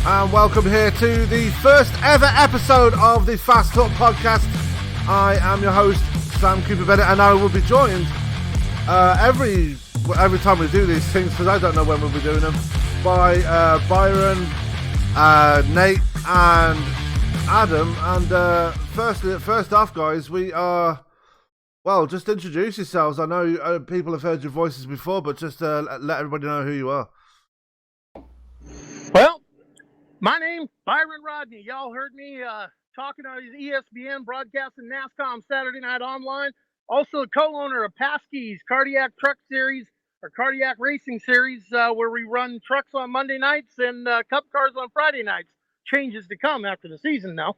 And welcome here to the first ever episode of the Fast Talk podcast. I am your host, Sam Cooper Bennett, and I will be joined every time we do these things, because I don't know when we'll be doing them, by Byron, Nate, and Adam. And first off, guys, we are... Well, just introduce yourselves. I know people have heard your voices before, but just let everybody know who you are. Well, my name's Byron Rodney. Y'all heard me talking on ESPN, broadcasting NASCAR on Saturday Night Online. Also, co-owner of Paskey's Cardiac Truck Series, or Cardiac Racing Series, where we run trucks on Monday nights and Cup cars on Friday nights. Changes to come after the season now.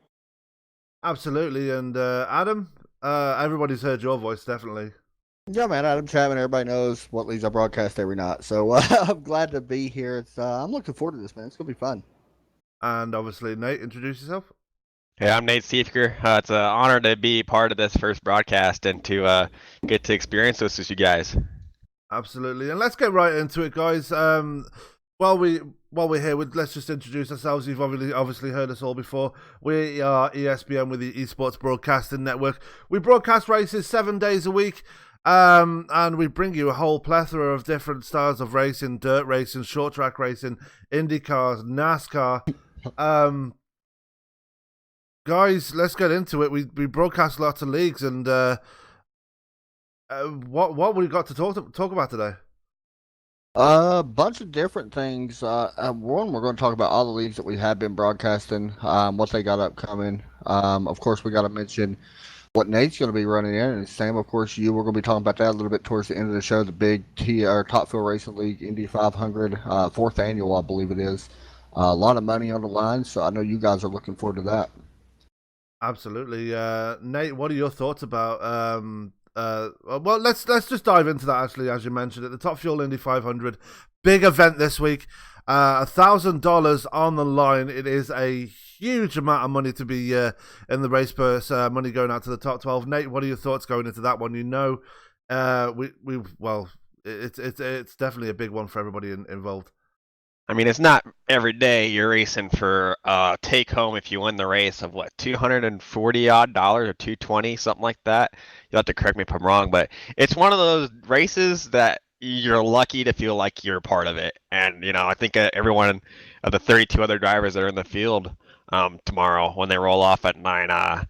Absolutely. And Adam, everybody's heard your voice, definitely. Yeah, man, Adam Chapman. Everybody knows what leagues I broadcast every night. So I'm glad to be here. I'm looking forward to this, man. It's going to be fun. And obviously, Nate, introduce yourself. Hey, I'm Nate Seifker. It's an honor to be part of this first broadcast and to get to experience this with you guys. Absolutely. And let's get right into it, guys. While we're here, let's just introduce ourselves. You've obviously heard us all before. We are ESPN with the Esports Broadcasting Network. We broadcast races 7 days a week. And we bring you a whole plethora of different styles of racing: dirt racing, short track racing, Indycars, NASCAR. Guys, let's get into it. We broadcast lots of leagues, and what we got to talk about today? A bunch of different things. One, we're going to talk about all the leagues that we have been broadcasting, what they got upcoming. Of course, we got to mention what Nate's going to be running in, and Sam, of course, we're going to be talking about that a little bit towards the end of the show. The big Top Fuel Racing League, Indy 500, fourth annual, I believe it is. A lot of money on the line, so I know you guys are looking forward to that. Absolutely. Nate, what are your thoughts about... well, let's just dive into that, actually, as you mentioned it. The Top Fuel Indy 500, big event this week. $1,000 on the line. It is a huge amount of money to be in the race purse, money going out to the top 12. Nate, what are your thoughts going into that one? You know, it's definitely a big one for everybody involved. I mean, it's not every day you're racing for take home if you win the race of what, $240 odd or $220, something like that. You'll have to correct me if I'm wrong, but it's one of those races that you're lucky to feel like you're a part of it. And I think everyone of the 32 other drivers that are in the field tomorrow, when they roll off at 9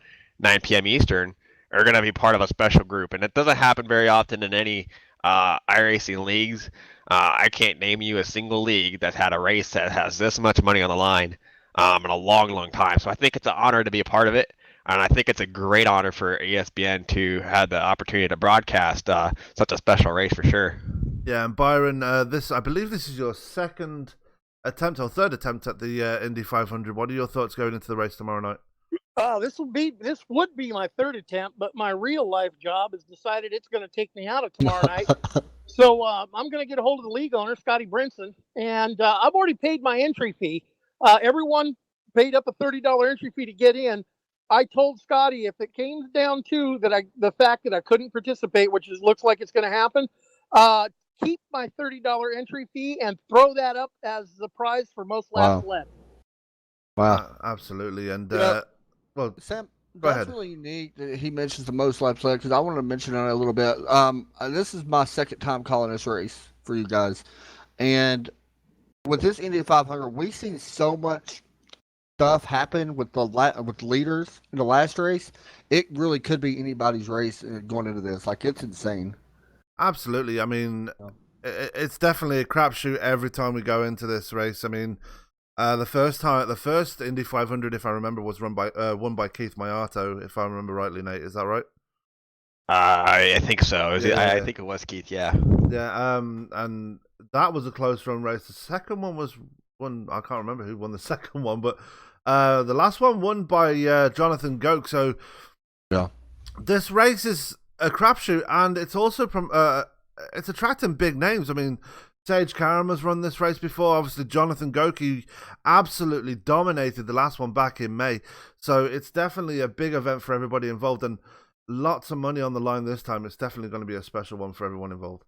p.m. Eastern, are going to be part of a special group. And it doesn't happen very often in any iRacing leagues. I can't name you a single league that's had a race that has this much money on the line in a long, long time. So I think it's an honor to be a part of it. And I think it's a great honor for ESPN to have the opportunity to broadcast such a special race for sure. Yeah, and Byron, I believe this is your second attempt or third attempt at the Indy 500. What are your thoughts going into the race tomorrow night? This would be my third attempt, but my real life job has decided it's going to take me out of tomorrow night. So I'm going to get a hold of the league owner, Scotty Brinson, and I've already paid my entry fee. Everyone paid up a $30 entry fee to get in. I told Scotty if it came down to the fact that I couldn't participate, which looks like it's going to happen, keep my $30 entry fee and throw that up as the prize for most laps led. Wow. Absolutely. And well, Sam, go that's ahead. really unique that he mentions the most laps led, because I wanted to mention it a little bit. This is my second time calling this race for you guys, and with this Indy 500, we've seen so much stuff happen with with leaders in the last race. It really could be anybody's race going into this. Like, it's insane. Absolutely. I mean, it's definitely a crapshoot every time we go into this race. I mean, the first Indy 500, if I remember, was won by Keith Mayato, if I remember rightly, Nate. Is that right? I think so. Yeah. I think it was Keith, yeah. Yeah, and that was a close run race. The second one was won. I can't remember who won the second one, but the last one won by Jonathan Goke. So yeah, this race is a crapshoot, and it's also it's attracting big names. I mean, Sage Karam run this race before. Obviously, Jonathan Goke absolutely dominated the last one back in May. So it's definitely a big event for everybody involved, and lots of money on the line this time. It's definitely going to be a special one for everyone involved.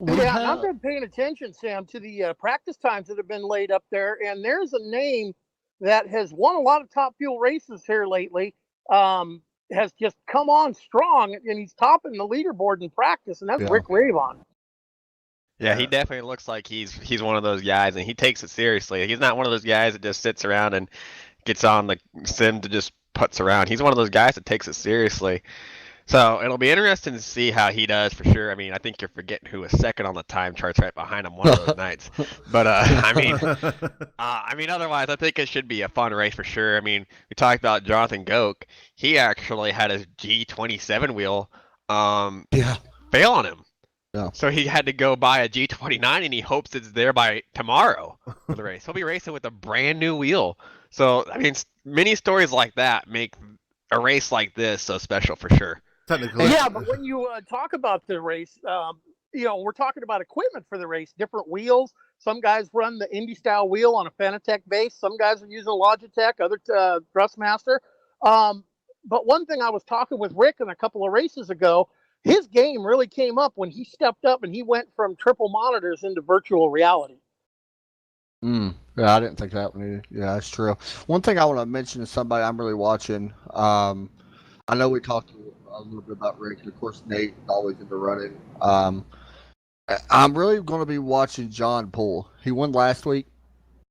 Yeah, I've been paying attention, Sam, to the practice times that have been laid up there, and there's a name that has won a lot of Top Fuel races here lately, has just come on strong, and he's topping the leaderboard in practice, and that's Rick Ravon. Yeah, he definitely looks like he's one of those guys, and he takes it seriously. He's not one of those guys that just sits around and gets on the sim to just putz around. He's one of those guys that takes it seriously. So it'll be interesting to see how he does for sure. I mean, I think you're forgetting who was second on the time charts right behind him one of those nights. But I mean, otherwise, I think it should be a fun race for sure. I mean, we talked about Jonathan Goke. He actually had his G27 wheel fail on him. Yeah. So he had to go buy a G29, and he hopes it's there by tomorrow for the race. He'll be racing with a brand new wheel. So, I mean, many stories like that make a race like this so special for sure. Technically. Yeah, but when you talk about the race, we're talking about equipment for the race, different wheels. Some guys run the Indy style wheel on a Fanatec base. Some guys are using a Logitech, other Thrustmaster. But one thing I was talking with Rick in a couple of races ago, his game really came up when he stepped up and he went from triple monitors into virtual reality. Yeah, I didn't think that one either. Yeah, that's true. One thing I want to mention is somebody I'm really watching. I know we talked a little bit about Rick, and of course Nate is always in the running. I'm really going to be watching John Poole. He won last week,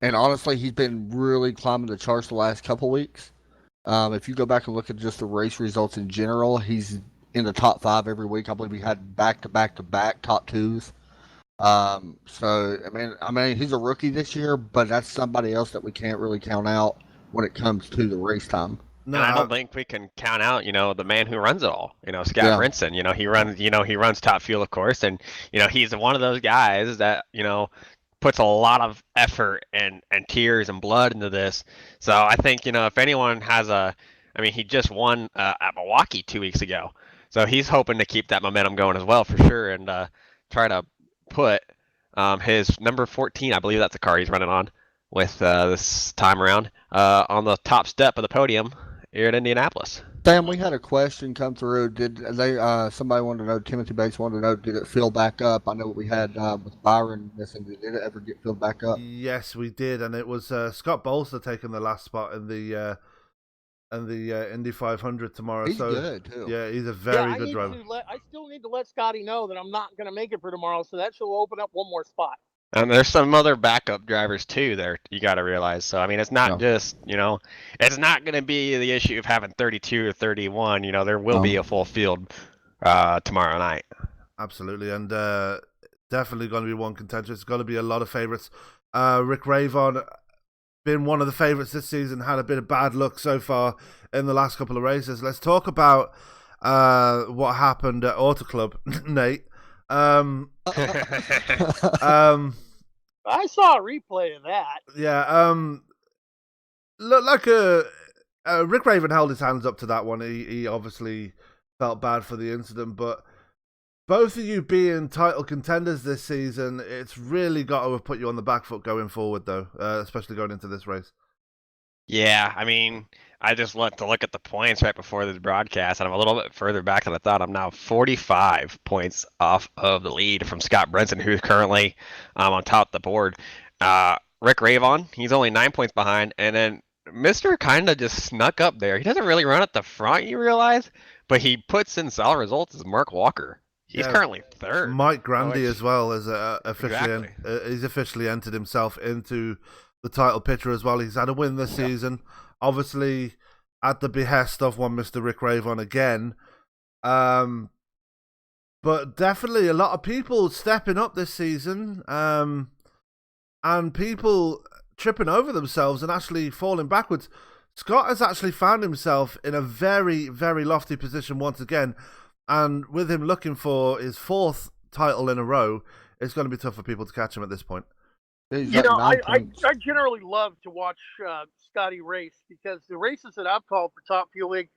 and honestly, he's been really climbing the charts the last couple weeks. If you go back and look at just the race results in general, he's in the top 5 every week. I believe he had back-to-back-to-back top 2s. So I mean, he's a rookie this year, but that's somebody else that we can't really count out when it comes to the race time. No, and I don't think we can count out, the man who runs it all. Scott Brinson. He runs Top Fuel, of course, and he's one of those guys that puts a lot of effort and tears and blood into this. So I think if anyone has he just won at Milwaukee 2 weeks ago. So he's hoping to keep that momentum going as well for sure, and try to put his number 14, I believe that's the car he's running on with this time around, on the top step of the podium here in Indianapolis. Sam, we had a question come through. Did they? Somebody wanted to know. Timothy Bates wanted to know. Did it fill back up? I know what we had with Byron missing. Did it ever get filled back up? Yes, we did, and it was Scott Bolster taking the last spot in the Indy 500 tomorrow. He's good too. Yeah, he's a very good driver. I still need to let Scotty know that I'm not going to make it for tomorrow, so that should open up one more spot. And there's some other backup drivers too there, you got to realize. So, I mean, it's not just, it's not going to be the issue of having 32 or 31. There will be a full field tomorrow night. Absolutely. And definitely going to be one contender. It's going to be a lot of favorites. Rick Ravon, been one of the favorites this season, had a bit of bad luck so far in the last couple of races. Let's talk about what happened at Auto Club, Nate. I saw a replay of that. Yeah, look like Rick Ravon held his hands up to that one. He obviously felt bad for the incident, but both of you being title contenders this season, it's really got to have put you on the back foot going forward, though, especially going into this race. Yeah, I mean, I just looked to look at the points right before this broadcast, and I'm a little bit further back than I thought. I'm now 45 points off of the lead from Scott Brinson, who's currently on top of the board. Rick Ravon, he's only 9 points behind, and then Mr. kind of just snuck up there. He doesn't really run at the front, you realize, but he puts in solid results as Mark Walker. He's currently third. Mike Grandy as well as officially he's officially entered himself into the title picture as well. He's had a win this season, obviously at the behest of one Mr. Rick Ravon again. But definitely a lot of people stepping up this season, and people tripping over themselves and actually falling backwards. Scott has actually found himself in a very, very lofty position once again. And with him looking for his 4th title in a row, it's going to be tough for people to catch him at this point. I generally love to watch Scotty race, because the races that I've called for Top Fuel League,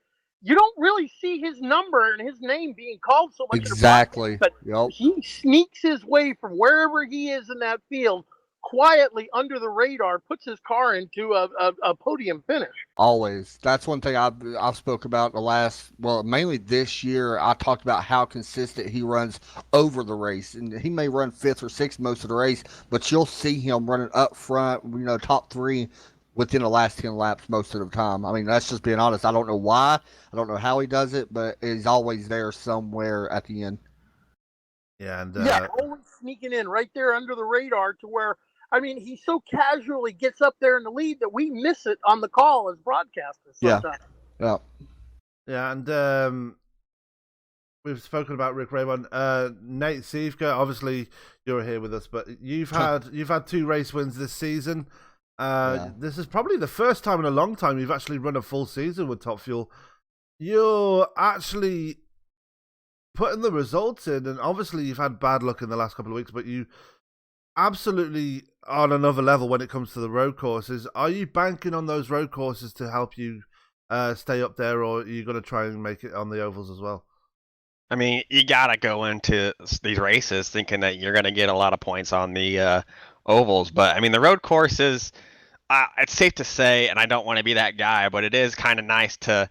you don't really see his number and his name being called so much. Exactly. But he sneaks his way from wherever he is in that field, quietly under the radar, puts his car into a podium finish. Always. That's one thing I've spoke about mainly this year. I talked about how consistent he runs over the race, and he may run 5th or 6th most of the race, but you'll see him running up front, top 3 within the last 10 laps most of the time. I mean, that's just being honest. I don't know why. I don't know how he does it, but he's always there somewhere at the end. Yeah, and always sneaking in right there under the radar to where, I mean, he so casually gets up there in the lead that we miss it on the call as broadcasters sometimes. Yeah. Yeah, and we've spoken about Rick Raybon. Nate Sievka, obviously you're here with us, but you've had 2 race wins this season. This is probably the first time in a long time you've actually run a full season with Top Fuel. You're actually putting the results in, and obviously you've had bad luck in the last couple of weeks, but you absolutely on another level when it comes to the road courses. Are you banking on those road courses to help you stay up there, or are you going to try and make it on the ovals as well? I mean, you gotta go into these races thinking that you're gonna get a lot of points on the ovals, but I mean, the road courses, it's safe to say, and I don't want to be that guy, but it is kind of nice to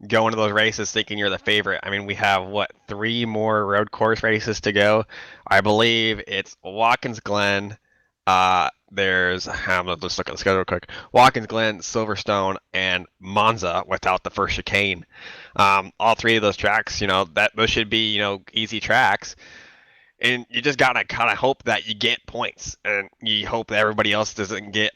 go into those races thinking you're the favorite. I mean, we have 3 more road course races to go. I believe it's Watkins Glen. There's let's look at the schedule real quick. Watkins Glen, Silverstone, and Monza without the first chicane. All 3 of those tracks, those should be easy tracks. And you just gotta kind of hope that you get points, and you hope that everybody else doesn't get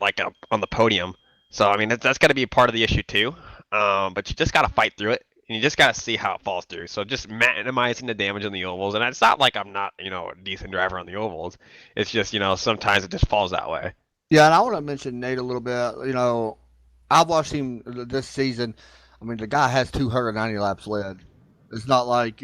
on the podium. So I mean, that's got to be a part of the issue too. But you just gotta fight through it, and you just gotta see how it falls through. So just minimizing the damage on the ovals, and it's not like I'm not a decent driver on the ovals. It's just sometimes it just falls that way. Yeah, and I want to mention Nate a little bit. I've watched him this season. I mean, the guy has 290 laps led. It's not like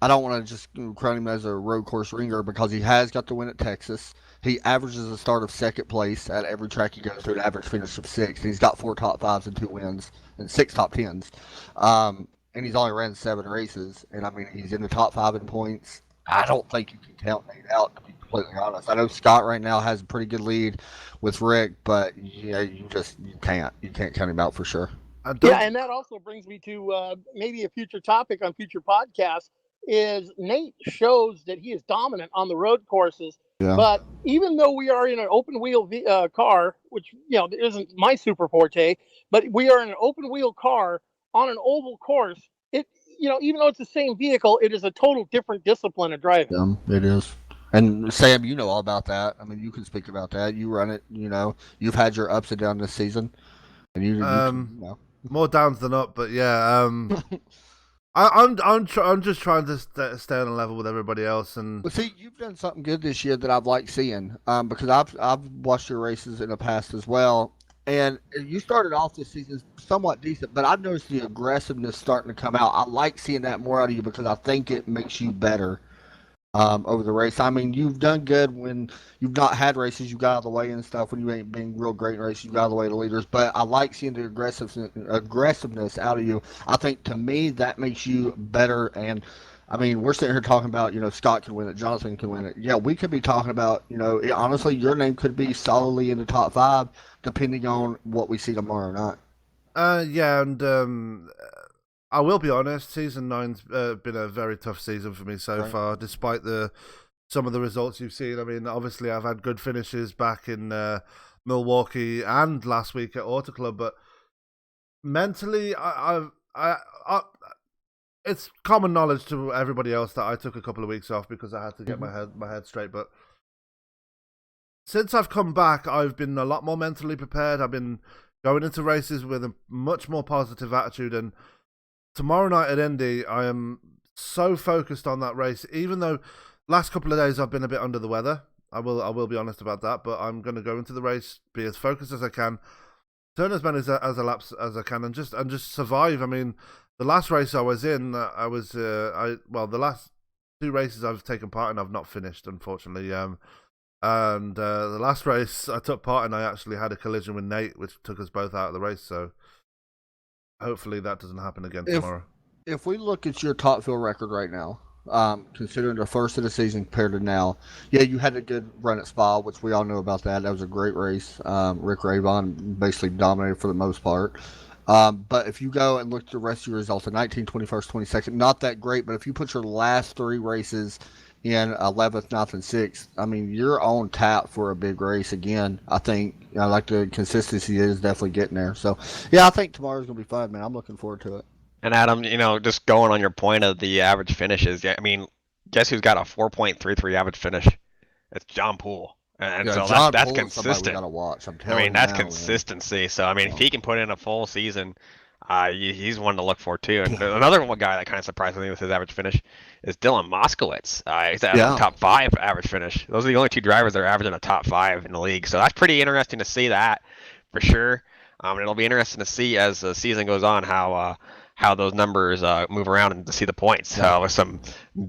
I don't want to just crown him as a road course ringer because he has got the win at Texas. He averages a start of second place at every track he goes to, an average finish of 6th. He's got 4 top 5s and 2 wins and 6 top 10s. And he's only ran 7 races. And I mean, he's in the top 5 in points. I don't think you can count Nate out, to be completely honest. I know Scott right now has a pretty good lead with Rick, but you can't count him out for sure. Yeah, and that also brings me to maybe a future topic on future podcasts. Is Nate shows that he is dominant on the road courses, but even though we are in an open wheel car, which isn't my super forte, but we are in an open wheel car on an oval course, it even though it's the same vehicle, it is a total different discipline of driving. It is. And Sam, you know all about that. I mean, you can speak about that. You run it. You've had your ups and downs this season, and you more downs than up, but yeah. I'm just trying to stay on a level with everybody else, and but see, you've done something good this year that I've liked seeing. Because I've watched your races in the past as well, and you started off this season somewhat decent, but I've noticed the aggressiveness starting to come out. I like seeing that more out of you because I think it makes you better. Over the race. I mean, you've done good when you've not had races, you got out of the way and stuff. When you ain't been real great in races, you got out of the way to leaders. But I like seeing the aggressiveness out of you. I think to me that makes you better. And I mean, we're sitting here talking about Scott can win it, Jonathan can win it. Yeah, we could be talking about honestly, your name could be solidly in the top 5 depending on what we see tomorrow night. Yeah, and I will be honest, season 9's been a very tough season for me so far, despite some of the results you've seen. I mean, obviously I've had good finishes back in Milwaukee and last week at Auto Club, but mentally, it's common knowledge to everybody else that I took a couple of weeks off because I had to get my head straight. But since I've come back, I've been a lot more mentally prepared. I've been going into races with a much more positive attitude, and tomorrow night at Indy, I am so focused on that race. Even though last couple of days I've been a bit under the weather, I will be honest about that. But I'm going to go into the race, be as focused as I can, turn as many as laps as I can, and just survive. I mean, the last race I was in, the last 2 races I've taken part in, I've not finished, unfortunately. And the last race I took part in, I actually had a collision with Nate, which took us both out of the race. So hopefully that doesn't happen again tomorrow. If we look at your top field record right now, considering the first of the season compared to now, yeah, you had a good run at Spa, which we all know about that. That was a great race. Rick Raybon basically dominated for the most part. But if you go and look at the rest of your results, the 19th, 21st, 22nd, not that great, but if you put your last 3 races in 11th, 9th, and 6th. I mean, you're on tap for a big race again. I think, like the consistency is definitely getting there. So, yeah, I think tomorrow's going to be fun, man. I'm looking forward to it. And Adam, just going on your point of the average finishes, yeah, I mean, guess who's got a 4.33 average finish? It's John Poole. And Yeah, so John that's Poole is somebody we consistent. got to watch. I'm I telling mean, you that's now, man. consistency. So, I mean, if he can put in a full season, he's one to look for too. And another one guy that kind of surprised me with his average finish is Dylan Moskowitz. He's at a top 5 average finish. Those are the only 2 drivers that are averaging a top 5 in the league. So that's pretty interesting to see that for sure. And it'll be interesting to see as the season goes on how those numbers move around and to see the points. With some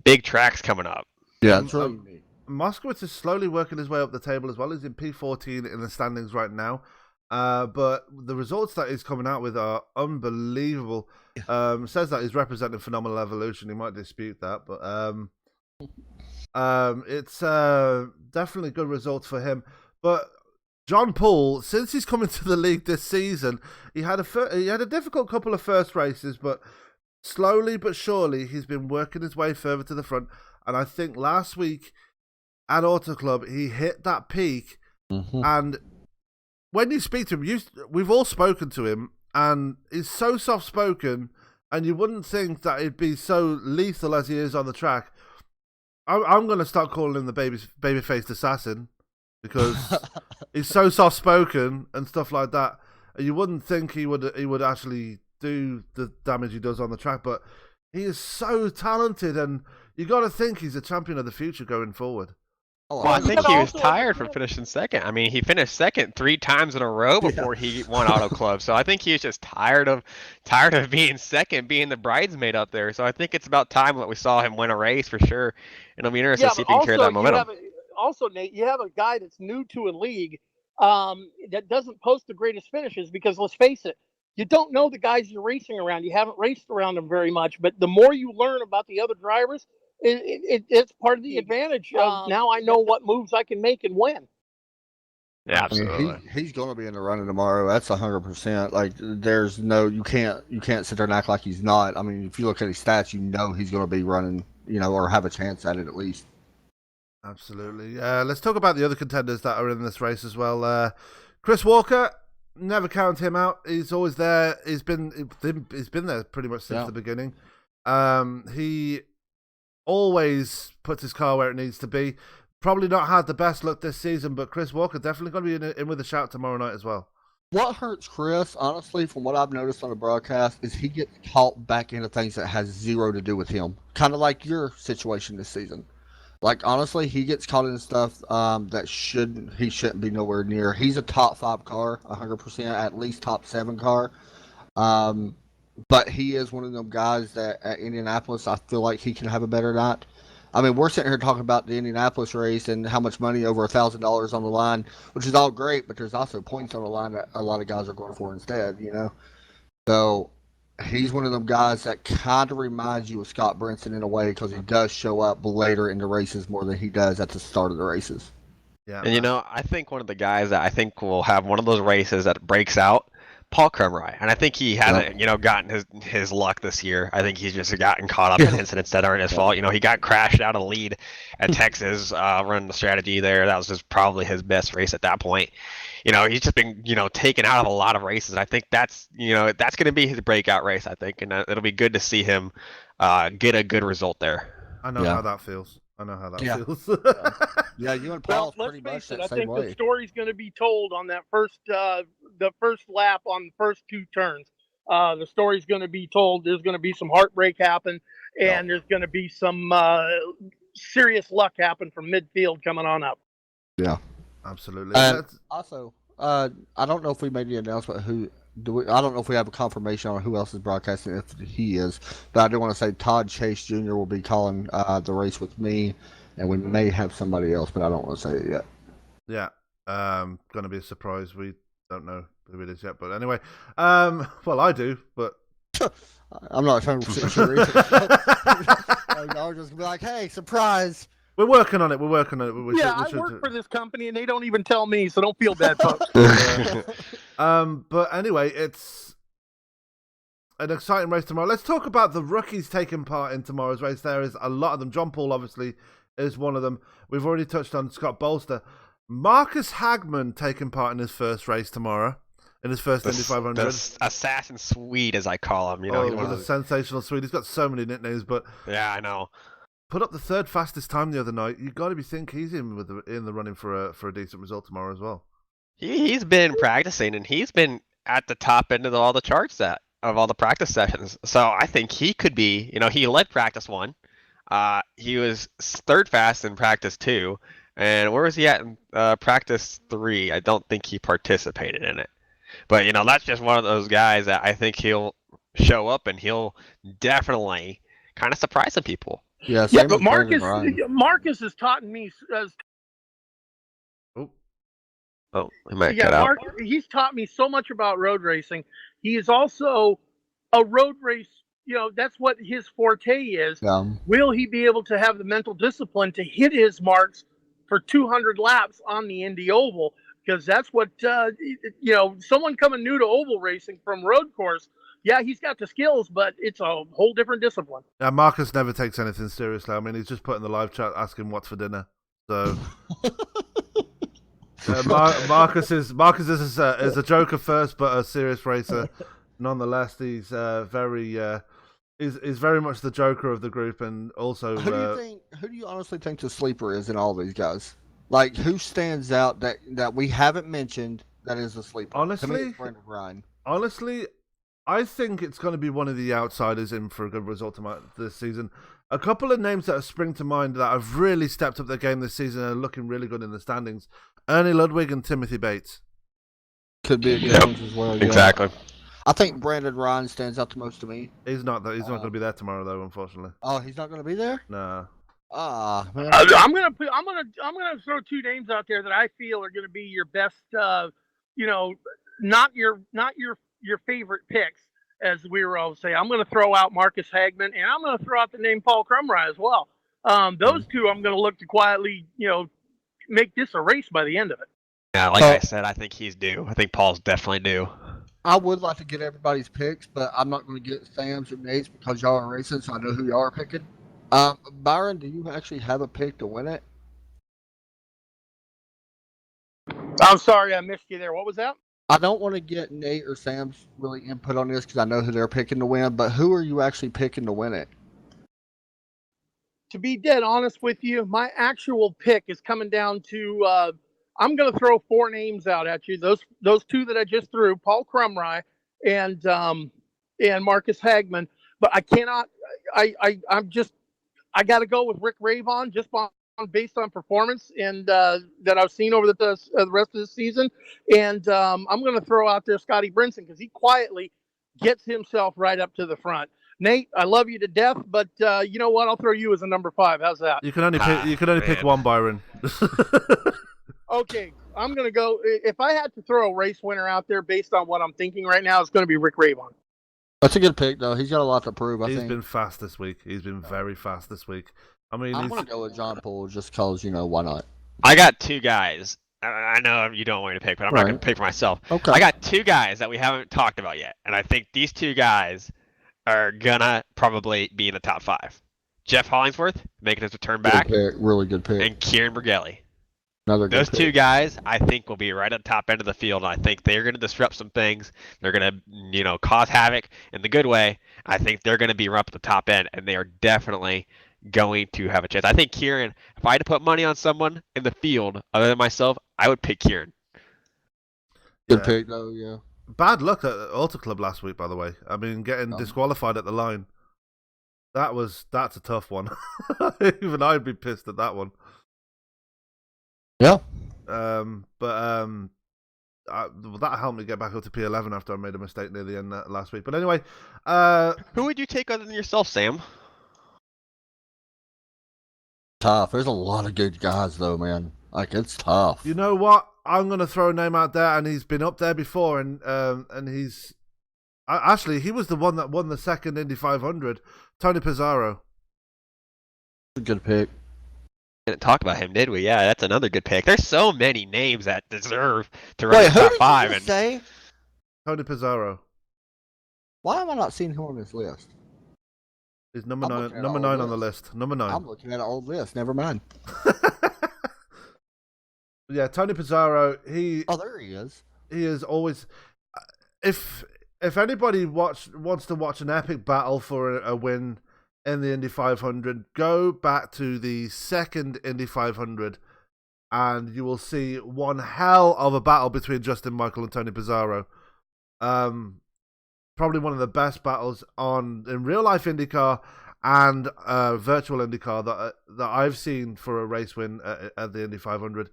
big tracks coming up. Yeah, it's really neat. Moskowitz is slowly working his way up the table as well. He's in P14 in the standings right now. But the results that he's coming out with are unbelievable. Says that he's representing Phenomenal Evolution. He might dispute that, but it's definitely good results for him. But John Poole, since he's come into the league this season, he had a difficult couple of first races, but slowly but surely he's been working his way further to the front. And I think last week at Auto Club, he hit that peak. Mm-hmm. And when you speak to him, we've all spoken to him, and he's so soft-spoken, and you wouldn't think that he'd be so lethal as he is on the track. I'm going to start calling him the baby-faced assassin, because he's so soft-spoken and stuff like that. And you wouldn't think he would actually do the damage he does on the track, but he is so talented, and you got to think he's a champion of the future going forward. Well, I think he was tired from finishing second. I mean, he finished second 3 times in a row before he won Auto Club. So I think he was just tired of being second, being the bridesmaid up there. So I think it's about time that we saw him win a race for sure. And it'll be interesting to see if he can carry that momentum. Also, Nate, you have a guy that's new to a league that doesn't post the greatest finishes because, let's face it, you don't know the guys you're racing around. You haven't raced around them very much. But the more you learn about the other drivers, it's part of the advantage. Now I know what moves I can make and when. Yeah, absolutely. I mean, he's going to be in the running tomorrow. That's 100%. Like, there's no, you can't sit there and act like he's not. I mean, if you look at his stats, you know he's going to be running, or have a chance at it at least. Absolutely. Let's talk about the other contenders that are in this race as well. Chris Walker, never count him out. He's always there. He's been there pretty much since the beginning. He always puts his car where it needs to be. Probably not had the best luck this season, but Chris Walker definitely going to be in with a shout tomorrow night as well. What hurts Chris, honestly, from what I've noticed on the broadcast, is he gets caught back into things that has zero to do with him. Kind of like your situation this season. Like, honestly, he gets caught in stuff that he shouldn't be nowhere near. He's a top 5 car, 100%, at least top 7 car. But he is one of them guys that at Indianapolis, I feel like he can have a better night. I mean, we're sitting here talking about the Indianapolis race and how much money, over $1,000 on the line, which is all great, but there's also points on the line that a lot of guys are going for instead, So he's one of them guys that kind of reminds you of Scott Brinson in a way, because he does show up later in the races more than he does at the start of the races. Yeah. And I think one of the guys that I think will have one of those races that breaks out, Paul Krumrie, and I think he hasn't, gotten his luck this year. I think he's just gotten caught up in incidents that aren't his fault. He got crashed out of the lead at Texas, running the strategy there. That was just probably his best race at that point. He's just been, taken out of a lot of races. I think that's going to be his breakout race, I think, and it'll be good to see him get a good result there. I know how that feels. Feels. Yeah, you and Paul pretty much that same way. I think the story's going to be told on that the first lap on the first 2 turns. The story's going to be told. There's going to be some heartbreak happen, and there's going to be some serious luck happen from midfield coming on up. Yeah, absolutely. Also, I don't know if we made the announcement I don't know if we have a confirmation on who else is broadcasting, if he is, but I do want to say Todd Chase Jr. will be calling the race with me, and we may have somebody else, but I don't want to say it yet. Yeah, going to be a surprise. We don't know who it is yet, but anyway, well, I do, but I'm not 100% sure either. I'll just be like, hey, surprise. We're working on it. I work for this company, and they don't even tell me, so don't feel bad, folks. But anyway, it's an exciting race tomorrow. Let's talk about the rookies taking part in tomorrow's race. There is a lot of them. John Poole, obviously, is one of them. We've already touched on Scott Bolster. Marcus Hagman taking part in his first race tomorrow, in his first Indy 500. The Assassin Swede, as I call him. You know, he's one of the sensational Swede. He's got so many nicknames, but yeah, I know. Put up the third fastest time the other night. You got to be thinking he's in the running for a decent result tomorrow as well. He's been practicing, and he's been at the top end of all the charts of all the practice sessions. So I think he could be. You know, he led practice 1. He was third fast in practice 2, and where was he at in practice 3? I don't think he participated in it. But you know, that's just one of those guys that I think he'll show up and he'll definitely kind of surprise some people. Yeah, but Marcus has taught me. He might cut out. He's taught me so much about road racing. He is also a road race. You know, that's what his forte is. Yeah. Will he be able to have the mental discipline to hit his marks for 200 laps on the Indy Oval? Because that's what, you know, someone coming new to oval racing from road course, yeah, he's got the skills, but it's a whole different discipline. Yeah, Marcus never takes anything seriously. I mean, he's just put in the live chat asking what's for dinner. So Marcus is a joker first, but a serious racer nonetheless. He's very much the joker of the group, and also. Who do you honestly think the sleeper is in all these guys? Like, who stands out that we haven't mentioned that is a sleeper? Honestly, Brandon Ryan. Honestly, I think it's going to be one of the outsiders in for a good result this season. A couple of names that spring to mind that have really stepped up their game this season and are looking really good in the standings: Ernie Ludwig and Timothy Bates. Could be a good one as well. Yeah. Exactly. I think Brandon Ryan stands out the most to me. He's not going to be there tomorrow, though. Unfortunately. Oh, he's not going to be there? No. Man. I'm gonna throw 2 names out there that I feel are gonna be your best. You know, not your favorite picks, as we were all saying. I'm gonna throw out Marcus Hagman, and I'm gonna throw out the name Paul Crumry as well. Those 2, I'm gonna look to quietly, you know, make this a race by the end of it. Yeah, like I said, I think he's due. I think Paul's definitely due. I would like to get everybody's picks, but I'm not going to get Sam's or Nate's because y'all are racing, so I know who y'all are picking. Byron, do you actually have a pick to win it? I'm sorry, I missed you there. What was that? I don't want to get Nate or Sam's really input on this because I know who they're picking to win, but who are you actually picking to win it? To be dead honest with you, my actual pick is coming down to I'm going to throw 4 names out at you. Those 2 that I just threw, Paul Crumry and Marcus Hagman. But I cannot. I got to go with Rick Ravon just based on performance and that I've seen over the rest of the season. And I'm going to throw out there Scotty Brinson because he quietly gets himself right up to the front. Nate, I love you to death, but you know what? I'll throw you as a number 5. How's that? You can only pick one, Byron. Okay, I'm going to go. If I had to throw a race winner out there based on what I'm thinking right now, it's going to be Rick Ravon. That's a good pick, though. He's got a lot to prove, I think. He's been fast this week. He's been very fast this week. I mean, I want to go with John Poole just because, you know, why not? I got 2 guys. I know you don't want me to pick, but I'm not going to pick for myself. Okay. I got 2 guys that we haven't talked about yet, and I think these 2 guys are going to probably be in the top 5. Jeff Hollingsworth, making his return back. Good pick. Really good pick. And Kieran Bergelli. Those 2 guys, I think, will be right at the top end of the field. And I think they're going to disrupt some things. They're going to, you know, cause havoc in the good way. I think they're going to be right up at the top end, and they are definitely going to have a chance. I think Kieran, if I had to put money on someone in the field other than myself, I would pick Kieran. Good pick, though, yeah. Bad luck at Auto Club last week, by the way. I mean, getting disqualified at the line. That's a tough one. Even I'd be pissed at that one. Yeah. That helped me get back up to P11 after I made a mistake near the end last week. But anyway, who would you take other than yourself, Sam? Tough. There's a lot of good guys, though, man. Like, it's tough. You know what? I'm going to throw a name out there, and he's been up there before, and he's... Actually, he was the one that won the second Indy 500, Tony Pizarro. Good pick. Didn't talk about him, did we? Yeah, that's another good pick. There's so many names that deserve to run the top 5. Who did you say? Tony Pizarro. Why am I not seeing him on this list? He's number I'm nine. looking at Number our 9 on the list. list. Number 9. I'm looking at an old list. Never mind. Yeah, Tony Pizarro. Oh, there he is. He is always. If anybody wants to watch an epic battle for a win in the Indy 500, go back to the second Indy 500, and you will see one hell of a battle between Justin Michael and Tony Pizarro. Probably one of the best battles in real life IndyCar and virtual IndyCar that I've seen for a race win at the Indy 500.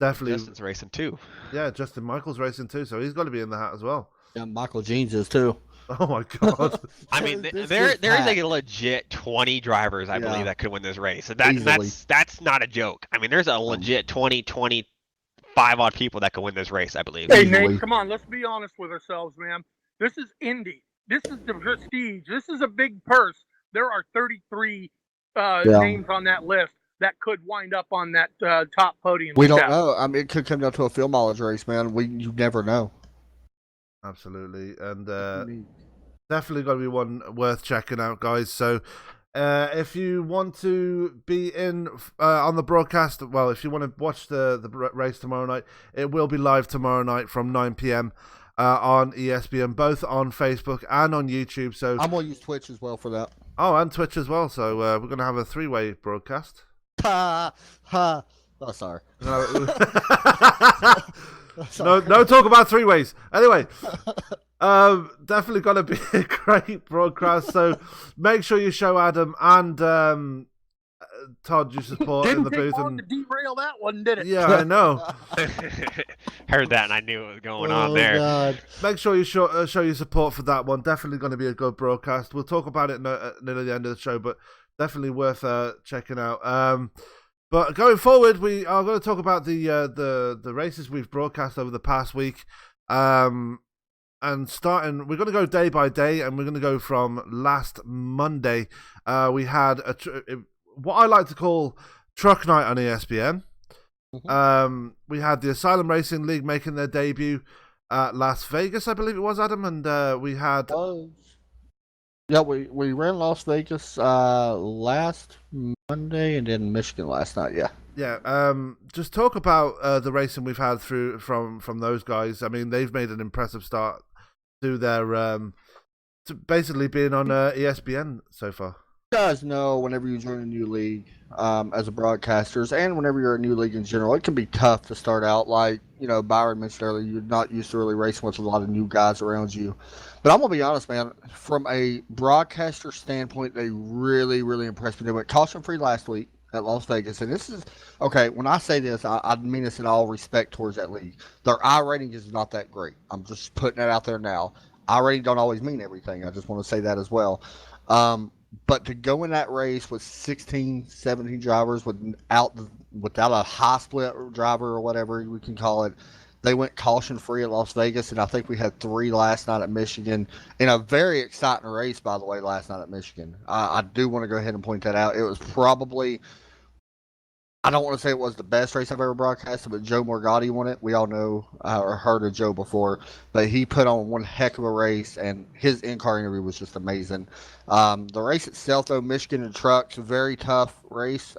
Definitely. Justin's racing too. Yeah, Justin Michael's racing too, so he's got to be in the hat as well. Yeah, Michael Jeans is too. Oh my god! I mean, This there is is packed. a legit 20 drivers, I Yeah. believe, that could win this race. Easily. That's not a joke. I mean, there's a legit 25 odd people that could win this race, I believe. Hey, Easily. Nate, come on. Let's be honest with ourselves, man. This is Indy. This is the prestige. This is a big purse. There are 33 names on that list that could wind up on that top podium. We don't step. know. I mean, it could come down to a field mileage race, man. You never know. Absolutely, and definitely got to be one worth checking out, guys. So, if you want to be in on the broadcast, well, if you want to watch the race tomorrow night, it will be live tomorrow night from 9 p.m. On ESPN, both on Facebook and on YouTube. So I'm gonna use Twitch as well for that. Oh, and Twitch as well. So we're going to have a 3-way broadcast. Ha ha. Oh, sorry. No, no talk about 3-ways. Anyway, definitely going to be a great broadcast. So make sure you show Adam and Todd your support in the booth. Didn't take long to derail that one, did it? Yeah, I know. Heard that and I knew what was going on there. God. Make sure you show your support for that one. Definitely going to be a good broadcast. We'll talk about it near the end of the show, but definitely worth checking out. But going forward, we are going to talk about the races we've broadcast over the past week. And we're going to go day by day, and we're going to go from last Monday. We had what I like to call Truck Night on ESPN. Mm-hmm. We had the Asylum Racing League making their debut at Las Vegas, I believe it was, Adam, and we had... Yeah, we ran Las Vegas last Monday and then Michigan last night. Yeah. Yeah. Just talk about the racing we've had from those guys. I mean, they've made an impressive start to their to basically being on ESPN so far. You guys know whenever you join a new league as a broadcasters, and whenever you're a new league in general, it can be tough to start out. Like, Byron mentioned earlier, you're not used to really racing with a lot of new guys around you. But I'm going to be honest, man, from a broadcaster standpoint, they really, really impressed me. They went caution-free last week at Las Vegas. And this is, okay, when I say this, I mean this in all respect towards that league. Their I rating is not that great. I'm just putting that out there now. I rating don't always mean everything. I just want to say that as well. But to go in that race with 16, 17 drivers without a high split driver or whatever we can call it, they went caution-free at Las Vegas, and I think we had 3 last night at Michigan in a very exciting race, by the way, last night at Michigan. I do want to go ahead and point that out. It was probably, I don't want to say it was the best race I've ever broadcasted, but Joe Morgatti won it. We all know or heard of Joe before, but he put on one heck of a race, and his in-car interview was just amazing. The race itself, though, Michigan and trucks, a very tough race.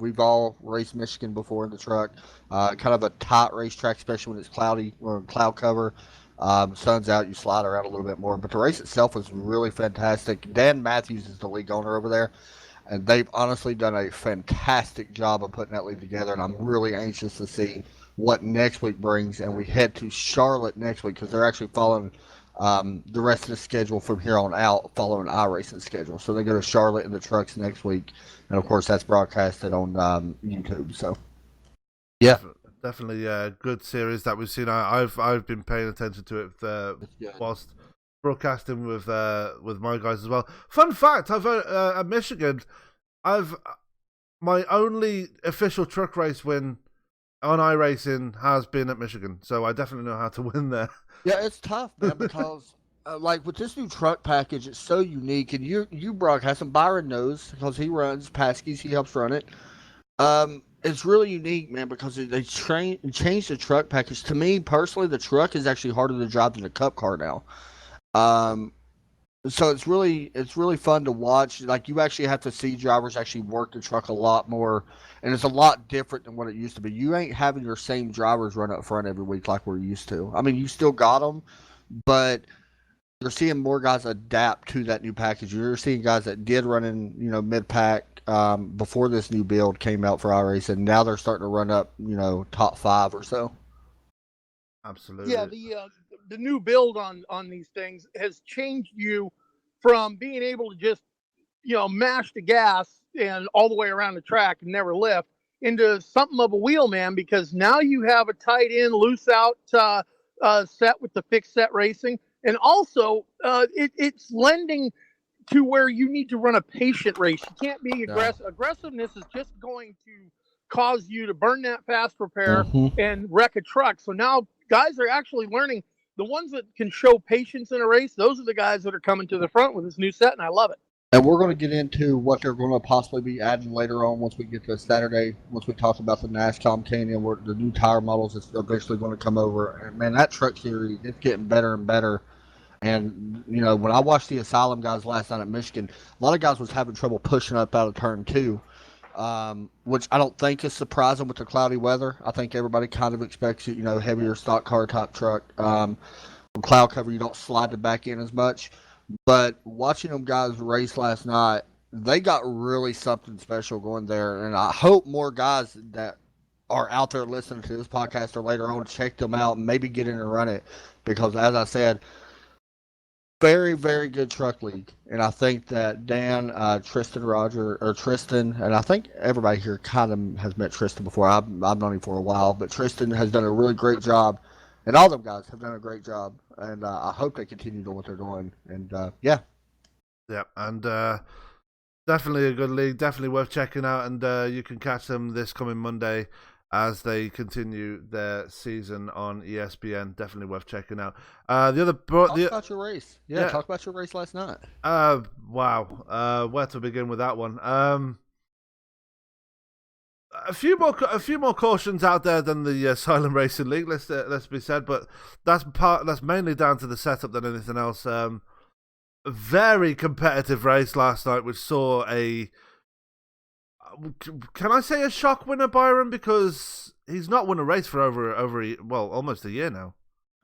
We've all raced Michigan before in the truck. Kind of a tight racetrack, especially when it's cloudy or cloud cover. Sun's out, you slide around a little bit more. But the race itself was really fantastic. Dan Matthews is the league owner over there, and they've honestly done a fantastic job of putting that league together. And I'm really anxious to see what next week brings. And we head to Charlotte next week because they're actually following the rest of the schedule from here on out, following iRacing schedule. So they go to Charlotte in the trucks next week, and of course that's broadcasted on YouTube. So, yeah, definitely a good series that we've seen. I've been paying attention to it whilst broadcasting with my guys as well. Fun fact: at Michigan, my only official truck race win on iRacing has been at Michigan, so I definitely know how to win there. Yeah, it's tough, man, because like with this new truck package, it's so unique, and you broadcast, and Byron knows because he runs Paskey's, he helps run it. It's really unique, man, because they changed the truck package. To me personally, the truck is actually harder to drive than the Cup car now. So it's really fun to watch. Like you actually have to see drivers actually work the truck a lot more, and it's a lot different than what it used to be. You ain't having your same drivers run up front every week like we're used to. I mean, you still got them, but you're seeing more guys adapt to that new package. You're seeing guys that did run in, mid pack before this new build came out for our race, and now they're starting to run up, top 5 or so. Absolutely. Yeah, the new build on these things has changed you from being able to just mash the gas and all the way around the track and never lift into something of a wheel, man, because now you have a tight in, loose out set with the fixed set racing. And also, it's lending to where you need to run a patient race. You can't be aggressive. Aggressiveness is just going to cause you to burn that fast repair and wreck a truck. So now guys are actually learning. The ones that can show patience in a race, those are the guys that are coming to the front with this new set, and I love it. And we're going to get into what they're going to possibly be adding later on once we get to Saturday, once we talk about the NASCAR Canyon, where the new tire models is eventually going to come over. And man, that truck series, it's getting better and better. And, when I watched the Asylum guys last night at Michigan, a lot of guys was having trouble pushing up out of turn 2, which I don't think is surprising with the cloudy weather. I think everybody kind of expects it, heavier stock car type truck. With cloud cover, you don't slide the back in as much. But watching them guys race last night, they got really something special going there. And I hope more guys that are out there listening to this podcast or later on check them out and maybe get in and run it. Because as I said, very, very good truck league. And I think that Dan, Tristan, and I think everybody here kind of has met Tristan before. I've known him for a while, but Tristan has done a really great job. And all them guys have done a great job. And I hope they continue doing what they're doing. And, yeah. Yeah, and definitely a good league. Definitely worth checking out. And you can catch them this coming Monday as they continue their season on ESPN. Definitely worth checking out. Talk about your race. Yeah, talk about your race last night. Wow. Where to begin with that one? A few more cautions out there than the Silent Racing League. Let's be said, but that's mainly down to the setup than anything else. A very competitive race last night, which saw can I say a shock winner, Byron? Because he's not won a race for almost a year now.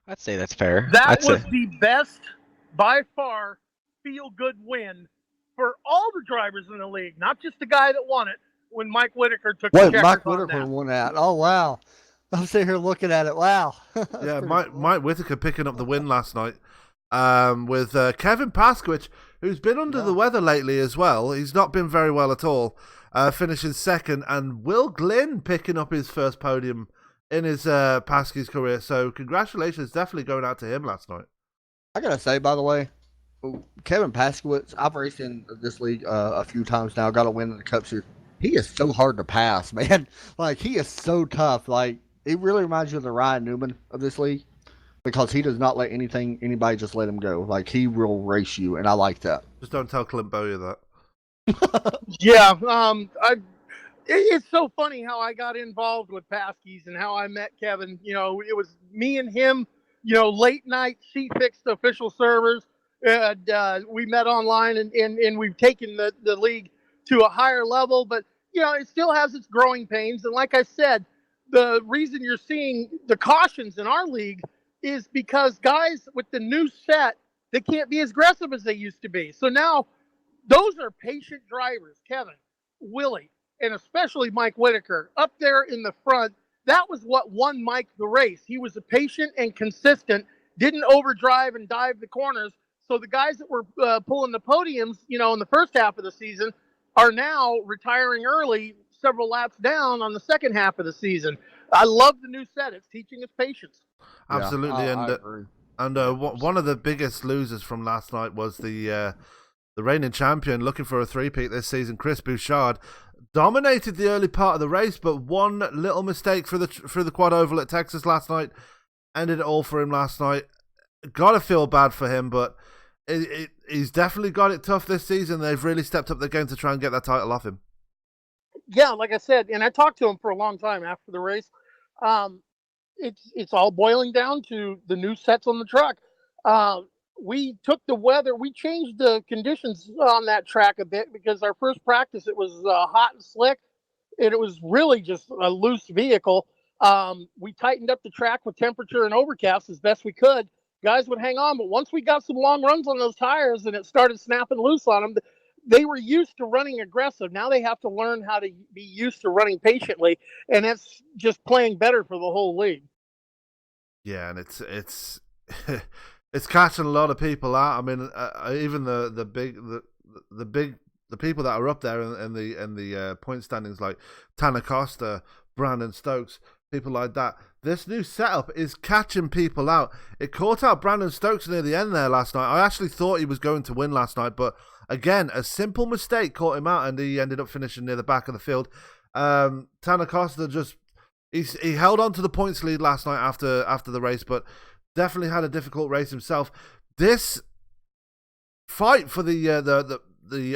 I'd say that's fair. That was the best, by far, feel-good win for all the drivers in the league, not just the guy that won it. When Mike Whitaker took the checkers Mike on Whitaker that. won that. Oh, wow. I'm sitting here looking at it. Wow. Yeah, Mike Whitaker picking up the win last night with Kevin Paskowicz, who's been under the weather lately as well. He's not been very well at all, finishing second, and Will Glynn picking up his first podium in his Paskey's career. So congratulations, definitely going out to him last night. I got to say, by the way, Kevin Paskowicz, I've raced in this league a few times now, got a win in the Cup Series. He is so hard to pass, man. Like, he is so tough. Like, it really reminds you of the Ryan Newman of this league because he does not let anybody just let him go. Like, he will race you, and I like that. Just don't tell Clint Bowyer that. Yeah, it's so funny how I got involved with Paskey's and how I met Kevin. It was me and him, late night, she fixed the official servers. And we met online, and we've taken the league to a higher level, but it still has its growing pains. And like I said, the reason you're seeing the cautions in our league is because guys with the new set, they can't be as aggressive as they used to be. So now those are patient drivers, Kevin, Willie, and especially Mike Whitaker up there in the front. That was what won Mike the race. He was a patient and consistent, didn't overdrive and dive the corners. So the guys that were pulling the podiums, in the first half of the season are now retiring early, several laps down on the second half of the season. I love the new set. It's teaching us patience. Absolutely. Yeah, I agree. One of the biggest losers from last night was the reigning champion looking for a three-peat this season, Chris Bouchard. Dominated the early part of the race, but one little mistake through the quad oval at Texas last night ended it all for him last night. Gotta feel bad for him, but he's definitely got it tough this season. They've really stepped up the game to try and get that title off him. Yeah, like I said, and I talked to him for a long time after the race. It's all boiling down to the new sets on the truck. we took the weather. We changed the conditions on that track a bit because our first practice, it was hot and slick, and it was really just a loose vehicle. We tightened up the track with temperature and overcast as best we could. Guys would hang on, but once we got some long runs on those tires and it started snapping loose on them, they were used to running aggressive. Now they have to learn how to be used to running patiently, and that's just playing better for the whole league. Yeah, and it's it's catching a lot of people out. I mean, even the people that are up there in the point standings, like Tanner Costa, Brandon Stokes, people like that. This new setup is catching people out. It caught out Brandon Stokes near the end there last night. I actually thought he was going to win last night, but again, a simple mistake caught him out, and he ended up finishing near the back of the field. Tanner Costa he held on to the points lead last night after the race, but definitely had a difficult race himself. This fight for the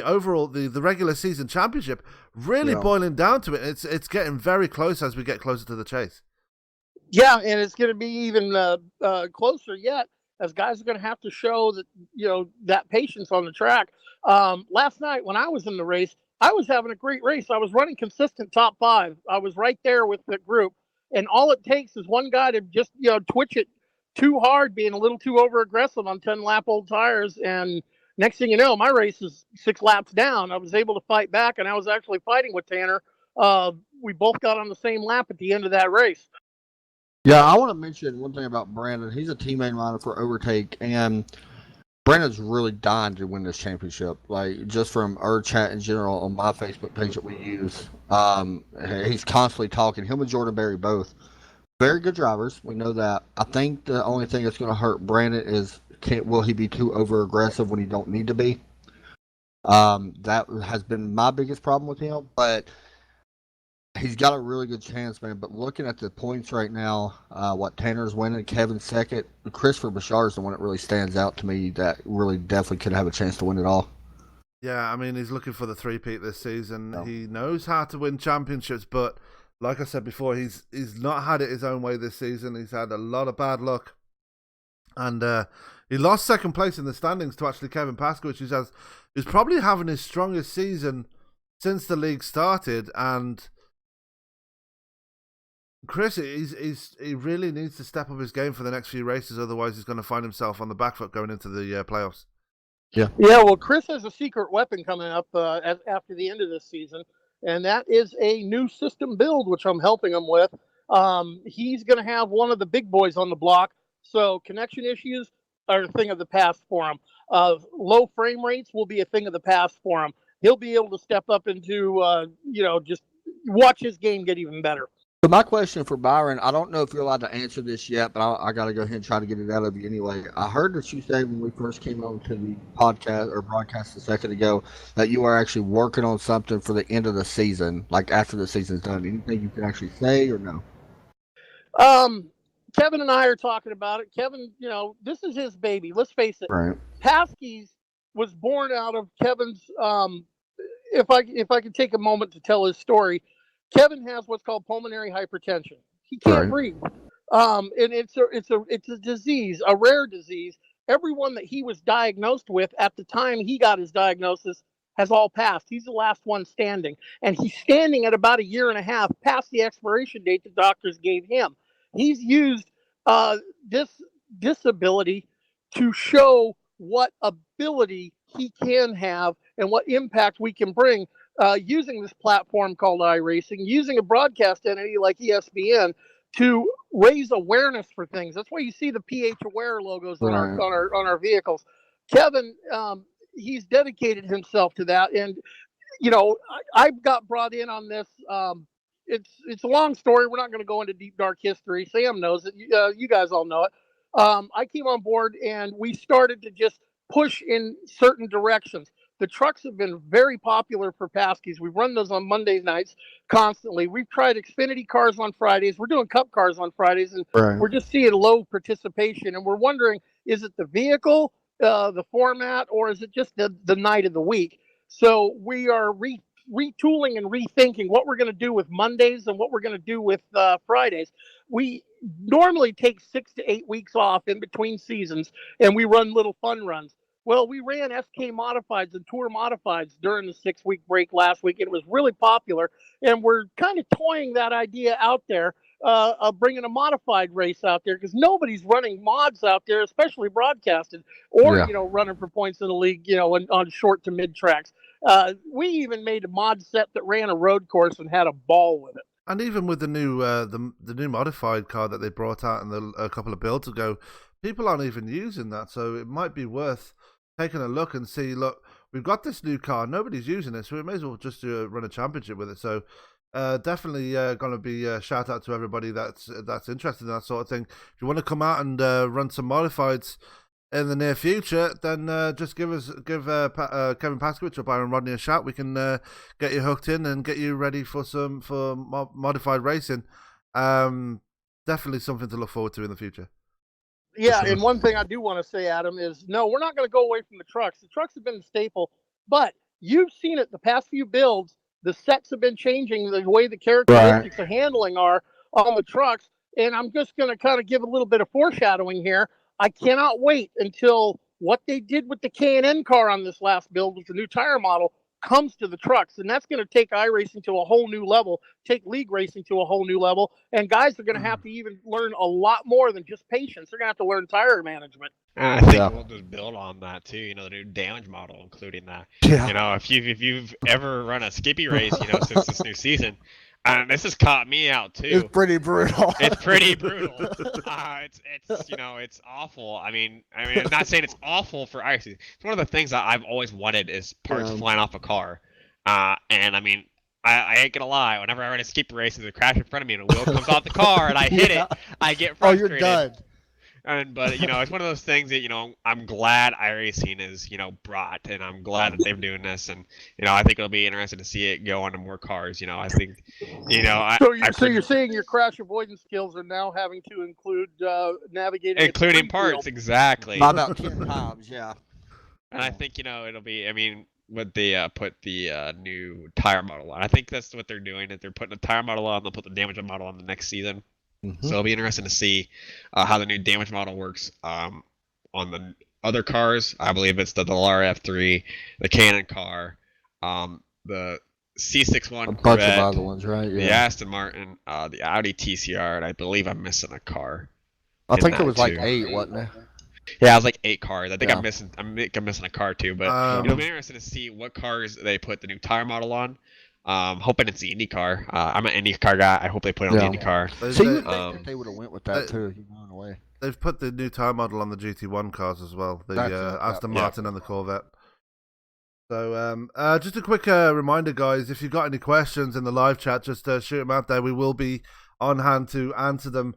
overall the regular season championship really boiling down to it. It's getting very close as we get closer to the chase. Yeah, and it's going to be even closer yet, as guys are going to have to show that that patience on the track. Last night when I was in the race, I was having a great race. I was running consistent top 5. I was right there with the group, and all it takes is one guy to just twitch it too hard, being a little too over aggressive on 10-lap old tires, and next thing you know, my race is 6 laps down. I was able to fight back, and I was actually fighting with Tanner. We both got on the same lap at the end of that race. Yeah, I want to mention one thing about Brandon. He's a teammate of mine for Overtake, and Brandon's really dying to win this championship. Like, just from our chat in general on my Facebook page that we use, he's constantly talking. Him and Jordan Berry both very good drivers. We know that. I think the only thing that's going to hurt Brandon is will he be too over aggressive when he don't need to be? That has been my biggest problem with him, but he's got a really good chance, man. But looking at the points right now, Tanner's winning, Kevin's second. Christopher Bashar is the one that really stands out to me that really definitely could have a chance to win it all. Yeah, I mean, he's looking for the three-peat this season. No. He knows how to win championships, but like I said before, he's not had it his own way this season. He's had a lot of bad luck. And he lost second place in the standings to actually Kevin Paskowitz, who's probably having his strongest season since the league started. And Chris, he really needs to step up his game for the next few races, otherwise he's going to find himself on the back foot going into the playoffs. Yeah. Well, Chris has a secret weapon coming up after the end of this season, and that is a new system build, which I'm helping him with. He's going to have one of the big boys on the block, so connection issues are a thing of the past for him. Low frame rates will be a thing of the past for him. He'll be able to step up into, just watch his game get even better. So my question for Byron, I don't know if you're allowed to answer this yet, but I got to go ahead and try to get it out of you anyway. I heard that you say when we first came on to the podcast or broadcast a second ago that you are actually working on something for the end of the season, like after the season's done. Anything you can actually say or no? Kevin and I are talking about it. Kevin, this is his baby. Let's face it. Right. Paskey's was born out of Kevin's. If I could take a moment to tell his story. Kevin has what's called pulmonary hypertension. He can't breathe, and it's a disease, a rare disease. Everyone that he was diagnosed with at the time he got his diagnosis has all passed. He's the last one standing, and he's standing at about 1.5 years past the expiration date the doctors gave him. He's used this disability to show what ability he can have and what impact we can bring. Using this platform called iRacing, using a broadcast entity like ESPN to raise awareness for things. That's why you see the PH Aware logos on our vehicles. Kevin, he's dedicated himself to that, and I got brought in on this. It's a long story. We're not going to go into deep dark history. Sam knows it. You guys all know it. I came on board, and we started to just push in certain directions. The trucks have been very popular for Paskies. We run those on Monday nights constantly. We've tried Xfinity cars on Fridays. We're doing Cup cars on Fridays, and we're just seeing low participation. And we're wondering, is it the vehicle, the format, or is it just the night of the week? So we are retooling and rethinking what we're going to do with Mondays and what we're going to do with Fridays. We normally take 6 to 8 weeks off in between seasons, and we run little fun runs. Well, we ran SK Modifieds and Tour Modifieds during the 6-week break last week. It was really popular, and we're kind of toying that idea out there of bringing a modified race out there, because nobody's running mods out there, especially broadcasted or, running for points in the league, on short to mid tracks. We even made a mod set that ran a road course and had a ball with it. And even with the new the new modified car that they brought out a couple of builds ago, people aren't even using that. So it might be worth taking a look and see, look, we've got this new car, nobody's using it, so we may as well just run a championship with it. So definitely going to be a shout out to everybody that's interested in that sort of thing. If you want to come out and run some modifieds in the near future, then just give Kevin Paskovich or Byron Rodney a shout. We can get you hooked in and get you ready for modified racing. Definitely something to look forward to in the future. Yeah, and one thing I do want to say, Adam, is no, we're not going to go away from the trucks. The trucks have been a staple, but you've seen it the past few builds. The sets have been changing the way the characteristics of handling are on the trucks, and I'm just going to kind of give a little bit of foreshadowing here. I cannot wait until what they did with the K&N car on this last build with the new tire model comes to the trucks, and that's going to take iRacing to a whole new level, take league racing to a whole new level, and guys are going to have to even learn a lot more than just patience. They're going to have to learn tire management. I think we'll just build on that too. The new damage model, including that. Yeah. If you've ever run a Skippy race, since this new season, this has caught me out too. It's pretty brutal. It's pretty brutal. It's awful. I mean, I'm not saying it's awful for iRacing. It's one of the things that I've always wanted is parts flying off a car. And I mean, I ain't gonna lie. Whenever I run a Skippy race, there's a crash in front of me and a wheel comes off the car and I hit it, I get frustrated. Oh, you're done. But it's one of those things that I'm glad iRacing is brought, and I'm glad that they're doing this, and I think it'll be interesting to see it go onto more cars. I think So you're saying your crash avoidance skills are now having to include navigating, including parts, exactly. About 10 times, yeah. And I think it'll be. I mean, what they put the new tire model on. I think that's what they're doing. Is they're putting a tire model on, they'll put the damage model on the next season. Mm-hmm. So it'll be interesting to see how the new damage model works on the other cars. I believe it's the Dallara F3, the Cannon car, the C61 a Corvette, bunch of other ones, right? The Aston Martin, the Audi TCR, and I believe I'm missing a car. I think it was like 8, wasn't it? Yeah, it was like 8 cars. I think I'm missing a car too. But it'll be interesting to see what cars they put the new tire model on. Hoping it's the IndyCar. I'm an IndyCar guy. I hope they put it on the IndyCar. So you would think that they would have went with that too, in a way. They've put the new tire model on the GT1 cars as well. The Aston Martin and the Corvette. So just a quick reminder, guys, if you've got any questions in the live chat, just shoot them out there. We will be on hand to answer them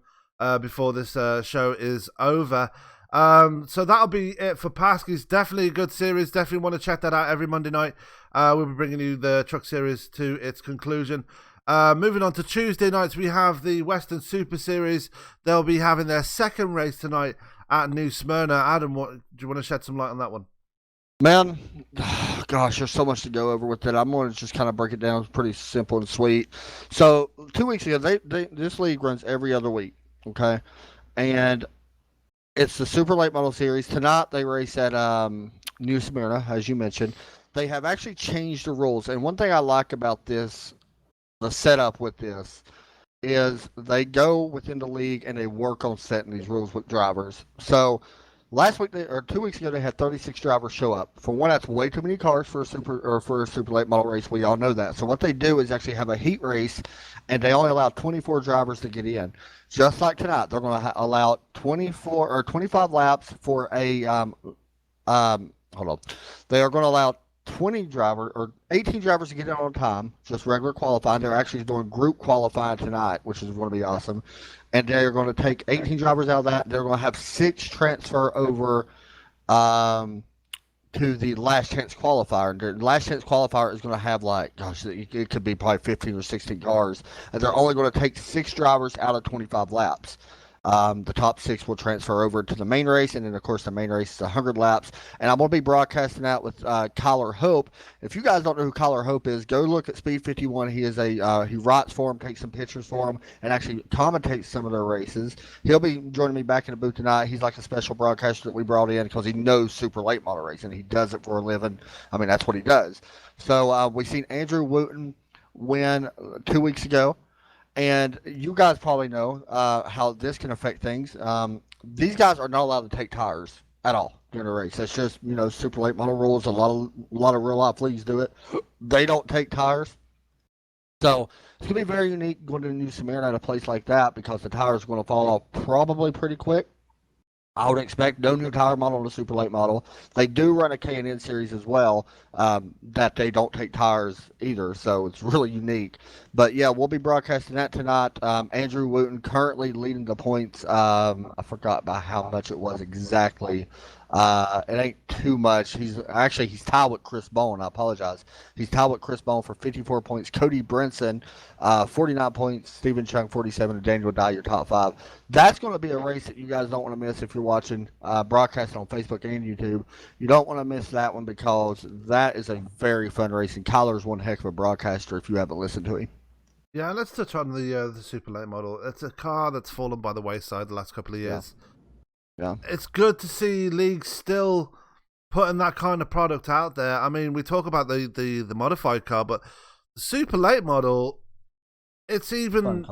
before this show is over. So that'll be it for Paskies. Definitely a good series. Definitely want to check that out every Monday night. We'll be bringing you the truck series to its conclusion. Moving on to Tuesday nights, we have the Western Super Series. They'll be having their second race tonight at New Smyrna. Adam, do you want to shed some light on that one? Man, gosh, there's so much to go over with it. I'm going to just kind of break it down. It's pretty simple and sweet. So 2 weeks ago, this league runs every other week, okay? And it's the Super Late Model Series. Tonight, they race at New Smyrna, as you mentioned. They have actually changed the rules. And one thing I like about this, the setup with this, is they go within the league and they work on setting these rules with drivers. So last week, 2 weeks ago, they had 36 drivers show up. For one, that's way too many cars for a super late model race. We all know that. So what they do is actually have a heat race, and they only allow 24 drivers to get in. Just like tonight, they're going to allow 24 or 25 laps for a hold on. They are going to allow 18 drivers to get in on time, just regular qualifying. They're actually doing group qualifying tonight, which is going to be awesome. And they're going to take 18 drivers out of that. They're going to have 6 transfer over to the last chance qualifier. The last chance qualifier is going to have it could be probably 15 or 16 cars. And they're only going to take 6 drivers out of 25 laps. The top 6 will transfer over to the main race, and then of course the main race is 100 laps. And I'm going to be broadcasting that with Kyler Hope. If you guys don't know who Kyler Hope is, go look at Speed 51. He is he writes for him, takes some pictures for him, and actually commentates some of their races. He'll be joining me back in the booth tonight. He's like a special broadcaster that we brought in because he knows super late model racing. He does it for a living. I mean, that's what he does. So we've seen Andrew Wooten win 2 weeks ago. And you guys probably know how this can affect things. These guys are not allowed to take tires at all during a race. That's just, super late model rules. A lot of real life leagues do it. They don't take tires. So it's going to be very unique going to New Smyrna at a place like that because the tires are going to fall off probably pretty quick. I would expect no new tire model on the super late model. They do run a K&N series as well that they don't take tires either, so it's really unique. But yeah, we'll be broadcasting that tonight. Andrew Wooten currently leading the points. I forgot by how much it was exactly. It ain't too much. He's tied with Chris Bone. I apologize. He's tied with Chris Bone for 54 points. Cody Brinson, 49 points. Stephen Chung, 47, and Daniel Dye, your top 5. That's going to be a race that you guys don't want to miss if you're watching broadcasting on Facebook and YouTube. You don't want to miss that one because that is a very fun race, and Kyler's one heck of a broadcaster if you haven't listened to him. Yeah, let's touch on the super late model. It's a car that's fallen by the wayside the last couple of years. Yeah. It's good to see leagues still putting that kind of product out there. I mean, we talk about the modified car, but the super late model, it's even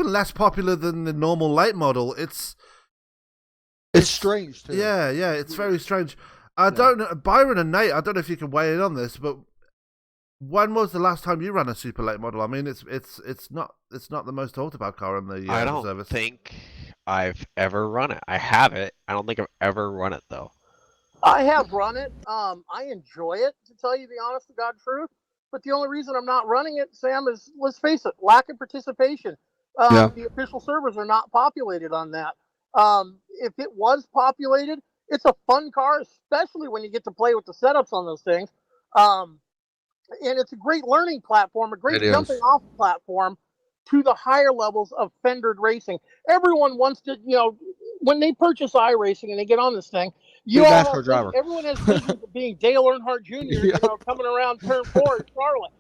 less popular than the normal late model. It's strange too. Yeah, it's very strange. I don't know, Byron and Nate, I don't know if you can weigh in on this, but when was the last time you ran a super late model? I mean, it's not the most talked about car on the I don't service. think I've ever run it. I have it. I don't think I've ever run it though. I have run it. I enjoy it, to tell you the honest to God truth. But the only reason I'm not running it, Sam, is, let's face it, lack of participation. The official servers are not populated on that. If it was populated, it's a fun car, especially when you get to play with the setups on those things. And it's a great learning platform, a great jumping off platform to the higher levels of fendered racing. Everyone wants to, when they purchase iRacing and they get on this thing, everyone has visions of being Dale Earnhardt Jr., coming around turn 4 at Charlotte.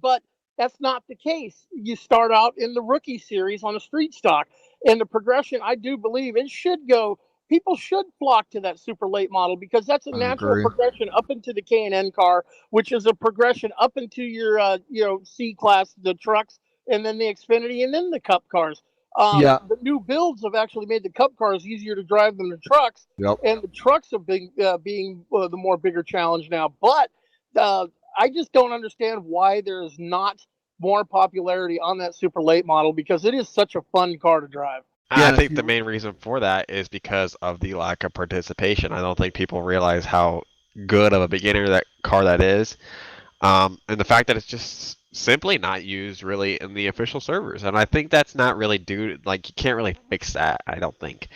But that's not the case. You start out in the rookie series on a street stock, and the progression, I do believe it should go. People should flock to that super late model because that's a natural progression up into the K&N car, which is a progression up into your, C class, the trucks, and then the Xfinity, and then the Cup cars. The new builds have actually made the Cup cars easier to drive than the trucks, and the trucks are being the more bigger challenge now. But I just don't understand why there's not more popularity on that super late model because it is such a fun car to drive. I think the main reason for that is because of the lack of participation. I don't think people realize how good of a beginner that car that is, and the fact that it's just simply not used really in the official servers. And I think that's not really you can't really fix that. I don't think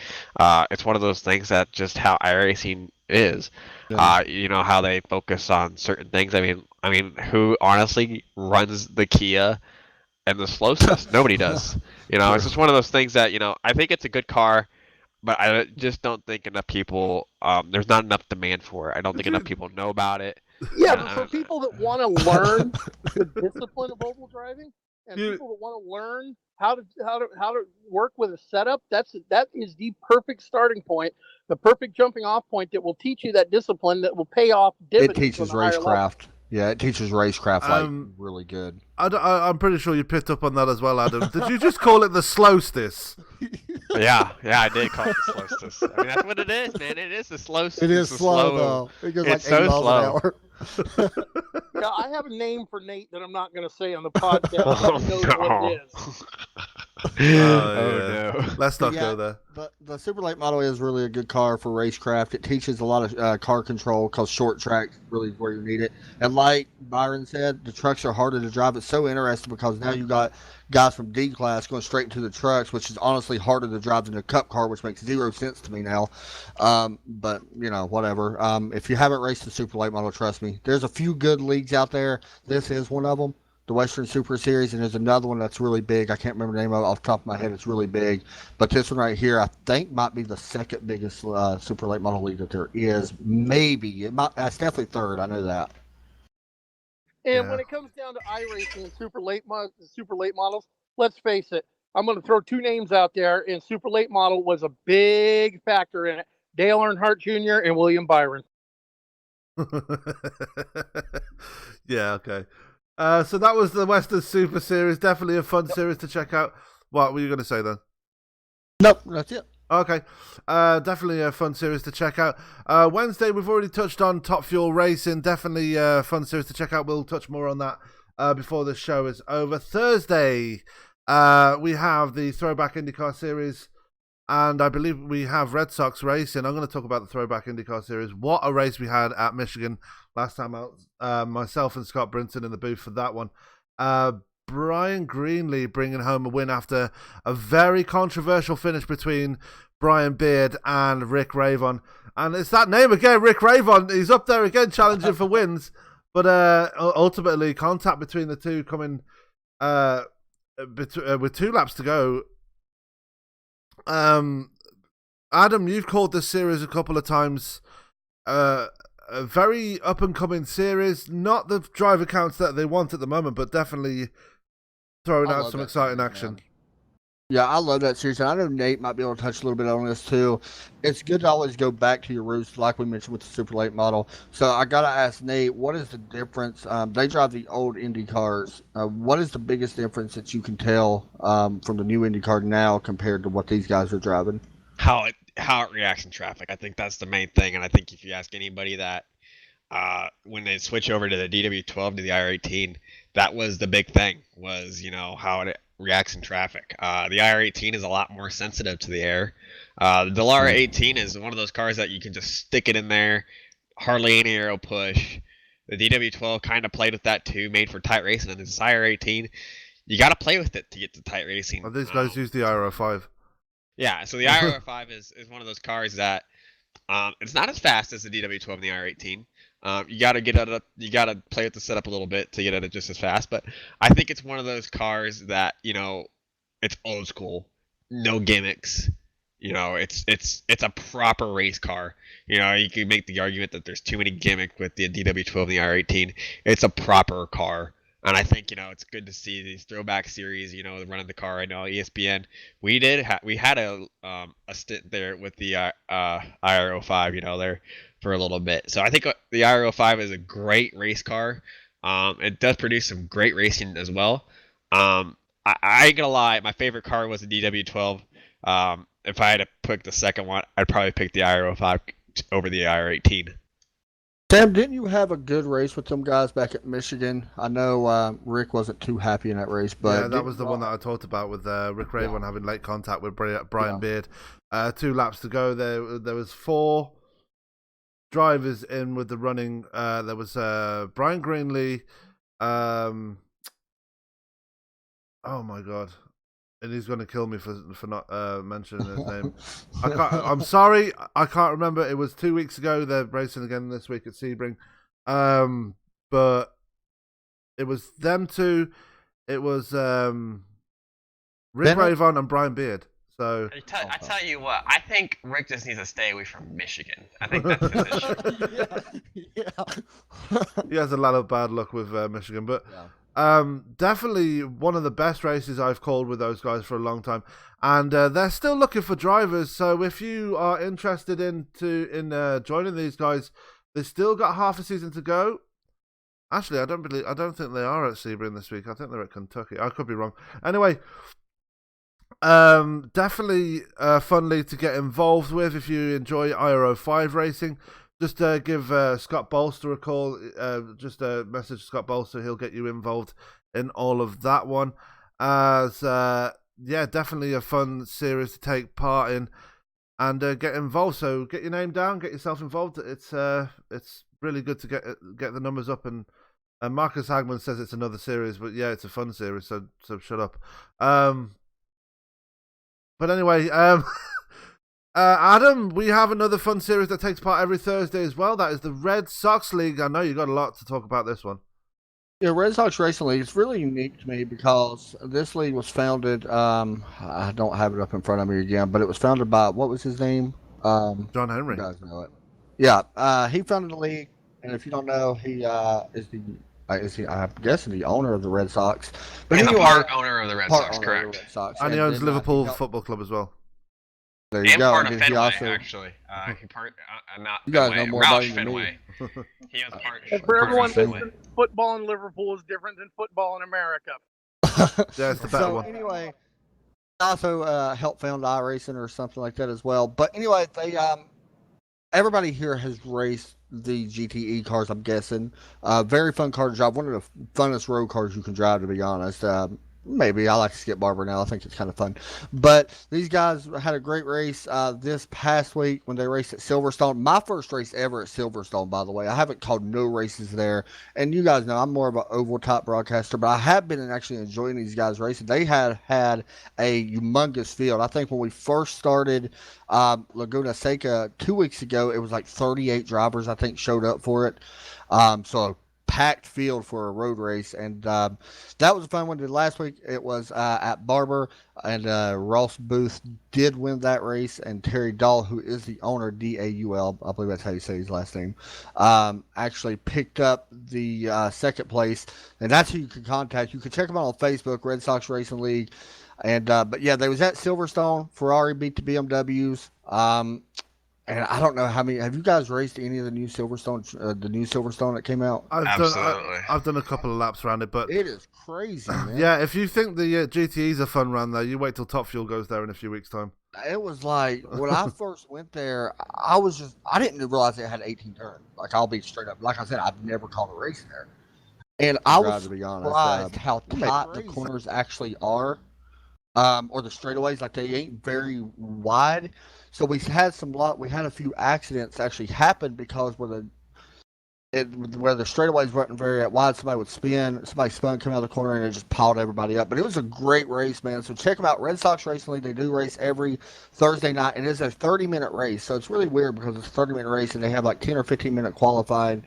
it's one of those things that just how iRacing is. How they focus on certain things. I mean, who honestly runs the Kia and the slow stuff? Nobody does. It's just one of those things that, I think it's a good car, but I just don't think enough people, there's not enough demand for it. I don't think enough people know about it. Yeah, but for people that want to learn the discipline of oval driving, and people that want to learn how to work with a setup, that is the perfect starting point, the perfect jumping off point that will teach you that discipline that will pay off dividends. It teaches racecraft. Yeah, it teaches racecraft really good. I'm pretty sure you picked up on that as well, Adam. Did you just call it the slowstis? Yeah, I did call it the slowstis. I mean, that's what it is, man. It is the slowstis. It is slow, though. It goes like 8 miles an hour. Yeah, I have a name for Nate that I'm not going to say on the podcast. What it is. No. Let's not go there. The super late model is really a good car for racecraft. It teaches a lot of car control because short track is really where you need it. And like Byron said, the trucks are harder to drive. It's so interesting because now you got guys from D class going straight into the trucks, which is honestly harder to drive than a Cup car, which makes 0 sense to me now. But whatever. If you haven't raced the super late model, trust me, there's a few good leagues out there. This is one of them. the Western Super Series, and there's another one that's really big. I can't remember the name of it off the top of my head. It's really big. But this one right here, I think might be the second biggest super late model league that there is. Maybe. That's definitely third. I know that. And when it comes down to iRacing and super late models, let's face it, I'm going to throw two names out there, and super late model was a big factor in it. Dale Earnhardt Jr. and William Byron. Yeah, okay. So that was the Western Super Series. Definitely a fun series to check out. What were you going to say then? Nope, that's it. Okay. Definitely a fun series to check out. Wednesday, we've already touched on Top Fuel Racing. Definitely a fun series to check out. We'll touch more on that before the show is over. Thursday, we have the Throwback IndyCar Series. And I believe we have Red Sox Racing. I'm going to talk about the Throwback IndyCar Series. What a race we had at Michigan last time out. Myself and Scott Brinton in the booth for that one. Brian Greenlee bringing home a win after a very controversial finish between Brian Beard and Rick Ravon. And it's that name again, Rick Ravon. He's up there again challenging for wins. But ultimately, contact between the two coming with 2 laps to go. Adam, you've called this series a couple of times a very up-and-coming series. Not the driver counts that they want at the moment, but definitely throwing out some exciting action. Man. Yeah, I love that series. And I know Nate might be able to touch a little bit on this too. It's good to always go back to your roots, like we mentioned with the super late model. So I got to ask Nate, what is the difference? They drive the old Indy cars. What is the biggest difference that you can tell from the new Indy car now compared to what these guys are driving? How it reacts in traffic. I think that's the main thing. And I think if you ask anybody that when they switch over to the DW12 to the IR18, that was the big thing, was, how it reacts in traffic. The IR18 is a lot more sensitive to the air. The Dallara 18 is one of those cars that you can just stick it in there, hardly any aero push. The DW12 kind of played with that too, made for tight racing, and this IR18, you got to play with it to get to tight racing. Well, these guys use the IR05. Yeah, so the IR05 is one of those cars that it's not as fast as the DW12 and the IR18. You got to get it up. You got to play with the setup a little bit to get it just as fast. But I think it's one of those cars that it's old school, no gimmicks. It's a proper race car. You can make the argument that there's too many gimmicks with the DW12 and the R18. It's a proper car, and I think it's good to see these throwback series. Running the car. I know ESPN. We had a stint there with the IR05. There for a little bit. So I think the IR05 is a great race car. It does produce some great racing as well. I ain't gonna lie, my favorite car was the DW12. If I had to pick the second one, I'd probably pick the IR05 over the IR18. Sam, didn't you have a good race with them guys back at Michigan? I know Rick wasn't too happy in that race, but yeah, that was the one that I talked about with Rick Ravon having late contact with Brian Beard. 2 laps to go. There was 4 drivers in with the running. There was Brian Greenlee. Oh my god, and he's going to kill me for not mentioning his name. I'm sorry, I can't remember. It was 2 weeks ago. They're racing again this week at Sebring. But it was them two. It was Rick Ravon and Brian Beard. So I tell you what, I think Rick just needs to stay away from Michigan. I think that's his issue. Yeah. He has a lot of bad luck with Michigan, but definitely one of the best races I've called with those guys for a long time, and they're still looking for drivers. So if you are interested in joining these guys, they've still got half a season to go. Actually, I don't think they are at Sebring this week. I think they're at Kentucky. I could be wrong. Anyway. Definitely a fun league to get involved with if you enjoy IR05 racing. Just give Scott Bolster a call. Just message Scott Bolster. He'll get you involved in all of that one. Definitely a fun series to take part in and get involved. So get your name down, get yourself involved. It's really good to get the numbers up. And Marcus Hagman says it's another series, but yeah, it's a fun series. So shut up. But anyway, Adam, we have another fun series that takes part every Thursday as well. That is the Red Sox League. I know you got a lot to talk about this one. Yeah, Red Sox Racing League is really unique to me because this league was founded. I don't have it up in front of me again, but it was founded by what was his name? John You Henry. guys know it. Yeah, he founded the league, and if you don't know, he is he? I'm guessing the owner of the Red Sox. But And the anyway, part owner of the Red part Sox, owner of the correct. Red Sox, And he owns then, Liverpool he helped- Football Club as well. There you And go. part And of then he Fenway, also, actually. He part, not You guys Fenway, know more Roush about it than me. Fenway. He owns part. And for part of everyone Fenway. listening, football in Liverpool is different than football in America. Yeah, it's the better so one. anyway, also helped found iRacing or something like that as well. But anyway, they everybody here has raced the GTE cars, I'm guessing. Very fun car to drive. One of the funnest road cars you can drive, to be honest. Maybe I like to skip Barber now. I think it's kind of fun. But these guys had a great race this past week when they raced at Silverstone. My first race ever at Silverstone, by the way. I haven't called no races there. And you guys know I'm more of an oval type broadcaster, but I have been actually enjoying these guys racing. They had a humongous field. I think when we first started Laguna Seca 2 weeks ago, it was like 38 drivers, I think, showed up for it. So packed field for a road race, and that was a fun one. Did last week it was at Barber, and Ross Booth did win that race, and Terry Dahl, who is the owner, Daul, I believe that's how you say his last name, actually picked up the second place, and that's who you can contact. You can check them out on Facebook, Red Sox Racing League, and but yeah, they was at Silverstone. Ferrari beat the BMWs. And I don't know how many. Have you guys raced any of the new Silverstone? The new Silverstone that came out? Absolutely. I've done a couple of laps around it, but It is crazy, man. yeah, if you think the GTE's a fun run there, you wait till Top Fuel goes there in a few weeks' time. It was like when I first went there, I didn't realize it had 18 turns. Like, I'll be straight up. Like I said, I've never called a race there, and I was to be honest, surprised how tight the corners actually are, or the straightaways. Like, they ain't very wide. So we had a few accidents actually happen because where the straightaways weren't very wide, somebody spun, come out of the corner, and it just piled everybody up. But it was a great race, man. So check them out, Red Sox Racing League. They do race every Thursday night. It is a 30-minute race, so it's really weird because it's a 30-minute race, and they have like 10 or 15-minute qualifying.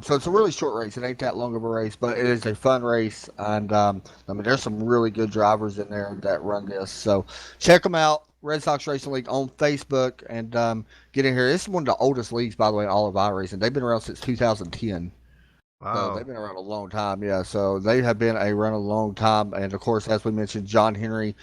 So it's a really short race. It ain't that long of a race, but it is a fun race. And I mean, there's some really good drivers in there that run this. So check them out. Red Sox Racing League on Facebook, and get in here. This is one of the oldest leagues, by the way, in all of iRacing. They've been around since 2010. Wow. So they've been around a long time, yeah. So they have been around a long time, and of course, as we mentioned, John Henry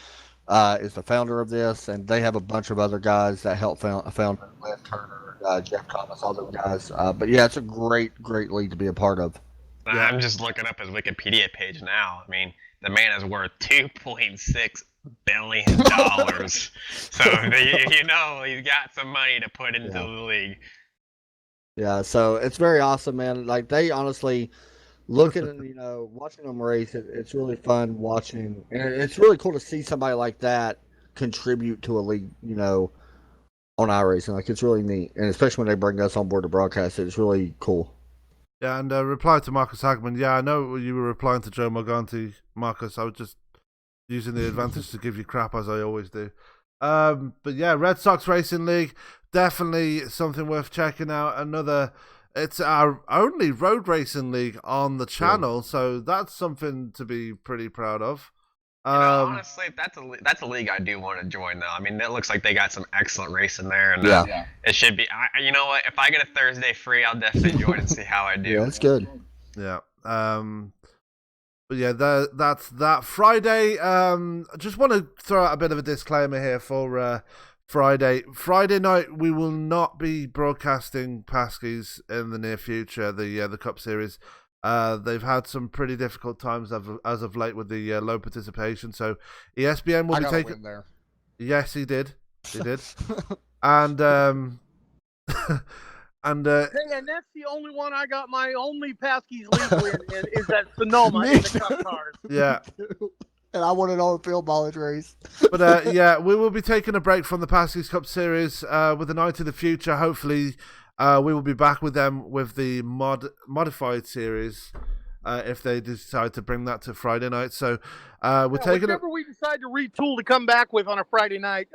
is the founder of this, and they have a bunch of other guys that help found Les Turner, Jeff Thomas, all those guys. But yeah, it's a great league to be a part of. Yeah. I'm just looking up his Wikipedia page now. I mean, the man is worth $2.6 billion. So you know he's got some money to put into the league. Yeah, so it's very awesome, man. Like, they honestly looking and watching them race, it's really fun watching, and it's really cool to see somebody like that contribute to a league, on iRacing. Like, it's really neat, and especially when they bring us on board to broadcast it, it's really cool. Yeah, and reply to Marcus Hagman. Yeah, I know you were replying to Joe Morganti, Marcus. I was just using the advantage to give you crap, as I always do. But yeah, Red Sox Racing League, definitely something worth checking out. It's our only road racing league on the channel, so that's something to be pretty proud of. Honestly, that's a league I do want to join, though. I mean, it looks like they got some excellent racing there, and it should be. You know what? If I get a Thursday free, I'll definitely join and see how I do. Yeah, that's good. Yeah. But yeah, that's that. Friday, I just want to throw out a bit of a disclaimer here for Friday. Friday night, we will not be broadcasting Paskies in the near future, the Cup Series. They've had some pretty difficult times as of late with the low participation, so ESPN will be taking... there. Yes, he did. He did. And... And Hey, and that's the only one I got. My only Paskies League win is that Sonoma in the Cup cars. yeah. And I won it on a field mileage race. But yeah, we will be taking a break from the Paskies Cup Series with an eye to the future. Hopefully, we will be back with them with the modified series if they decide to bring that to Friday night. So we're taking whatever we decide to retool to come back with on a Friday night.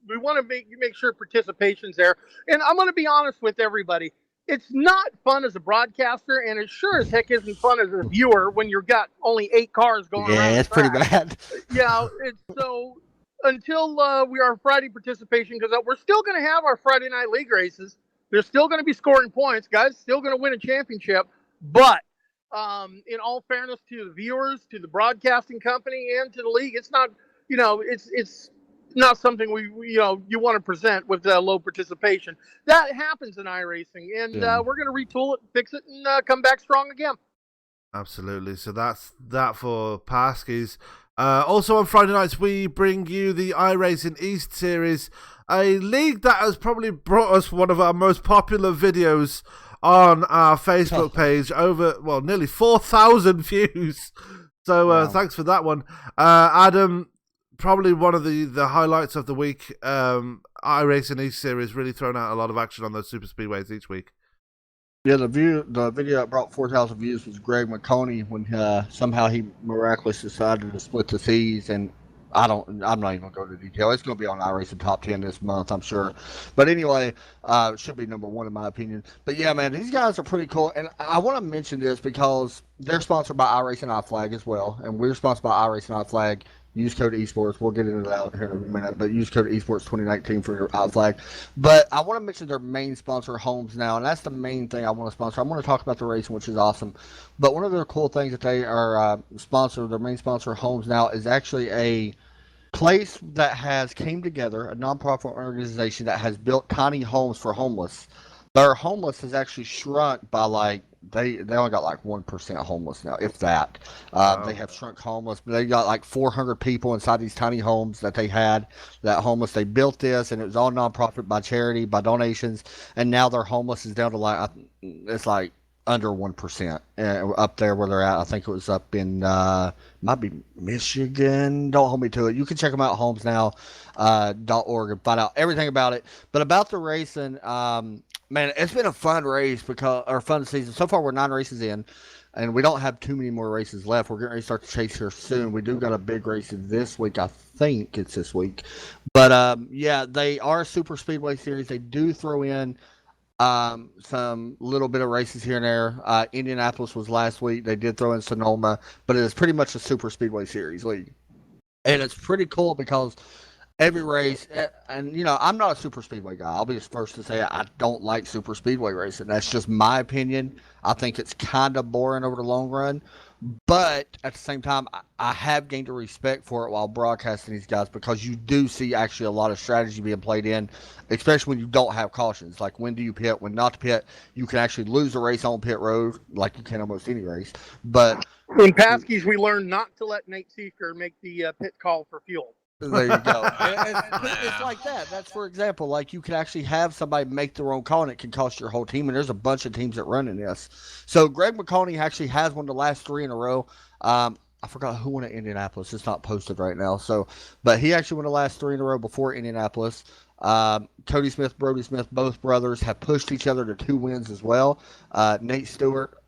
We want to make sure participation's there. And I'm going to be honest with everybody. it's not fun as a broadcaster, and it sure as heck isn't fun as a viewer when you've got only 8 cars going around. Yeah, it's pretty bad. Yeah, it's so until we are Friday participation, because we're still going to have our Friday night league races. They're still going to be scoring points. Guys still going to win a championship. But in all fairness to the viewers, to the broadcasting company, and to the league, it's not, it's not something you want to present with low participation. That happens in iRacing, and we're going to retool it, fix it, and come back strong again. Absolutely. So that's that for Paskies. Also on Friday nights, we bring you the iRacing East Series, a league that has probably brought us one of our most popular videos on our Facebook page, over, nearly 4,000 views. So Wow. Thanks for that one. Adam, probably one of the highlights of the week. iRacing East Series really throwing out a lot of action on those super speedways each week. Yeah, the video that brought 4,000 views was Greg McConey when somehow he miraculously decided to split the seas, and I'm not even gonna go into detail. It's gonna be on iRacing Top 10 this month, I'm sure. But anyway, it should be number 1 in my opinion. But yeah, man, these guys are pretty cool, and I want to mention this because they're sponsored by iRacing iFlag as well, and we're sponsored by iRacing iFlag. Use code esports. We'll get into that here in a minute, but use code esports 2019 for your flag. But I want to mention their main sponsor, Homes Now, and that's the main thing I want to sponsor. I want to talk about the racing, which is awesome. But one of their cool things that they are their main sponsor, Homes Now, is actually a place that came together, a nonprofit organization that has built tiny homes for homeless. Their homeless has actually shrunk by they only got 1% homeless now, if that. They have shrunk homeless, but they got 400 people inside these tiny homes that they had that homeless. They built this, and it was all nonprofit, by charity, by donations, and now their homeless is down to it's under 1% up there where they're at. I think it was up in might be Michigan. Don't hold me to it. You can check them out, homesnow.org, and find out everything about it. But about the racing, man, it's been a fun fun season. So far, we're 9 races in, and we don't have too many more races left. We're getting ready to start the chase here soon. We do got a big race this week. I think it's this week. But, yeah, they are a super speedway series. They do throw in some little bit of races here and there. Indianapolis was last week. They did throw in Sonoma, but it is pretty much a super speedway series league. And it's pretty cool because every race, and I'm not a super speedway guy. I'll be the first to say I don't like super speedway racing. That's just my opinion. I think it's kind of boring over the long run. But at the same time, I have gained a respect for it while broadcasting these guys, because you do see actually a lot of strategy being played in, especially when you don't have cautions. Like, when do you pit, when not to pit. You can actually lose a race on pit road, like you can almost any race. But in Paskies, we learned not to let Nate Seeker make the pit call for fuel. There you go. It's like that. That's, for example, you can actually have somebody make the wrong call, and it can cost your whole team. And there's a bunch of teams that run in this. So Greg McConey actually has won the last 3 in a row. I forgot who won at Indianapolis. It's not posted right now. But he actually won the last 3 in a row before Indianapolis. Cody Smith, Brody Smith, both brothers have pushed each other to 2 wins as well. Nate Stewart,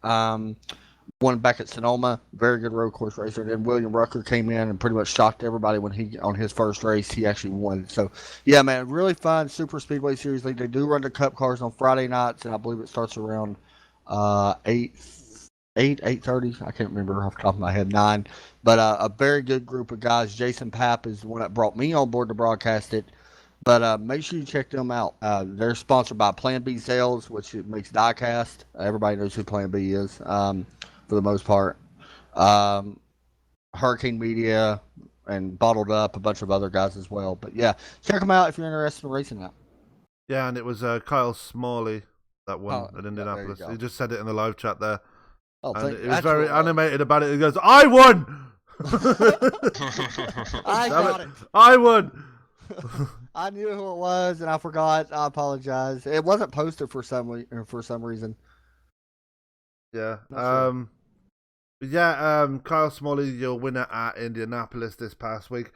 won back at Sonoma, very good road course racer. And then William Rucker came in and pretty much shocked everybody when on his first race, he actually won. So, yeah, man, really fun super speedway series league. They do run the Cup cars on Friday nights, and I believe it starts around 8:30. I can't remember off the top of my head, 9. But a very good group of guys. Jason Papp is the one that brought me on board to broadcast it. But make sure you check them out. They're sponsored by Plan B Sales, which makes diecast. Everybody knows who Plan B is. For the most part, Hurricane Media and Bottled Up, a bunch of other guys as well. But yeah, check them out if you're interested in racing that. Yeah, and it was Kyle Smalley that won at Indianapolis. He just said it in the live chat there. Oh, and it was very animated about it. He goes, "I won! I got it. I won!" I knew who it was, and I forgot. I apologize. It wasn't posted for some reason. Yeah. Kyle Smalley, your winner at Indianapolis this past week.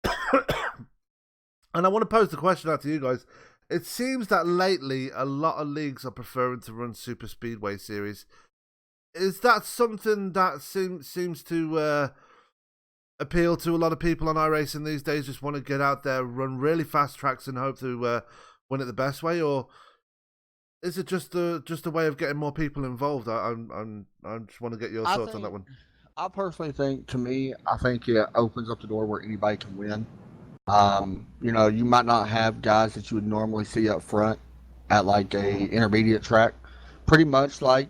And I want to pose the question out to you guys. It seems that lately a lot of leagues are preferring to run super speedway series. Is that something that seems to appeal to a lot of people on iRacing these days? Just want to get out there, run really fast tracks and hope to win it the best way? Or is it just a way of getting more people involved? I just want to get your thoughts on that one. I personally think, to me, I think it opens up the door where anybody can win. You might not have guys that you would normally see up front at like a intermediate track. Pretty much like,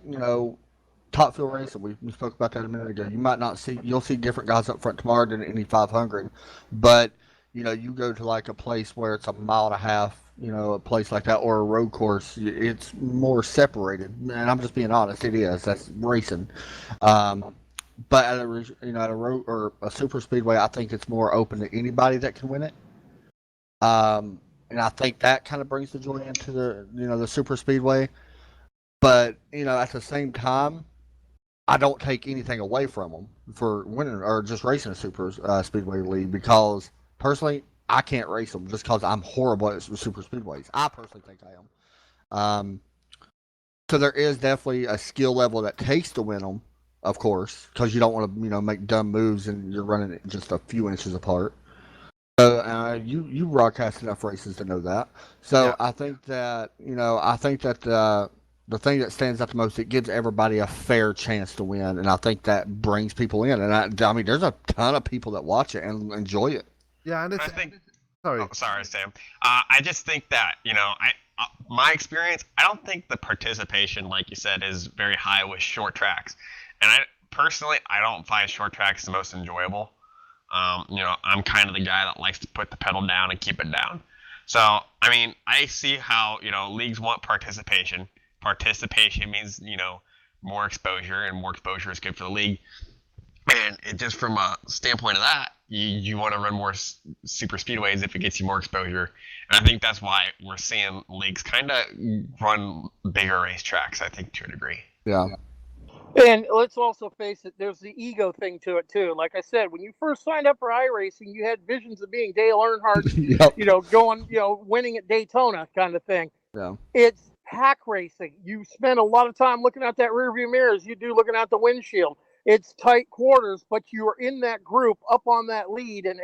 top fuel racing. We spoke about that a minute ago. You'll see different guys up front tomorrow than any 500, but you go to like a place where it's a mile and a half, a place like that, or a road course, it's more separated. And I'm just being honest, it is. That's racing. But at a road or a super speedway, I think it's more open to anybody that can win it. And I think that kind of brings the joy into the super speedway. But at the same time, I don't take anything away from them for winning or just racing a super speedway league, because personally, I can't race them just because I'm horrible at super speedways. I personally think I am. So there is definitely a skill level that takes to win them, of course, because you don't want to make dumb moves and you're running it just a few inches apart. So you broadcast enough races to know that. So yeah. I think that the thing that stands out the most, it gives everybody a fair chance to win, and I think that brings people in. And I mean, there's a ton of people that watch it and enjoy it. Yeah, and sorry, Sam. I just think that my experience, I don't think the participation, like you said, is very high with short tracks. And I don't find short tracks the most enjoyable. I'm kind of the guy that likes to put the pedal down and keep it down. So, I mean, I see how, leagues want participation. Participation means, more exposure, and more exposure is good for the league. And just from a standpoint of that, you want to run more super speedways if it gets you more exposure. And I think that's why we're seeing leagues kind of run bigger racetracks, I think, to a degree. Yeah. And let's also face it, there's the ego thing to it, too. Like I said, when you first signed up for iRacing, you had visions of being Dale Earnhardt, yep. Going, winning at Daytona kind of thing. Yeah. It's hack racing. You spend a lot of time looking out that rearview mirror as you do looking out the windshield. It's tight quarters, but you are in that group up on that lead. And,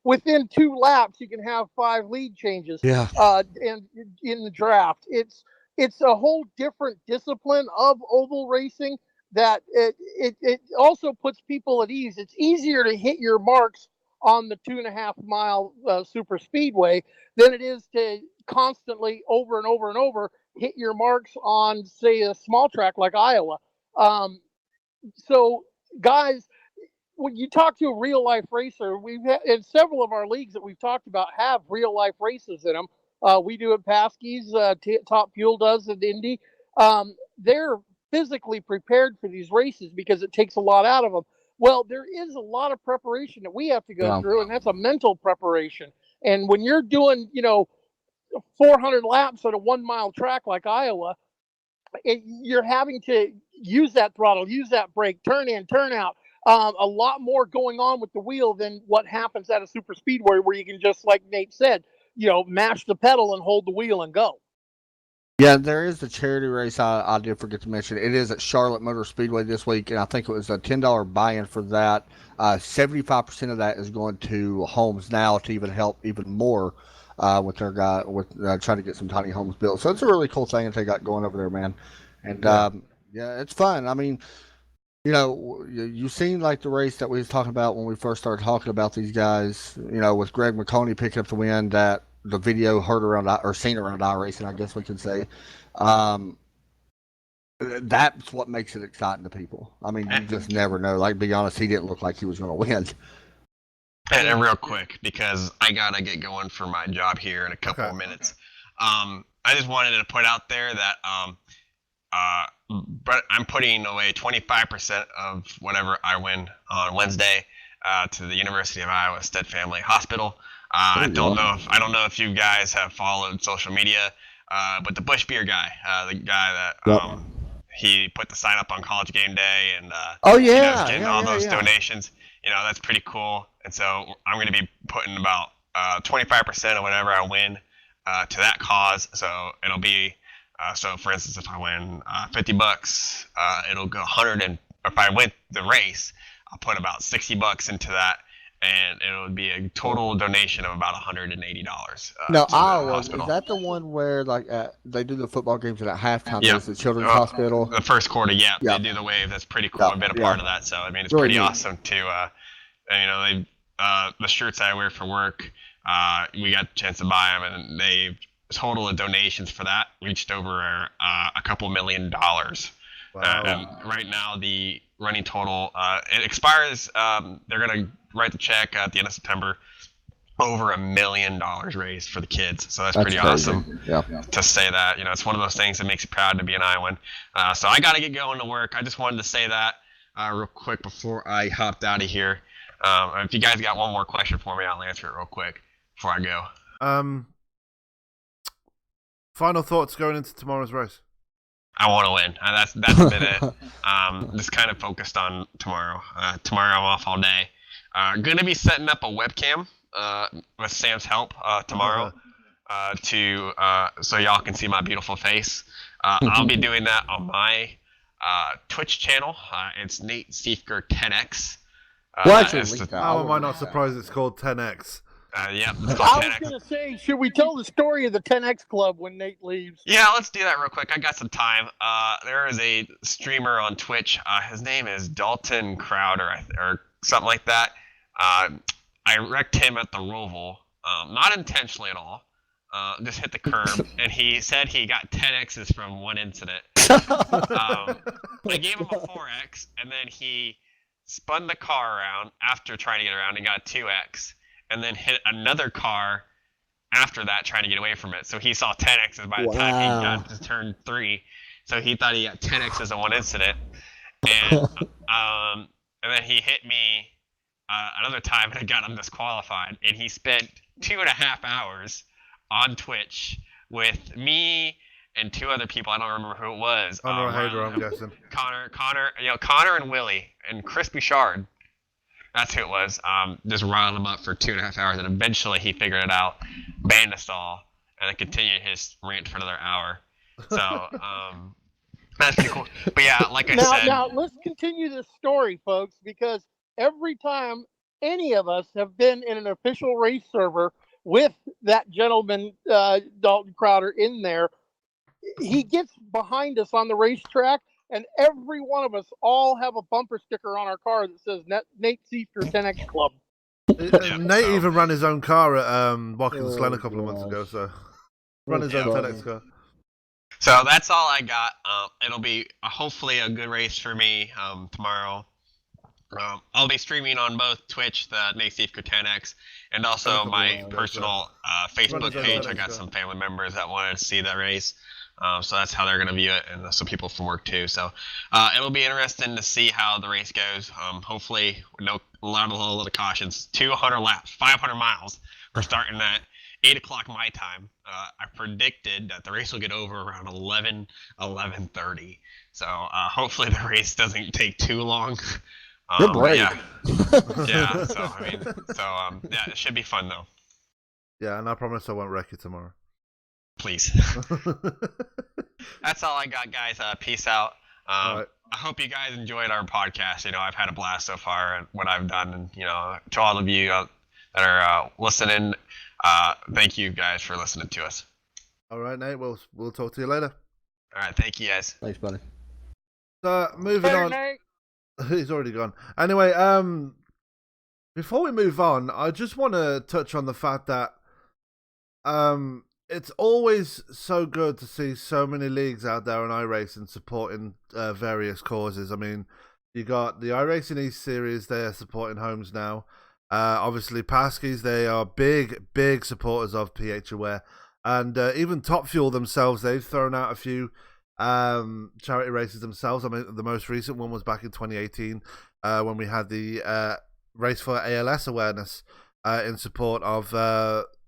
within 2 laps, you can have 5 lead changes. Yeah. And in the draft. It's a whole different discipline of oval racing that it also puts people at ease. It's easier to hit your marks on the 2.5 mile super speedway than it is to constantly over and over and over hit your marks on, say, a small track like Iowa. So guys, when you talk to a real life racer, in several of our leagues that we've talked about have real life races in them. We do at Paskey's, Top Fuel does at Indy. They're physically prepared for these races because it takes a lot out of them. Well, there is a lot of preparation that we have to go through, and that's a mental preparation. And when you're doing, 400 laps on a 1 mile track like Iowa, you're having to use that throttle, use that brake, turn in, turn out. A lot more going on with the wheel than what happens at a super speedway where you can just, like Nate said, mash the pedal and hold the wheel and go. Yeah, there is a charity race I did forget to mention. It is at Charlotte Motor Speedway this week, and I think it was a $10 buy-in for that. 75% of that is going to homes now to even help even more with their guy with trying to get some tiny homes built. So it's a really cool thing that they got going over there, man. And yeah, it's fun. I mean, you seen like the race that we was talking about when we first started talking about these guys, with Greg McConey picking up the win, that the video seen around iRacing, I guess we can say. That's what makes it exciting to people. I mean, you just never know. Like, be honest, he didn't look like he was going to win. And real quick, because I got to get going for my job here in a couple of minutes. I just wanted to put out there that but I'm putting away 25% of whatever I win on Wednesday to the University of Iowa Stead Family Hospital. I don't know if you guys have followed social media, but the Bush Beer guy, the guy that he put the sign up on College Game Day and getting all those donations. That's pretty cool. And so I'm going to be putting about 25% of whatever I win to that cause. So it'll be so for instance, if I win $50, it'll go 100, and if I win the race, I'll put about $60 into that, and it would be a total donation of about $180. Now, to the Iowa, hospital. is that the one where like they do the football games and at halftime Yeah. there's the children's hospital? The first quarter, yeah, Yeah. they do the wave. That's pretty cool. Yeah, I've been a yeah. part of that, so I mean, it's Really pretty neat. awesome to, and, the shirts I wear for work, we got a chance to buy them, and they total of donations for that reached over a couple $1 million. Wow. And right now, the running total, it expires. They're gonna write the check at the end of September. Over $1 million raised for the kids, so that's pretty crazy. awesome. Yeah. To say that, it's one of those things that makes you proud to be an Iowan. So I got to get going to work. I just wanted to say that real quick before I hopped out of here. If you guys got one more question for me, I'll answer it real quick before I go. Final thoughts going into tomorrow's race. I want to win. That's been it. Just kind of focused on tomorrow. Tomorrow I'm off all day. Going to be setting up a webcam with Sam's help tomorrow so y'all can see my beautiful face. I'll be doing that on my Twitch channel. It's Nate Siefker 10X. How am I not surprised it's called 10X? Yeah, it's I called was 10X. going to say, should we tell the story of the 10X Club when Nate leaves? Yeah, let's do that real quick. I got some time. There is a streamer on Twitch. His name is Dalton Crowder or something like that. I wrecked him at the Roval, not intentionally at all. Just hit the curb, and he said he got 10Xs from one incident. I gave him a 4X, and then he spun the car around after trying to get around and got 2X, and then hit another car after that trying to get away from it. So he saw 10Xs by the time he got to turn 3. So he thought he got 10Xs in one incident. And then he hit me another time, and I got him disqualified. And he spent 2.5 hours on Twitch with me and 2 other people. I don't remember who it was. Connor Hader, I'm guessing. Connor and Willie and Chris Bouchard. That's who it was. Just riling him up for 2.5 hours, and eventually he figured it out, banned us all, and then continued his rant for another hour. So that's pretty cool. But yeah, like I said. Now let's continue this story, folks, because every time any of us have been in an official race server with that gentleman, Dalton Crowder, in there, he gets behind us on the racetrack, and every one of us all have a bumper sticker on our car that says Nate Siefker 10X Club. Nate even ran his own car at Watkins Glen a couple of months ago, so run his own 10X car. So that's all I got. It'll be hopefully a good race for me tomorrow. I'll be streaming on both Twitch, the Nate Siefker 10X, and also my personal Facebook page. I got some family members that wanted to see that race. So that's how they're going to view it, and some people from work too. So it'll be interesting to see how the race goes. Hopefully, a lot of cautions. 200 laps, 500 miles. We're starting at 8 o'clock my time. I predicted that the race will get over around 11:30. So hopefully the race doesn't take too long. You're brave. Yeah. So yeah, it should be fun though. Yeah, and I promise I won't wreck you tomorrow. Please. That's all I got, guys. Peace out. Right. I hope you guys enjoyed our podcast. I've had a blast so far and what I've done. And, to all of you that are listening, thank you guys for listening to us. All right, Nate. We'll talk to you later. All right. Thank you, guys. Thanks, buddy. So, moving on. Nate. He's already gone. Anyway, before we move on, I just want to touch on the fact that it's always so good to see so many leagues out there on iRacing supporting various causes. I mean, you got the iRacing East Series, they are supporting homes now. Obviously, Paskies, they are big supporters of PH Aware. And even Top Fuel themselves, they've thrown out a few charity races themselves. I mean, the most recent one was back in 2018 when we had the race for ALS awareness in support of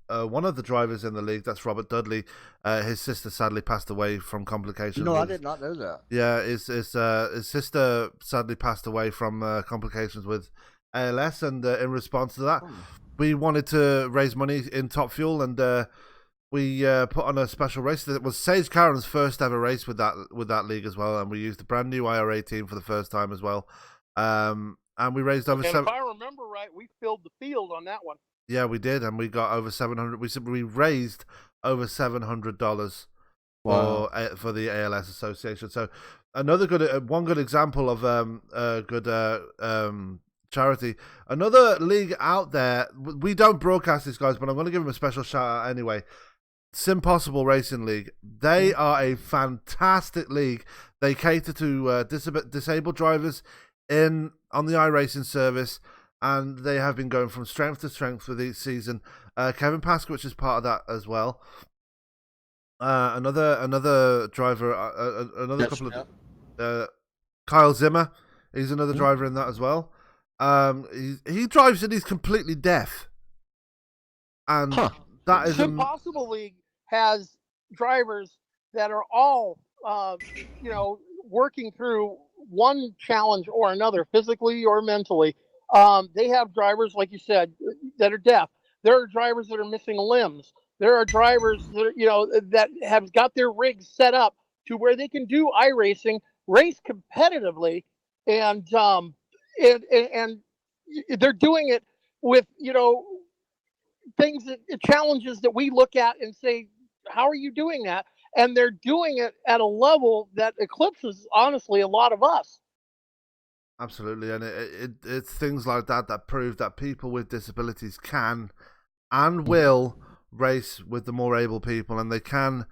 one of the drivers in the league. That's Robert Dudley. His sister sadly passed away from complications. No, I did not know that. Yeah, his sister sadly passed away from complications with ALS, and in response to that, we wanted to raise money in Top Fuel, and we put on a special race that was Sage Karen's first ever race with that league as well, and we used a brand new IRA team for the first time as well. and we raised over And seven. if I remember right, we filled the field on that one. Yeah, we did, and we got over 700. We raised over $700 for the ALS Association. So another good one good example of a good charity. Another league out there. We don't broadcast these guys, but I'm going to give them a special shout out anyway. Simpossible Racing League. They are a fantastic league. They cater to disabled drivers on the iRacing service, and they have been going from strength to strength with each season. Kevin Paskowitz is part of that as well. Another driver, couple of Kyle Zimmer. He's another driver in that as well. He drives and he's completely deaf, and that is Impossible League has drivers that are all working through one challenge or another, physically or mentally. They have drivers, like you said, that are deaf. There are drivers that are missing limbs. There are drivers that that have got their rigs set up to where they can do iRacing, race competitively, and they're doing it with challenges that we look at and say, how are you doing that? And they're doing it at a level that eclipses, honestly, a lot of us. Absolutely, and it's things like that prove that people with disabilities can and will race with the more able people, and they can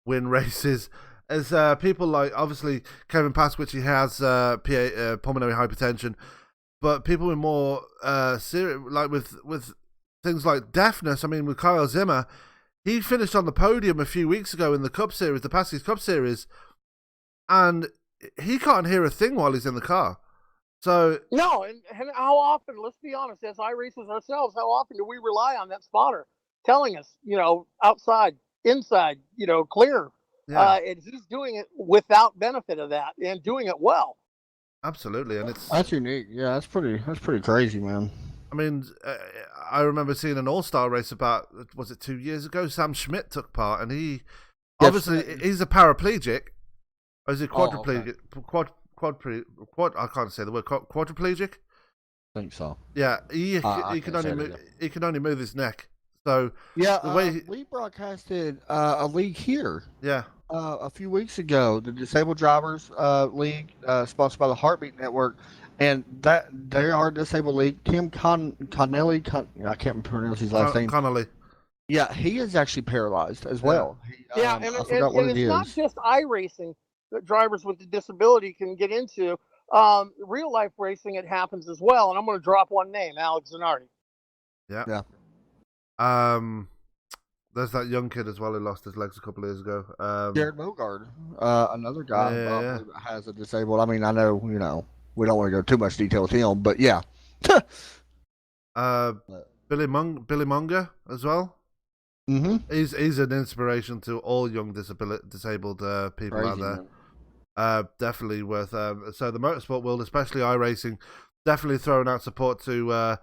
win races. As people like, obviously, Kevin Paskowitz, he has pulmonary hypertension, but people with more serious, like with things like deafness. I mean, with Kyle Zimmer, he finished on the podium a few weeks ago in the Cup Series, the Paskowitz Cup Series, and he can't hear a thing while he's in the car. So no, and how often? Let's be honest, as iRacers ourselves, how often do we rely on that spotter telling us, outside, inside, clear? yeah. And he's doing it without benefit of that and doing it well. Absolutely, and that's unique. Yeah, that's pretty crazy, man. I mean, I remember seeing an all-star race about, was it 2 years ago? Sam Schmidt took part, and he obviously he's a paraplegic. Or is he quadriplegic? I can't say the word. Quadriplegic? I think so. Yeah, he can only move his neck. So yeah, we broadcasted a league here. Yeah. A few weeks ago, the Disabled Drivers League, sponsored by the Heartbeat Network, and that they are a disabled league. Tim Connelly, I can't pronounce his last name. Connolly. Yeah, he is actually paralyzed as well. And it's not just iRacing that drivers with a disability can get into. Real life racing, it happens as well. And I'm going to drop one name, Alex Zanardi. Yeah. There's that young kid as well who lost his legs a couple of years ago. Jared Bogard, another guy who has a disabled. I mean, I know, we don't want to go too much detail with him, but yeah. Billy Munger as well. Mm-hmm. He's an inspiration to all young disabled people out there. Man. Definitely worth. So the motorsport world, especially iRacing, definitely throwing out support to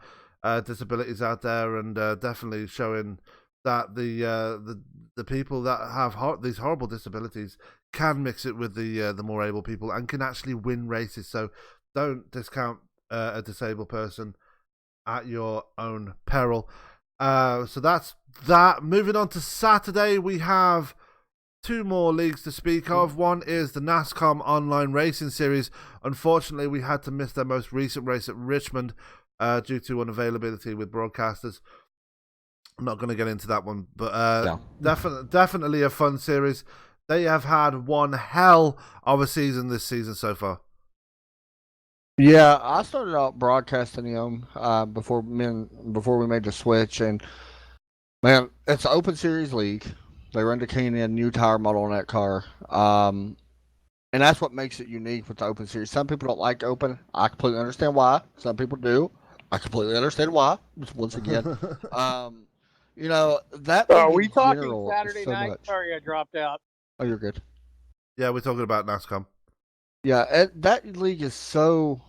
disabilities out there, and definitely showing that the people that have these horrible disabilities can mix it with the more able people and can actually win races. So don't discount a disabled person at your own peril. So that's that. Moving on to Saturday, we have two more leagues to speak of. One is the NASCAR Online Racing Series. Unfortunately, we had to miss their most recent race at Richmond due to unavailability with broadcasters. I'm not going to get into that one, but definitely a fun series. They have had one hell of a season this season so far. Yeah, I started out broadcasting them before we made the switch, and man, it's an open series league. They run the K&N new tire model on that car, and that's what makes it unique with the open series. Some people don't like open. I completely understand why. Some people do. I completely understand why. Once again, that. Are we talking Saturday night? Much. Sorry, I dropped out. Oh, you're good. Yeah, we're talking about NASCAR. Yeah, that league is so.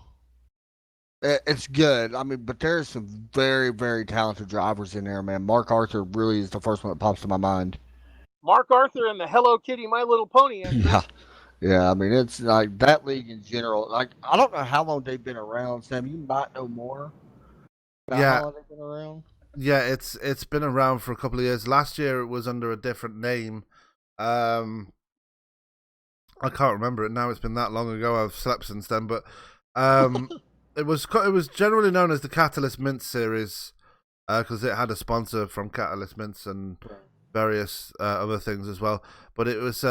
It's good. I mean, but there's some very, very talented drivers in there, man. Mark Arthur really is the first one that pops to my mind. Mark Arthur and the Hello Kitty, My Little Pony. Yeah, I mean, it's like that league in general. Like, I don't know how long they've been around, Sam. You might know more about Yeah, how long they've been around. yeah, it's been around for a couple of years. Last year it was under a different name. Um, I can't remember it now. It's been that long ago. I've slept since then, but um, it was generally known as the Catalyst Mints series because it had a sponsor from Catalyst Mints and various other things as well. But it was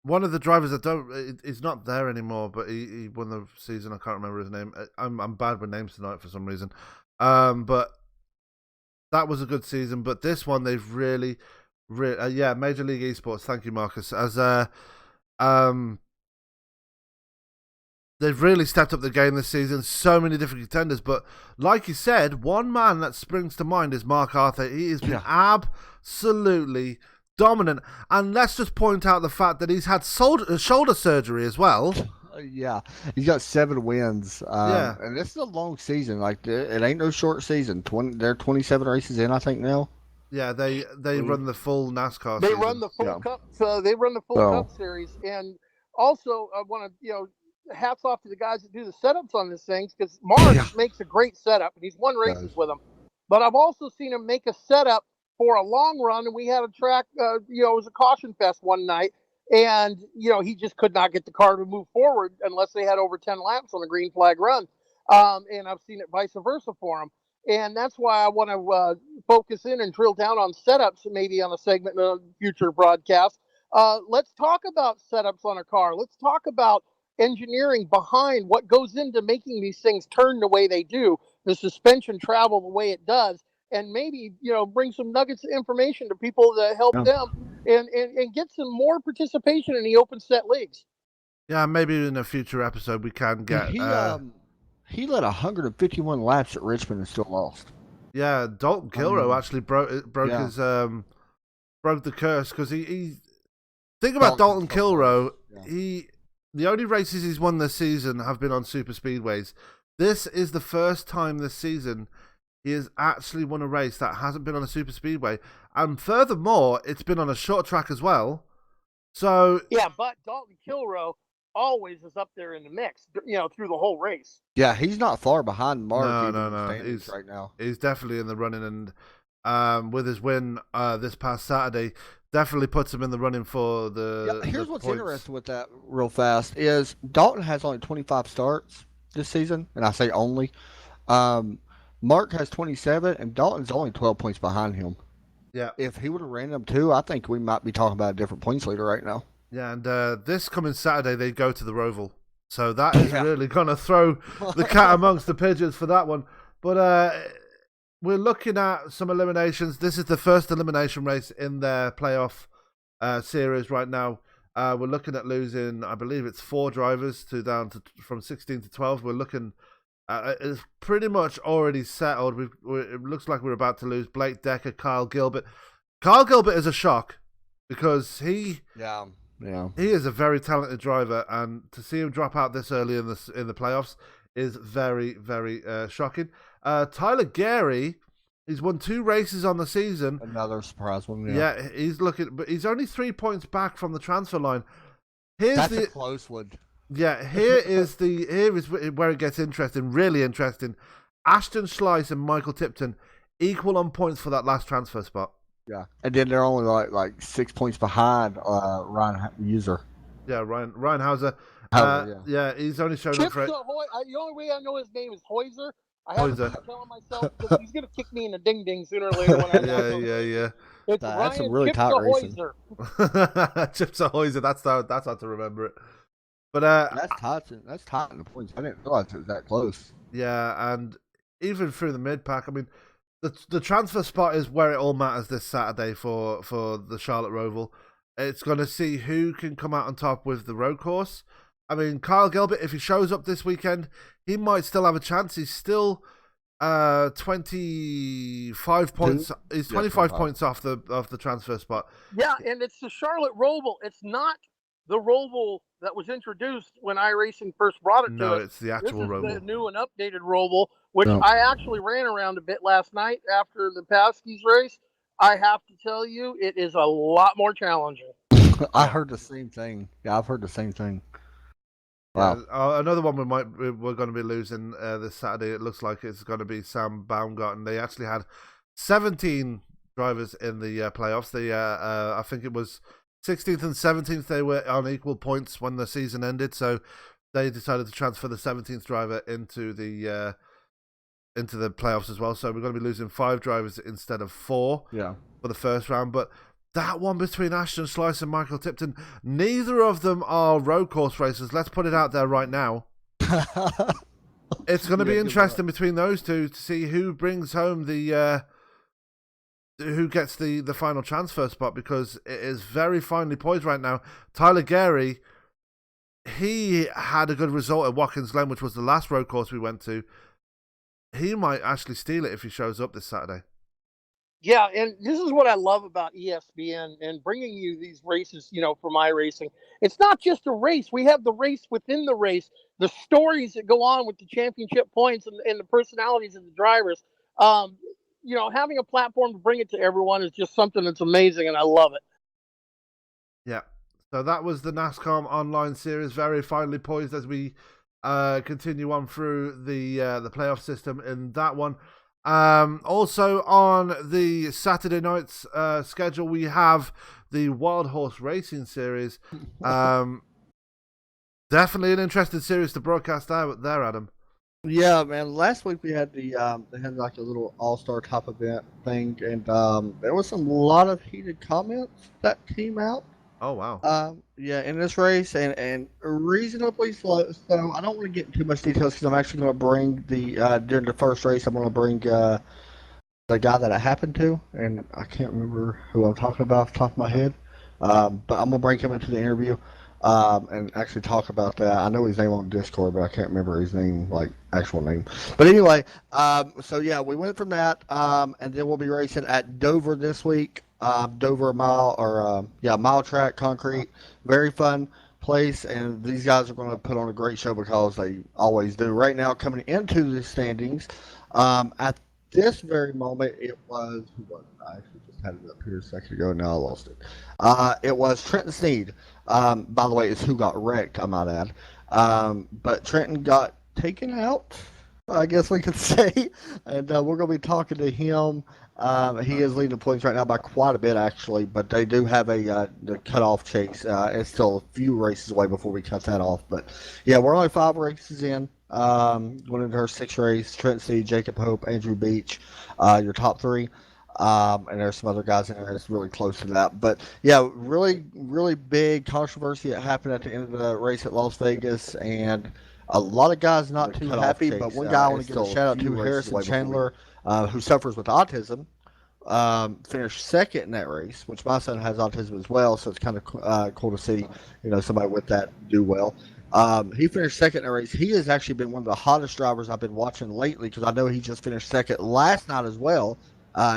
one of the drivers that he's not there anymore, but he won the season. I can't remember his name. I'm bad with names tonight for some reason. But that was a good season. But this one they've really Major League Esports. Thank you, Marcus. As they've really stepped up the game this season. So many different contenders, but like you said, one man that springs to mind is Mark Arthur. He has been absolutely dominant, and let's just point out the fact that he's had shoulder surgery as well. Yeah, he's got 7 wins. And this is a long season. Like, it ain't no short season. They're 27 races in, I think now. Yeah, they run the full NASCAR. They season. run the full cup. So they run the full cup series, and also I want to hats off to the guys that do the setups on this thing because Mark makes a great setup, and he's won races with him. But I've also seen him make a setup for a long run, and we had a track. It was a caution fest one night. And, he just could not get the car to move forward unless they had over 10 laps on a green flag run. And I've seen it vice versa for him. And that's why I want to focus in and drill down on setups, maybe on a segment in a future broadcast. Let's talk about setups on a car. Let's talk about engineering behind what goes into making these things turn the way they do, the suspension travel the way it does. And maybe, bring some nuggets of information to people to help them and get some more participation in the open set leagues. Yeah, maybe in a future episode we can get... He led 151 laps at Richmond and still lost. Yeah, Dalton Kilrow actually broke his... broke the curse because he... Think about Dalton Kilrow. Yeah. The only races he's won this season have been on super speedways. This is the first time this season he has actually won a race that hasn't been on a super speedway. And furthermore, it's been on a short track as well. So yeah, but Dalton Kilrow always is up there in the mix, through the whole race. Yeah, he's not far behind Mark. No. He's right now. He's definitely in the running, and with his win this past Saturday, definitely puts him in the running for the. Yeah, here's what's points. interesting with that, real fast, is Dalton has only 25 starts this season, and I say only. Mark has 27, and Dalton's only 12 points behind him. Yeah. If he would have ran them too, I think we might be talking about a different points leader right now. Yeah, and this coming Saturday, they go to the Roval. So that is really going to throw the cat amongst the pigeons for that one. But we're looking at some eliminations. This is the first elimination race in their playoff series right now. We're looking at losing, I believe it's 4 drivers from 16 to 12. We're looking... it's pretty much already settled. It looks like we're about to lose Blake Decker, Kyle Gilbert. Kyle Gilbert is a shock because he is a very talented driver, and to see him drop out this early in the playoffs is very, very shocking. Tyler Gary, he's won 2 races on the season. Another surprise one. Yeah, but he's only 3 points back from the transfer line. That's a close one. Yeah, here is where it gets interesting, really interesting. Ashton Schleiss and Michael Tipton equal on points for that last transfer spot. Yeah, and then they're only like 6 points behind Ryan User. Yeah, Ryan Hauser. Yeah, he's only shown up for it. The only way I know his name is Hoyser. I have to keep telling myself that he's going to kick me in the ding-ding sooner or later. Yeah. It's that's Ryan some really tight racing. Chips Hoyser, that's how to remember it. But that's tight in the points. I didn't realize it was that close. Yeah, and even through the mid pack, I mean, the transfer spot is where it all matters this Saturday for the Charlotte Roval. It's going to see who can come out on top with the road course. I mean, Kyle Gilbert, if he shows up this weekend, he might still have a chance. He's still 25 points. He's 25 points off the transfer spot. Yeah, and it's the Charlotte Roval. It's not the Roval that was introduced when iRacing first brought it to us. No, it's the actual Roval. This is the new and updated Roval, which I actually ran around a bit last night after the Paskies race. I have to tell you, it is a lot more challenging. I heard the same thing. Yeah, I've heard the same thing. Wow. Yeah, another one we're going to be losing this Saturday. It looks like it's going to be Sam Baumgarten. They actually had 17 drivers in the playoffs. I think it was 16th and 17th. They were on equal points when the season ended, so they decided to transfer the 17th driver into the playoffs as well. So we're going to be losing 5 drivers instead of 4 for the first round. But that one between Ashton Slice and Michael Tipton, neither of them are road course racers. Let's put it out there right now. It's going to be interesting between those two to see who brings home who gets the final transfer spot, because it is very finely poised right now. Tyler Gary, he had a good result at Watkins Glen, which was the last road course we went to. He might actually steal it if he shows up this Saturday. Yeah, and this is what I love about ESPN and bringing you these races, for iRacing. It's not just a race. We have the race within the race, the stories that go on with the championship points and the personalities of the drivers. Having a platform to bring it to everyone is just something that's amazing, and I love it. Yeah. So that was the NASCAR Online Series, very finely poised as we continue on through the playoff system in that one. Also on the Saturday night's schedule, we have the Wild Horse Racing Series. Definitely an interesting series to broadcast out there, Adam. Yeah, man. Last week we had they had like a little all-star top event thing, and there was a lot of heated comments that came out. Oh wow. In this race, and reasonably slow. So I don't want to get into too much details because I'm actually going to bring during the first race, I'm going to bring the guy that it happened to, and I can't remember who I'm talking about off the top of my head. But I'm going to bring him into the interview and actually talk about that. I know his name on Discord, but I can't remember his name, like actual name. But anyway, we went from that, and then we'll be racing at Dover this week. Dover mile track, concrete, very fun place, and these guys are going to put on a great show because they always do. Right now, coming into the standings, at this very moment, it was who was it? I actually just had it up here a second ago. Now I lost it. It was Trenton Sneed. By the way, is who got wrecked, I might add. But Trenton got taken out, I guess we could say, and we're going to be talking to him. He is leading the points right now by quite a bit, actually, but they do have the cutoff chase. It's still a few races away before we cut that off. But, yeah, we're only 5 races in. Going into her 6th race, Trent C., Jacob Hope, Andrew Beach, your top 3. And there's some other guys in there that's really close to that. But, yeah, really, really big controversy that happened at the end of the race at Las Vegas, and a lot of guys not too happy, but one guy I want to give a shout out to, Harrison Chandler, who suffers with autism, finished 2nd in that race, which my son has autism as well, so it's kind of cool to see, somebody with that do well. He finished 2nd in that race. He has actually been one of the hottest drivers I've been watching lately, because I know he just finished 2nd last night as well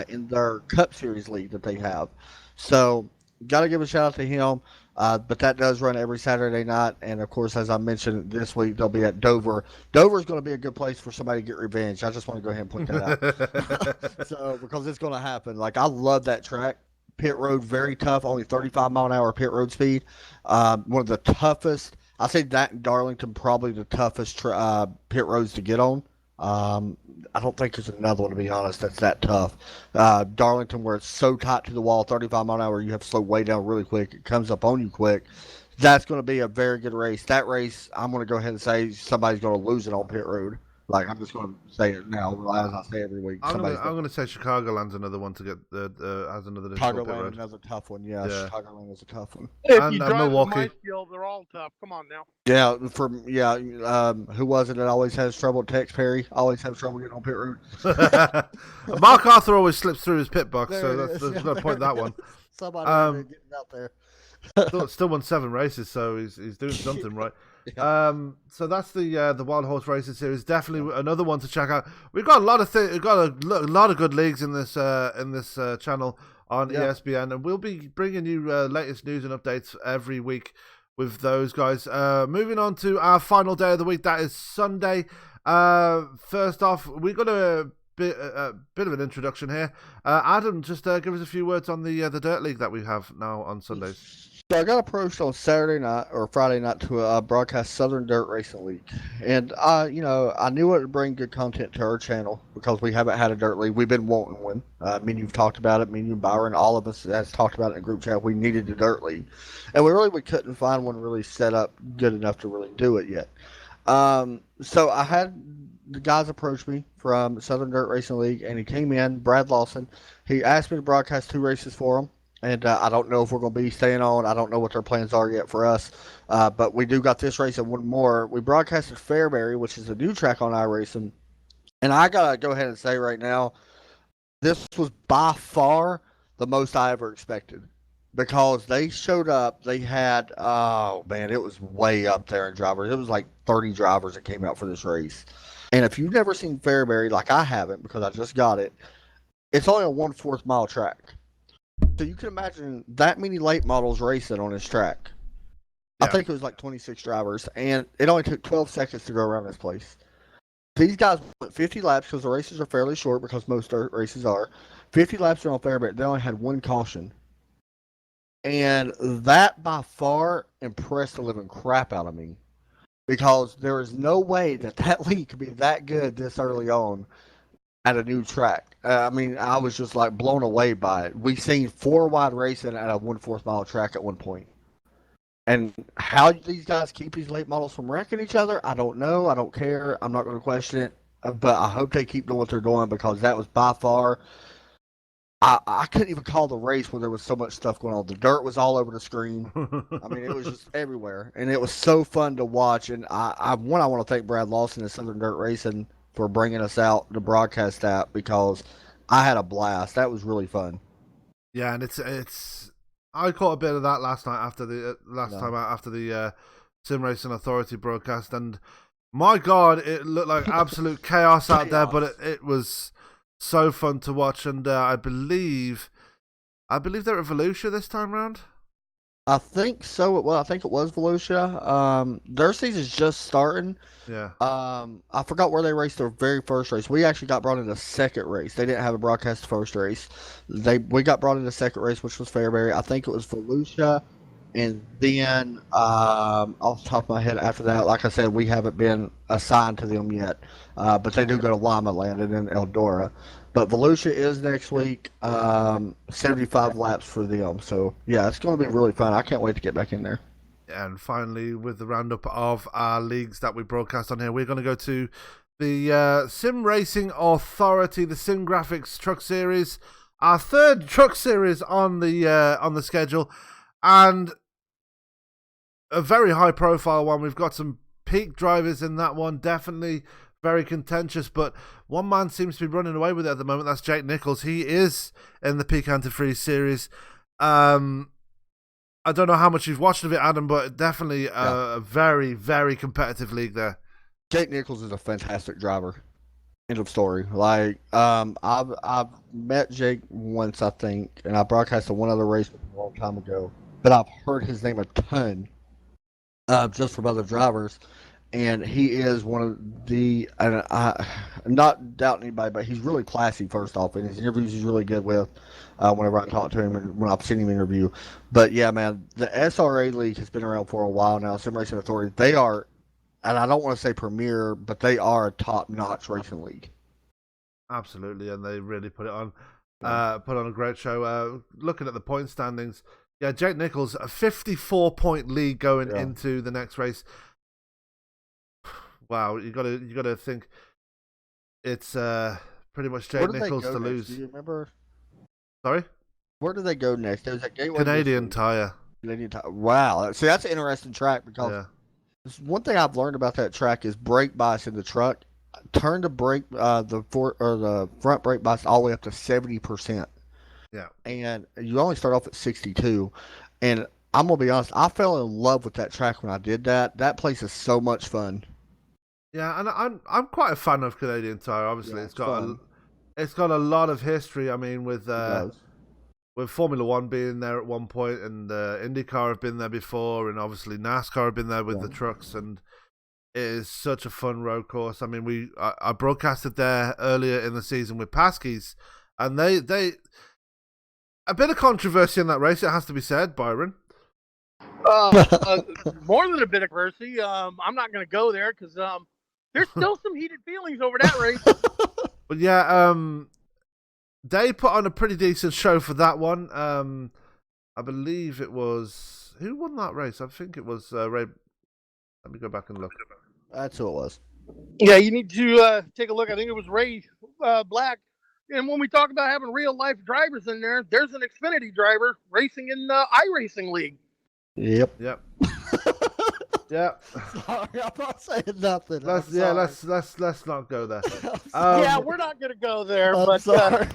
in their Cup Series league that they have. So, got to give a shout out to him. But that does run every Saturday night, and of course, as I mentioned, this week they'll be at Dover. Dover is going to be a good place for somebody to get revenge. I just want to go ahead and point that out. So, because it's going to happen. Like, I love that track. Pit road, very tough. Only 35 mile an hour pit road speed. One of the toughest. I say that in Darlington, probably the toughest pit roads to get on. I don't think there's another one, to be honest, that's that tough. Darlington, where it's so tight to the wall, 35 mile an hour, you have to slow way down really quick. It comes up on you quick. That's going to be a very good race. That race, I'm going to go ahead and say somebody's going to lose it on pit road. Like, I'm just going to say it now, as I say every week. I'm going to say Chicagoland's another one to get has another difficult pit road. Chicagoland, another tough one. Yeah, Chicagoland is a tough one. If you drive Milwaukee, my skills, they're all tough. Come on now. Yeah, who was it that always has trouble? Tex Perry always has trouble getting on pit road. Mark Arthur always slips through his pit box, so that's going to point that one. Somebody getting out there. Still won 7 races, so he's doing something right. Yeah. So that's the Wild Horse Racing Series. Definitely another one to check out. We've got a lot of we've got a lot of good leagues in this channel on ESPN, and we'll be bringing you latest news and updates every week with those guys. Moving on to our final day of the week, that is Sunday. First off, we've got a bit of an introduction here. Adam, just give us a few words on the Dirt League that we have now on Sundays. So I got approached on Saturday night or Friday night to broadcast Southern Dirt Racing League, and I knew it would bring good content to our channel because we haven't had a dirt league. We've been wanting one. Me and you've talked about it. Me and you, Byron, all of us has talked about it in the group chat. We needed a dirt league, and we couldn't find one really set up good enough to really do it yet. So I had the guys approach me from Southern Dirt Racing League, and he came in, Brad Lawson. He asked me to broadcast 2 races for him. And I don't know if we're going to be staying on. I don't know what their plans are yet for us. But we do got this race and one more. We broadcasted Fairbury, which is a new track on iRacing. And I got to go ahead and say right now, this was by far the most I ever expected. Because they showed up, they had, oh man, it was way up there in drivers. It was like 30 drivers that came out for this race. And if you've never seen Fairbury, like I haven't because I just got it, it's only a 1/4 mile track. So you can imagine that many late models racing on this track. Yeah. I think it was like 26 drivers, and it only took 12 seconds to go around this place. These guys went 50 laps because the races are fairly short because most dirt races are. 50 laps around Fairbury. They only had 1 caution. And that by far impressed the living crap out of me because there is no way that league could be that good this early on at a new track. I mean, I was just like blown away by it. We've seen 4 wide racing at a 1/4 mile track at one point. And how these guys keep these late models from wrecking each other, I don't know. I don't care. I'm not going to question it. But I hope they keep doing what they're doing because that was by far. I couldn't even call the race when there was so much stuff going on. The dirt was all over the screen. I mean, it was just everywhere. And it was so fun to watch. And I want to thank Brad Lawson and Southern Dirt Racing for bringing us out to broadcast that because I had a blast. That was really fun. Yeah, and it's. I caught a bit of that last night after the time after the Sim Racing Authority broadcast, and my God, it looked like absolute chaos out there, but it was so fun to watch. And I believe they're at Volusia this time around. I think so. Well, I think it was Volusia. Their season's just starting. Yeah. I forgot where they raced their very first race. We actually got brought in the second race. They didn't have a broadcast first race. We got brought in the second race, which was Fairbury. I think it was Volusia, and then off the top of my head, after that, like I said, we haven't been assigned to them yet. But they do go to Lima Land and then Eldora. But Volusia is next week. 75 laps for them. So yeah, it's going to be really fun. I can't wait to get back in there. And finally, with the roundup of our leagues that we broadcast on here, we're going to go to the Sim Racing Authority, the Sim Graphics Truck Series, our 3rd truck series on the schedule, and a very high-profile one. We've got some peak drivers in that one, definitely very contentious, but one man seems to be running away with it at the moment. That's Jake Nichols. He is in the Peak Antifreeze series. I don't know how much you've watched of it, Adam, but definitely a very, very competitive league there. Jake Nichols is a fantastic driver. End of story. Like, I've met Jake once, I think, and I broadcasted one other race a long time ago. But I've heard his name a ton, just from other drivers. And he is one of the, and I'm not doubting anybody, but he's really classy, first off. And his interviews he's really good with whenever I talk to him and when I've seen him interview. But yeah, man, the SRA League has been around for a while now. Sim Racing Authority, they are, and I don't want to say premier, but they are a top-notch racing league. Absolutely, and they really put on a great show. Looking at the point standings, yeah, Jake Nichols, a 54-point lead going into the next race. Wow, you gotta think it's pretty much Jake Nichols to lose. Do you remember? Sorry? Where do they go next? There's a Gateway Canadian Tire. Wow. See, that's an interesting track because one thing I've learned about that track is brake bias in the truck. Turn the brake, the front brake bias all the way up to 70%. Yeah. And you only start off at 62. And I'm gonna be honest, I fell in love with that track when I did that. That place is so much fun. Yeah, and I'm quite a fan of Canadian Tire. Obviously, it's got a lot of history. I mean, with Formula One being there at one point, and Indycar have been there before, and obviously Nascar have been there with the trucks, and it is such a fun road course. I mean, I broadcasted there earlier in the season with Paskies, and they a bit of controversy in that race. It has to be said, Byron. More than a bit of controversy. I'm not going to go there because there's still some heated feelings over that race. But yeah, they put on a pretty decent show for that one. I believe it was who won that race. I think it was Ray. Let me go back and look. That's who it was. Yeah, you need to take a look. I think it was Ray Black. And when we talk about having real life drivers in there, there's an Xfinity driver racing in the iRacing League. Yep. Yep. Yeah. Sorry, I'm not saying nothing. Let's not go there. Yeah, we're not going to go there. I'm but sorry.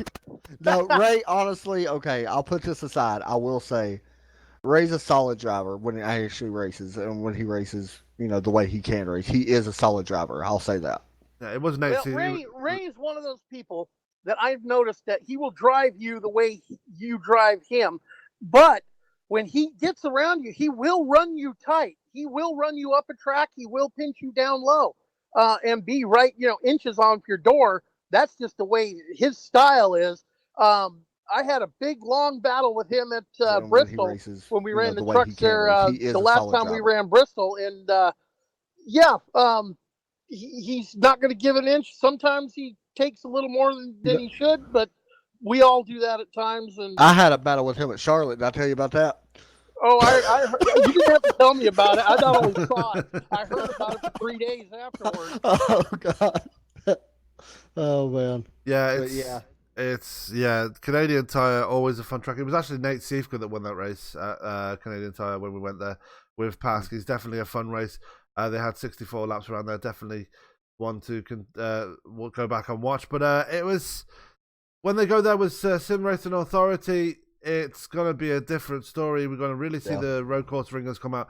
No, Ray. Honestly, okay, I'll put this aside. I will say, Ray's a solid driver when he actually races, and when he races, the way he can race, he is a solid driver. I'll say that. Yeah, it was nice. Ray is one of those people that I've noticed that he will drive you the way you drive him, but when he gets around you, he will run you tight. He will run you up a track. He will pinch you down low, and be right, inches off your door. That's just the way his style is. I had a big, long battle with him at Bristol when we ran the trucks there. The last time we ran Bristol, and he's not going to give an inch. Sometimes he takes a little more than he should, but we all do that at times. And I had a battle with him at Charlotte. Did I tell you about that? Oh, I heard, you didn't have to tell me about it. I not only saw it, I heard about it for 3 days afterwards. Oh God. Oh man. Yeah, it's Canadian Tire, always a fun track. It was actually Nate Seifka that won that race at Canadian Tire when we went there with Pask. It's definitely a fun race. They had 64 laps around there. Definitely one to we'll go back and watch. But it was when they go there with Sim Racing Authority. It's going to be a different story. We're going to really see the road course ringers come out.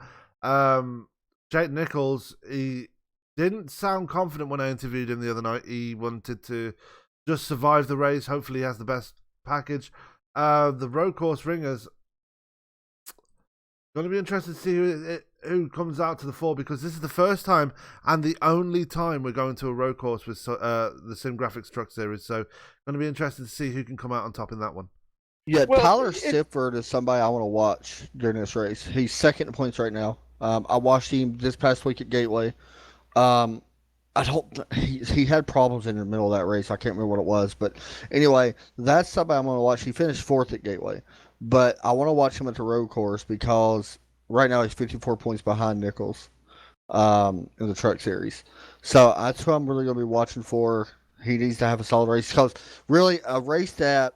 Jake Nichols, he didn't sound confident when I interviewed him the other night. He wanted to just survive the race. Hopefully he has the best package. The road course ringers, going to be interested to see who comes out to the fore, because this is the first time and the only time we're going to a road course with the Sim Graphics Truck Series. So going to be interested to see who can come out on top in that one. Yeah, Tyler Sifford is somebody I want to watch during this race. He's second in points right now. I watched him this past week at Gateway. He had problems in the middle of that race. I can't remember what it was, but anyway, that's somebody I'm going to watch. He finished fourth at Gateway, but I want to watch him at the road course because right now he's 54 points behind Nichols in the Truck Series. So that's who I'm really going to be watching for. He needs to have a solid race because really a race that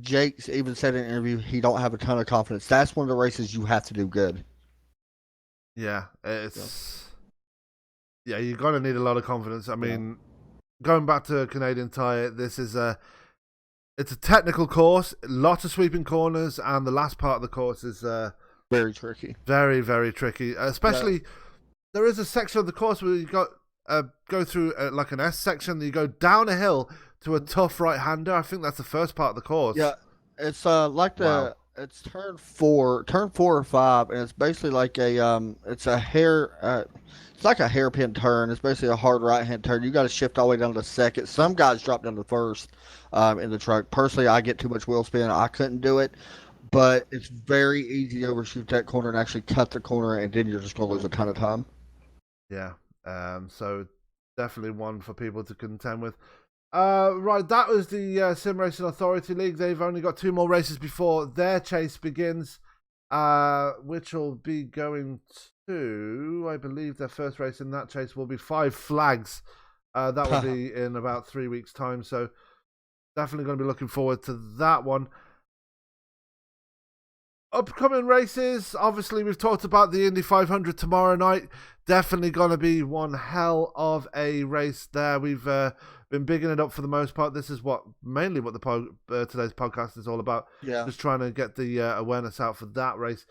Jake's even said in an interview he don't have a ton of confidence. That's one of the races you have to do good. Yeah, you're going to need a lot of confidence. I mean, going back to Canadian Tire, this is it's a technical course, lots of sweeping corners, and the last part of the course is very tricky. Very, very tricky. Especially, there is a section of the course where you got go through like an S section, you go down a hill to a tough right-hander. I think that's the first part of the course. Yeah, it's like it's turn four or five, and it's basically like it's like a hairpin turn. It's basically a hard right-hand turn. You got to shift all the way down to second. Some guys drop down to first in the truck. Personally, I get too much wheel spin. I couldn't do it, but it's very easy to overshoot that corner and actually cut the corner, and then you're just going to lose a ton of time. Yeah, so definitely one for people to contend with. Right, that was the Sim Racing Authority League. They've only got 2 more races before their chase begins, which will be going to, I believe their first race in that chase will be 5 Flags. That will be in about 3 weeks' time, so definitely going to be looking forward to that one. Upcoming races, obviously we've talked about the Indy 500 tomorrow night. Definitely going to be one hell of a race there. We've been bigging it up for the most part. This is mainly what the today's podcast is all about. Yeah, just trying to get the awareness out for that race.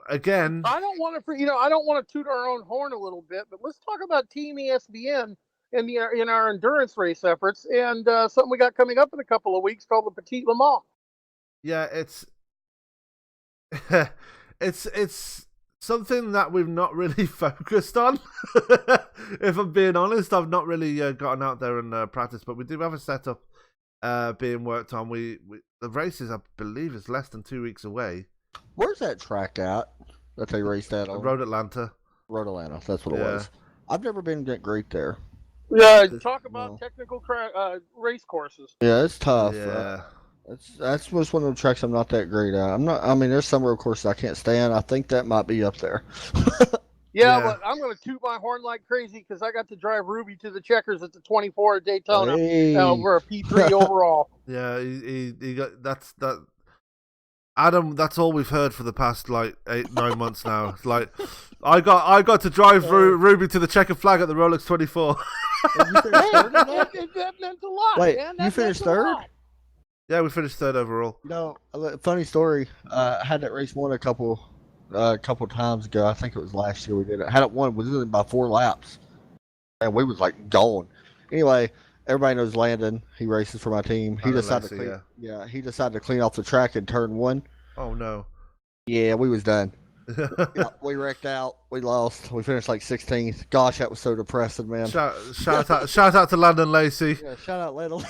Again, I don't want to toot our own horn a little bit, but let's talk about Team ESPN in our endurance race efforts, and something we got coming up in a couple of weeks called the Petit Le Mans. Yeah, it's something that we've not really focused on. If I'm being honest, I've not really gotten out there and practiced, but we do have a setup being worked on. The races, I believe, is less than 2 weeks away. Where's that track at that they raced at on? Road Atlanta. Road Atlanta, that's what it was. I've never been that great there. Yeah, talk about technical race courses. Yeah, it's tough. Yeah. That's just one of the tracks I'm not that great at. I mean, there's some road courses I can't stand. I think that might be up there. Yeah, but I'm going to toot my horn like crazy because I got to drive Ruby to the checkers at the 24 at Daytona over a P3 overall. Yeah, he got that. Adam, that's all we've heard for the past like 8-9 months now. It's like I got to drive Ruby to the checkered flag at the Rolex 24. That meant a lot. Wait, man. you finished third? Yeah, we finished third overall. No, funny story. I had that race won a couple times ago. I think it was last year we did it. Had it won within by 4 laps, and we was like gone. Anyway, everybody knows Landon. He races for my team. He decided he decided to clean off the track in turn 1. Oh no. Yeah, we was done. We wrecked out. We lost. We finished like 16th. Gosh, that was so depressing, man. Shout out to Landon Lacey. Yeah, shout out Landon.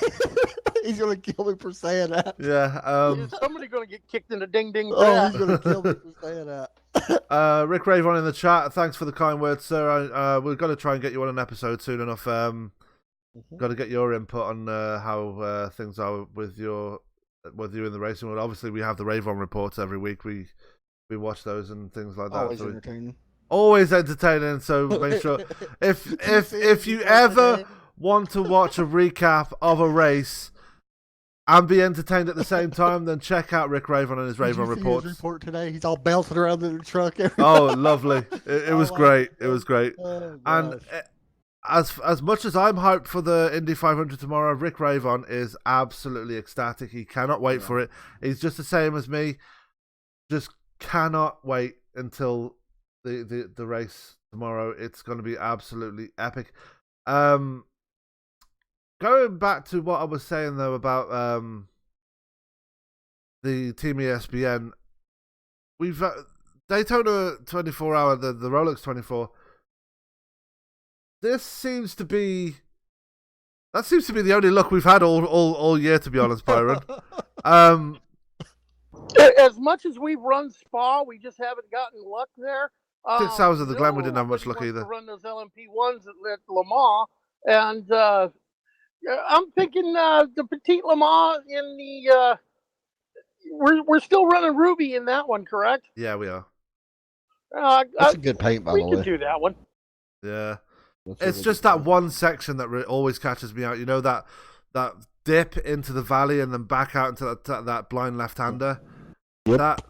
He's gonna kill me for saying that. Yeah. Is somebody gonna get kicked in the ding ding? Oh, he's gonna kill me for saying that. Rick Ravon in the chat. Thanks for the kind words, sir. We've got to try and get you on an episode soon enough. Got to get your input on how things are with you in the racing world. Obviously, we have the Ravon reports every week. We watch those and things like that. Always entertaining. Always entertaining. So make sure if you ever want to watch a recap of a race and be entertained at the same time, then check out Rick Ravon and his Ravon reports. His report today. He's all bouncing around in the truck. Oh, lovely! It was great. It was great. Oh, and as much as I'm hyped for the Indy 500 tomorrow, Rick Ravon is absolutely ecstatic. He cannot wait for it. He's just the same as me. Just cannot wait until the race tomorrow. It's going to be absolutely epic. Going back to what I was saying though about the Team ESPN, we've Daytona 24 hour, the Rolex 24. That seems to be the only luck we've had all year, to be honest, Byron. As much as we've run Spa, we just haven't gotten luck there. 6 hours of the Glen, we didn't have much luck either. To run those LMP1s at Le Mans, and I'm thinking the Petit Le Mans in the. We're still running Ruby in that one, correct? Yeah, we are. That's a good paint, by the way. We can do that one. Yeah. It's just that one section that always catches me out. You know, that dip into the valley and then back out into that blind left-hander. Yep.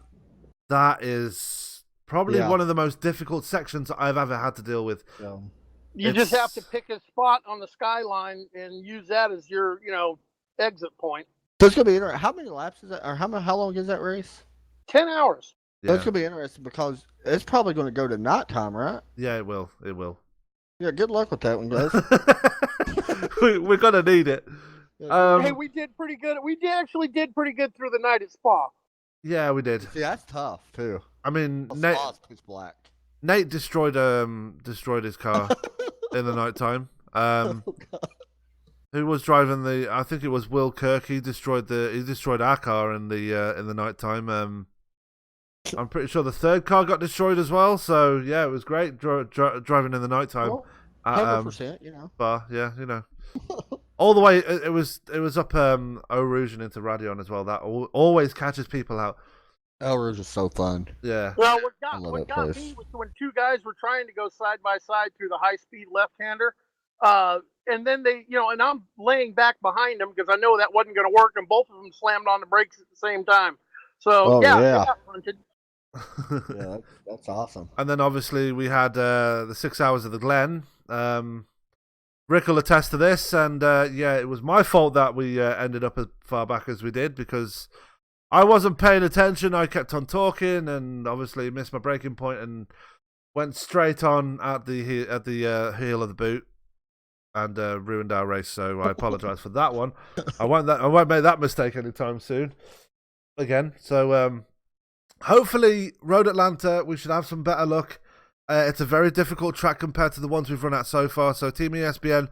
That is probably one of the most difficult sections I've ever had to deal with. Yeah. You just have to pick a spot on the skyline and use that as your, exit point. So it's gonna be interesting. How many laps is that, or how long is that race? 10 hours. Yeah. So it's gonna be interesting because it's probably gonna go to nighttime, right? Yeah, it will. It will. Yeah, good luck with that one, guys. We're gonna need it. Hey, we did pretty good. We actually did pretty good through the night at Spa. Yeah, we did. See, that's tough too. I mean, Spa's pitch black. Nate destroyed his car in the nighttime. Who was driving I think it was Will Kirk. He destroyed our car in the nighttime. I'm pretty sure the third car got destroyed as well. So yeah, it was great driving in the nighttime. 100%, Bar, yeah, all the way. It was up Eau Rouge and into Radion as well. That always catches people out. Eau Rouge is so fun. Yeah. Well, what got me was when two guys were trying to go side by side through the high speed left-hander, and then they, and I'm laying back behind them because I know that wasn't going to work, and both of them slammed on the brakes at the same time. So they got punted. Yeah, that's awesome. And then obviously we had the 6 hours of the Glen. Rick will attest to this, and it was my fault that we ended up as far back as we did because I wasn't paying attention. I kept on talking, and obviously missed my braking point and went straight on at the heel of the boot and ruined our race. So I apologise for that one. I won't make that mistake anytime soon again. So hopefully, Road Atlanta, we should have some better luck. It's a very difficult track compared to the ones we've run at so far. So Team ESPN,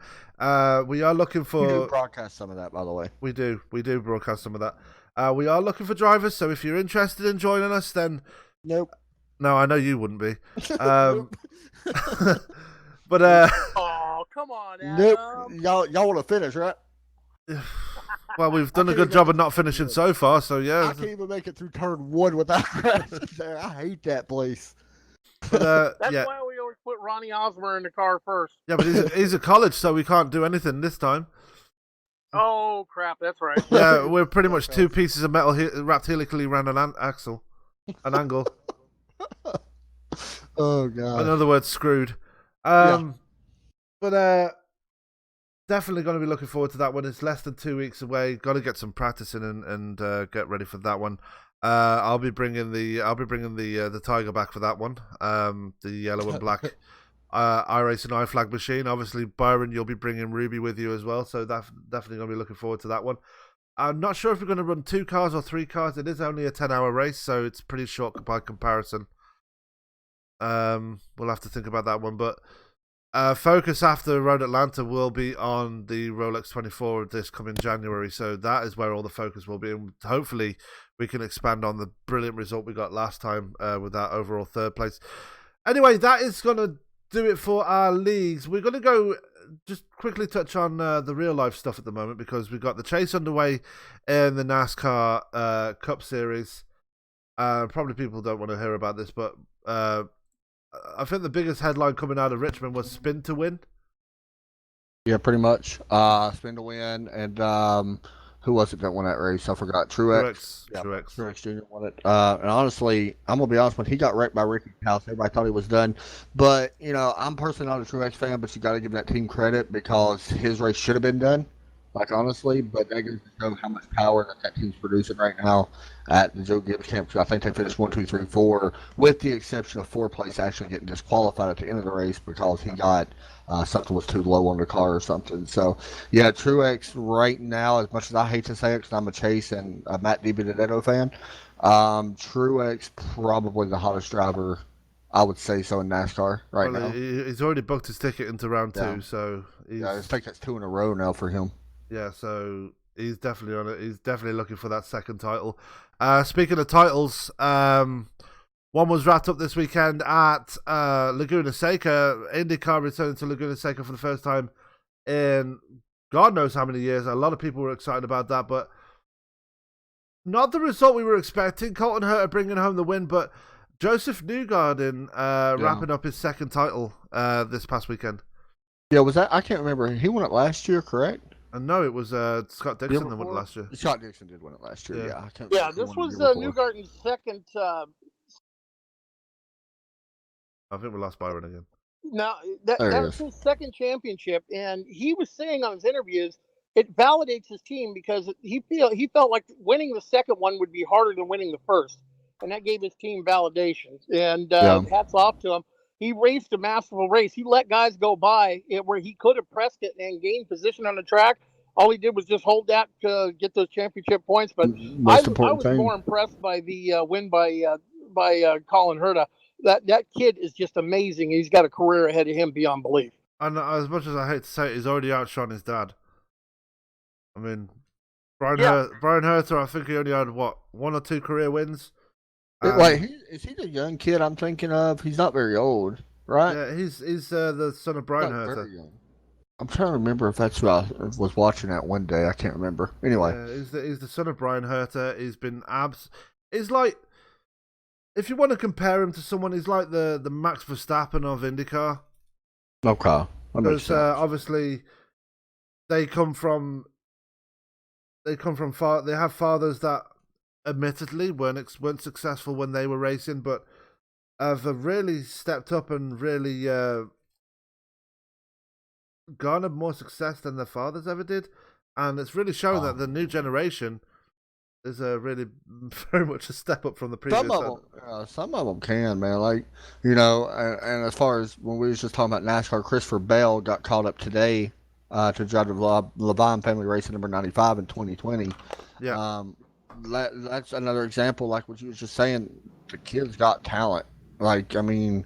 we are looking for... We do broadcast some of that, by the way. We do broadcast some of that. We are looking for drivers, so if you're interested in joining us, then... Nope. No, I know you wouldn't be. But Oh, come on, Adam. nope. Y'all want to finish, right? well, we've done a good job of not finishing so far, so I yeah. can't even make it through turn 1 without there. I hate that place. But, That's yeah, why we always put Ronnie Osmer in the car first. yeah, but he's at college, so we can't do anything this time. Oh, crap, that's right. Yeah, we're pretty much two pieces of metal wrapped helically around an angle. Oh god. In other words, screwed. Yeah. But definitely going to be looking forward to that one. It's less than 2 weeks away. Got to get some practice in and get ready for that one. I'll be bringing the Tiger back for that one. The yellow and black iRacing iFlag machine. Obviously, Byron, you'll be bringing Ruby with you as well. So that's definitely going to be looking forward to that one. I'm not sure if we're going to run 2 cars or 3 cars. It is only a 10-hour race, so it's pretty short by comparison. We'll have to think about that one, but focus after Road Atlanta will be on the Rolex 24 this coming January, so that is where all the focus will be, and hopefully we can expand on the brilliant result we got last time with that overall 3rd place. Anyway, that is going to do it for our leagues. We're going to go just quickly touch on the real life stuff at the moment, because we've got the chase underway in the NASCAR Cup Series. Probably people don't want to hear about this, but I think the biggest headline coming out of Richmond was spin to win. Yeah, pretty much. Spin to win, and who was it that won that race? I forgot. Truex. Yeah. Truex Jr. won it. And honestly, I'm gonna be honest, when he got wrecked by Ricky House, everybody thought he was done. But I'm personally not a Truex fan, but you got to give that team credit because his race should have been done. Like honestly, but that goes to show how much power that team's producing right now at the Joe Gibbs camp. I think they finished 1, 2, 3, 4, with the exception of 4th place actually getting disqualified at the end of the race because he got something was too low on the car or something. So yeah, Truex right now, as much as I hate to say it, because I'm a Chase and a Matt DiBenedetto fan, Truex probably the hottest driver. I would say so in NASCAR right now. He's already booked his ticket into round 2, so I think that's 2 in a row now for him. Yeah, so he's definitely on it. He's definitely looking for that 2nd title. Speaking of titles, one was wrapped up this weekend at Laguna Seca. IndyCar returning to Laguna Seca for the first time in God knows how many years. A lot of people were excited about that, but not the result we were expecting. Colton Herta bringing home the win, but Joseph Newgarden wrapping up his 2nd title this past weekend. Yeah, was that? I can't remember. He won it last year, correct? And no, it was Scott Dixon that won it last year. Scott Dixon did win it last year. Yeah, Yeah, this was Newgarden's 2nd. I think we lost Byron again. No, that was his 2nd championship, and he was saying on his interviews, it validates his team because he felt like winning the 2nd one would be harder than winning the 1st, and that gave his team validation. And hats off to him. He raced a masterful race. He let guys go by where he could have pressed it and gained position on the track. All he did was just hold that to get those championship points. But I was more impressed by the win by Colin Herta. That kid is just amazing. He's got a career ahead of him beyond belief. And as much as I hate to say it, he's already outshone his dad. I mean, Brian Herta, I think he only had, 1 or 2 career wins? Is he the young kid I'm thinking of? He's not very old, right? Yeah, he's the son of Brian Herta. I'm trying to remember if that's who I was watching that one day. I can't remember. Anyway. He's the son of Brian Herta. He's been he's like, if you want to compare him to someone, he's like the Max Verstappen of IndyCar. Okay. Because obviously they come from they have fathers that admittedly weren't successful when they were racing, but have really stepped up and really garnered more success than their fathers ever did. And it's really shown that the new generation is really very much a step up from the previous. Some of them can, man. Like, and as far as when we was just talking about NASCAR, Christopher Bell got called up today to drive the Levine family racing number 95 in 2020. Yeah. That's another example, like what you was just saying. The kid's got talent. Like, I mean,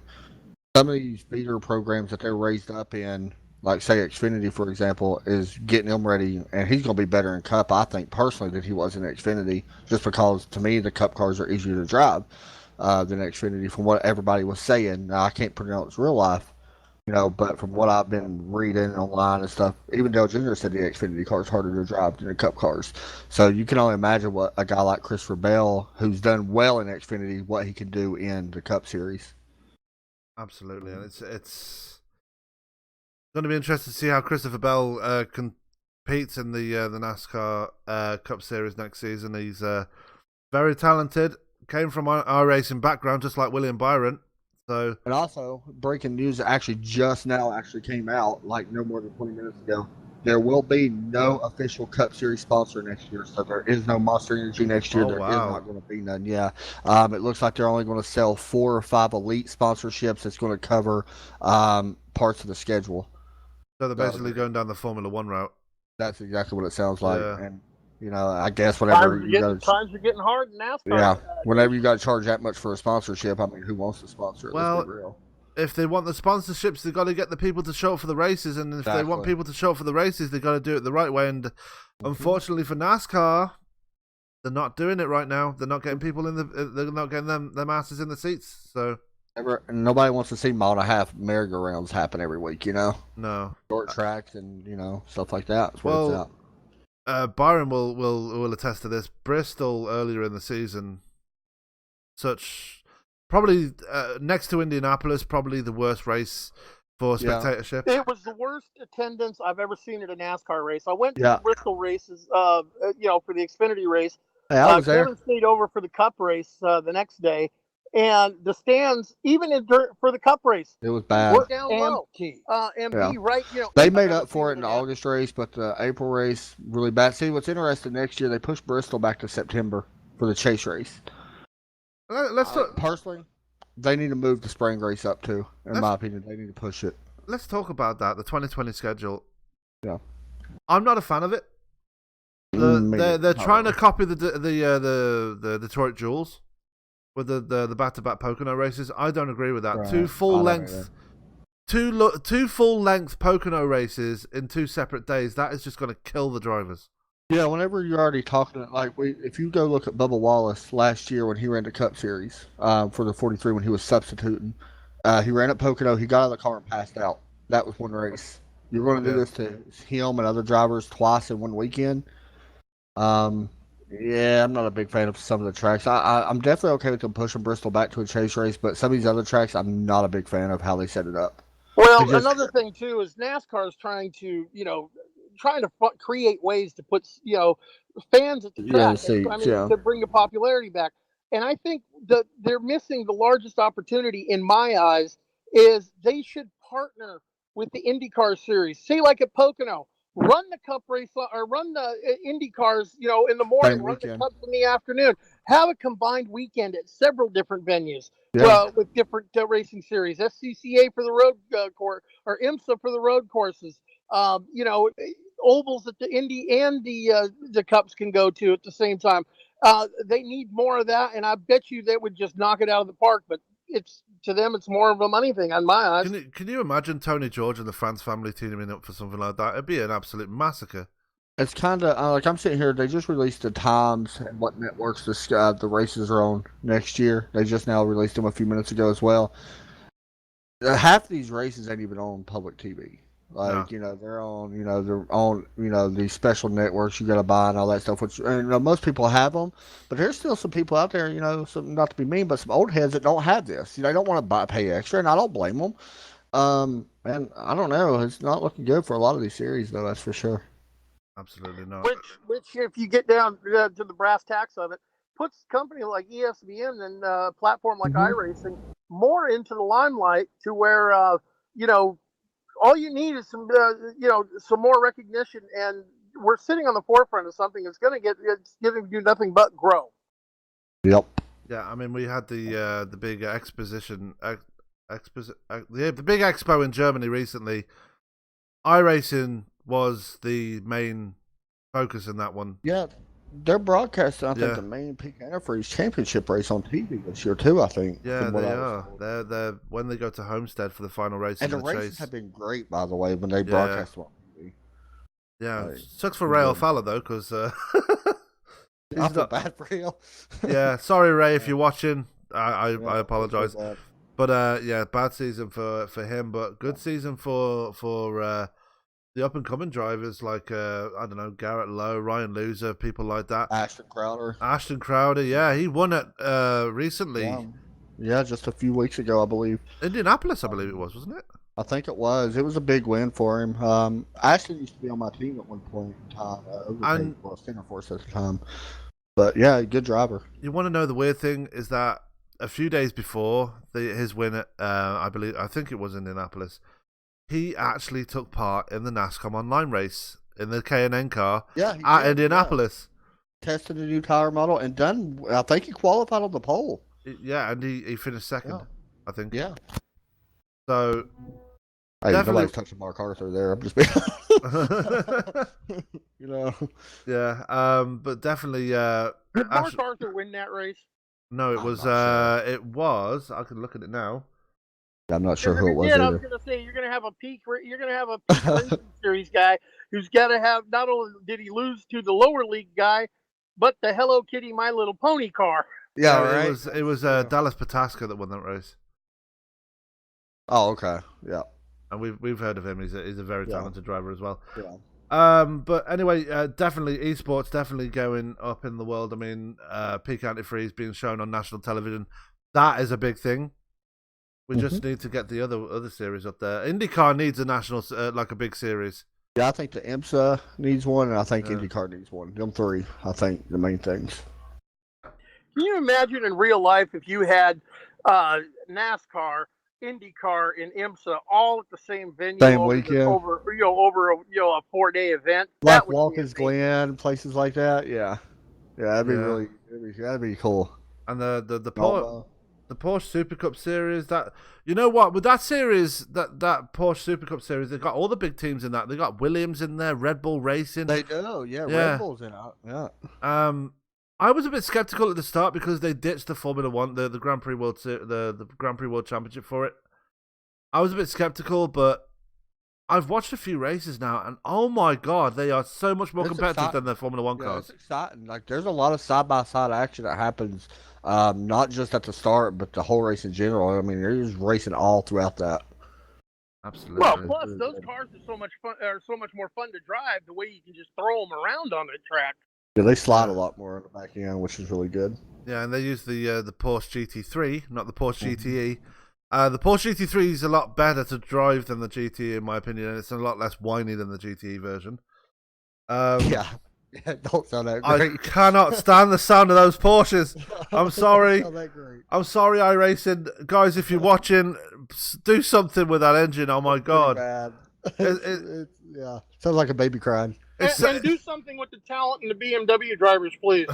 some of these feeder programs that they're raised up in, like say Xfinity, for example, is getting him ready, and he's going to be better in Cup, I think, personally, than he was in Xfinity, just because, to me, the Cup cars are easier to drive than Xfinity, from what everybody was saying. Now, I can't pronounce real life, but from what I've been reading online and stuff, even Dale Jr. said the Xfinity car is harder to drive than the Cup cars. So you can only imagine what a guy like Christopher Bell, who's done well in Xfinity, what he can do in the Cup Series. Absolutely, and it's going to be interesting to see how Christopher Bell competes in the NASCAR Cup Series next season. He's very talented, came from our racing background, just like William Byron. So, and also, breaking news actually just now came out, like no more than 20 minutes ago. There will be no official Cup Series sponsor next year, so there is no Monster Energy next year. Oh, There is wow. not going to be none. Yeah, it looks like they're only going to sell 4 or 5 elite sponsorships. That's going to cover parts of the schedule. So they're basically going down the Formula One route. That's exactly what it sounds like. Yeah. And I guess whenever times are getting hard in NASCAR. Yeah, whenever you got to charge that much for a sponsorship, I mean, who wants to sponsor it? Well, let's be real. If they want the sponsorships, they've got to get the people to show up for the races, and if they want people to show up for the races, they've got to do it the right way. And unfortunately for NASCAR, they're not doing it right now. They're not getting people they're not getting their asses in the seats. So nobody wants to see mile and a half merry-go-rounds happen every week. No short tracks and stuff like that. That's what it's out. Byron will attest to this. Bristol earlier in the season, probably next to Indianapolis, probably the worst race for spectatorship. It was the worst attendance I've ever seen at a NASCAR race. I went to the Bristol races, for the Xfinity race. Hey, I was there. Kevin stayed over for the Cup race the next day, and the stands, even for the Cup race, it was bad. Were down low. Empty, right? They made up for it in the August race, but the April race really bad. See, what's interesting, next year they pushed Bristol back to September for the Chase race. Let's talk. Personally, they need to move the spring race up too. In my opinion, they need to push it. Let's talk about that. The 2020 schedule. Yeah, I'm not a fan of it. They're trying to copy the Detroit Jewels with the back-to-back Pocono races. I don't agree with that. Right. Two full length Pocono races in 2 separate days. That is just going to kill the drivers. Yeah, whenever you're already talking, if you go look at Bubba Wallace last year when he ran the Cup Series for the 43 when he was substituting, he ran at Pocono, he got out of the car and passed out. That was one race. You're going to do this to him and other drivers twice in one weekend. Yeah, I'm not a big fan of some of the tracks. I'm definitely okay with them pushing Bristol back to a chase race, but some of these other tracks, I'm not a big fan of how they set it up. Well, another thing too is NASCAR is trying to create ways to put fans at the track, to bring the popularity back. And I think that they're missing the largest opportunity in my eyes is they should partner with the IndyCar series. Say like at Pocono, run the Cup race or run the IndyCars, in the morning, run the Cups in the afternoon. Have a combined weekend at several different venues with different racing series. SCCA for the road course or IMSA for the road courses. Ovals that the Indy and the Cups can go to at the same time. They need more of that, and I bet you they would just knock it out of the park. But to them, it's more of a money thing on my eyes. Can you imagine Tony George and the France family teaming up for something like that? It'd be an absolute massacre. It's kind of like I'm sitting here. They just released the times and what networks the races are on next year. They just now released them a few minutes ago as well. Half of these races ain't even on public TV. They're on, these special networks you got to buy and all that stuff, which, most people have them, but there's still some people out there, some, not to be mean, but some old heads that don't have this. They don't want to pay extra, and I don't blame them. And I don't know. It's not looking good for a lot of these series, though, that's for sure. Absolutely not. Which if you get down to the brass tacks of it, puts a company like ESPN and a platform like iRacing more into the limelight to where, all you need is some more recognition, and we're sitting on the forefront of something that's going to do nothing but grow. Yep. Yeah, I mean, we had the big the big expo in Germany recently. iRacing was the main focus in that one. Yeah, they're broadcasting, I think, Yeah. the main peak antifreeze championship race on TV this year too. I think. Yeah, from what they I was are. told. They're when they go to Homestead for the final race And the of the races chase. have been great, by the way, when they Yeah. broadcast them on TV. Yeah, Like, sucks for they're Ray good. Alfalla though, because I he's feel not. bad for him. Yeah, sorry Ray if you're watching. I Yeah, feel apologize. bad. But yeah, bad season for him, but good season for the up and coming drivers like I don't know, Garrett Lowe, Ryan Loser, people like that. Ashton Crowder. Ashton Crowder, yeah, he won it recently. Yeah, just a few weeks ago, I believe. Indianapolis, I believe it was, wasn't it? I think it was. It was a big win for him. Ashton used to be on my team at one point in time. And- Well, Center Force at the time. But yeah, good driver. You want to know the weird thing is that a few days before his win at I think it was Indianapolis, he actually took part in the NASCAR online race in the K&N car Yeah, he at did, Indianapolis. yeah. Tested a new tire model and done. I think he qualified on the pole. Yeah, and he finished second, Yeah. I think. Yeah. So Hey, Definitely- nobody's touching Mark Arthur there. I'm just being. You know. yeah, but definitely Did Mark Ash- Arthur win that race? no, it I'm was not it was. I can look at it now. I'm not sure If who he it was did, I was either. going to say you're going to have a peak. You're going to have a peak racing series guy who's got to have. Not only did he lose to the lower league guy, but the Hello Kitty My Little Pony car. Yeah, No, right. It was Yeah. Dallas Pataska that won that race, Oh, okay. Yeah. and we've heard of him. He's a very Yeah. talented driver as well. Yeah. But anyway, definitely esports definitely going up in the world. I mean, peak antifreeze being shown on national television, that is a big thing. We just need to get the other series up there. IndyCar needs a national, like a big series. Yeah, I think the IMSA needs one, and I think Yeah. IndyCar needs one. Them three, I think, the main things. Can you imagine in real life if you had NASCAR, IndyCar, and IMSA all at the same venue Same over weekend. over a 4-day event? Like That would be Watkins amazing. Glen, places like that. Yeah. Yeah, that'd be Yeah. really, that'd be cool. And the Oh, Porsche Super Cup series, that, you know what, with that series, that Porsche Super Cup series, they've got all the big teams in that. They got Williams in there, Red Bull Racing. they do. Yeah, Yeah. Red Bull's in it. Yeah. I was a bit skeptical at the start because they ditched the Formula One, the Grand Prix the Grand Prix World Championship for it. I was a bit skeptical, but I've watched a few races now, and oh my god, they are so much more It's competitive exciting. than the Formula One Yeah, cars. it's exciting. Like, there's a lot of side-by-side action that happens, not just at the start, but the whole race in general. I mean, there's racing all throughout that. Absolutely. Well, plus those cars are so much fun, are so much more fun to drive. The way you can just throw them around on the track. Yeah, they slide a lot more on the back end, which is really good. Yeah, and they use the Porsche GT3, not the Porsche Mm-hmm. GTE. The Porsche GT3 is a lot better to drive than the GTE, in my opinion, and it's a lot less whiny than the GTE version. Yeah. Don't sound that I great. cannot stand the sound of those Porsches. I'm sorry. Don't sound that great. I'm sorry, iRacing. Guys, if you're watching, do something with that engine. Oh my Pretty god. bad. It- Yeah. Sounds like a baby crying. It's, And do something with the talent in the BMW drivers, please.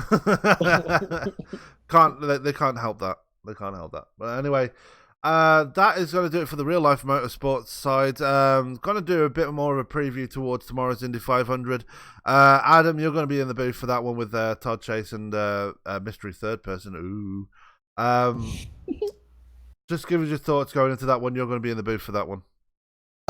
they can't help that. They can't help that. But anyway, that is going to do it for the real life motorsports side. Going to do a bit more of a preview towards tomorrow's Indy 500. Adam, you're going to be in the booth for that one with Todd Chase and mystery third person. Ooh. Just give us your thoughts going into that one. You're going to be in the booth for that one.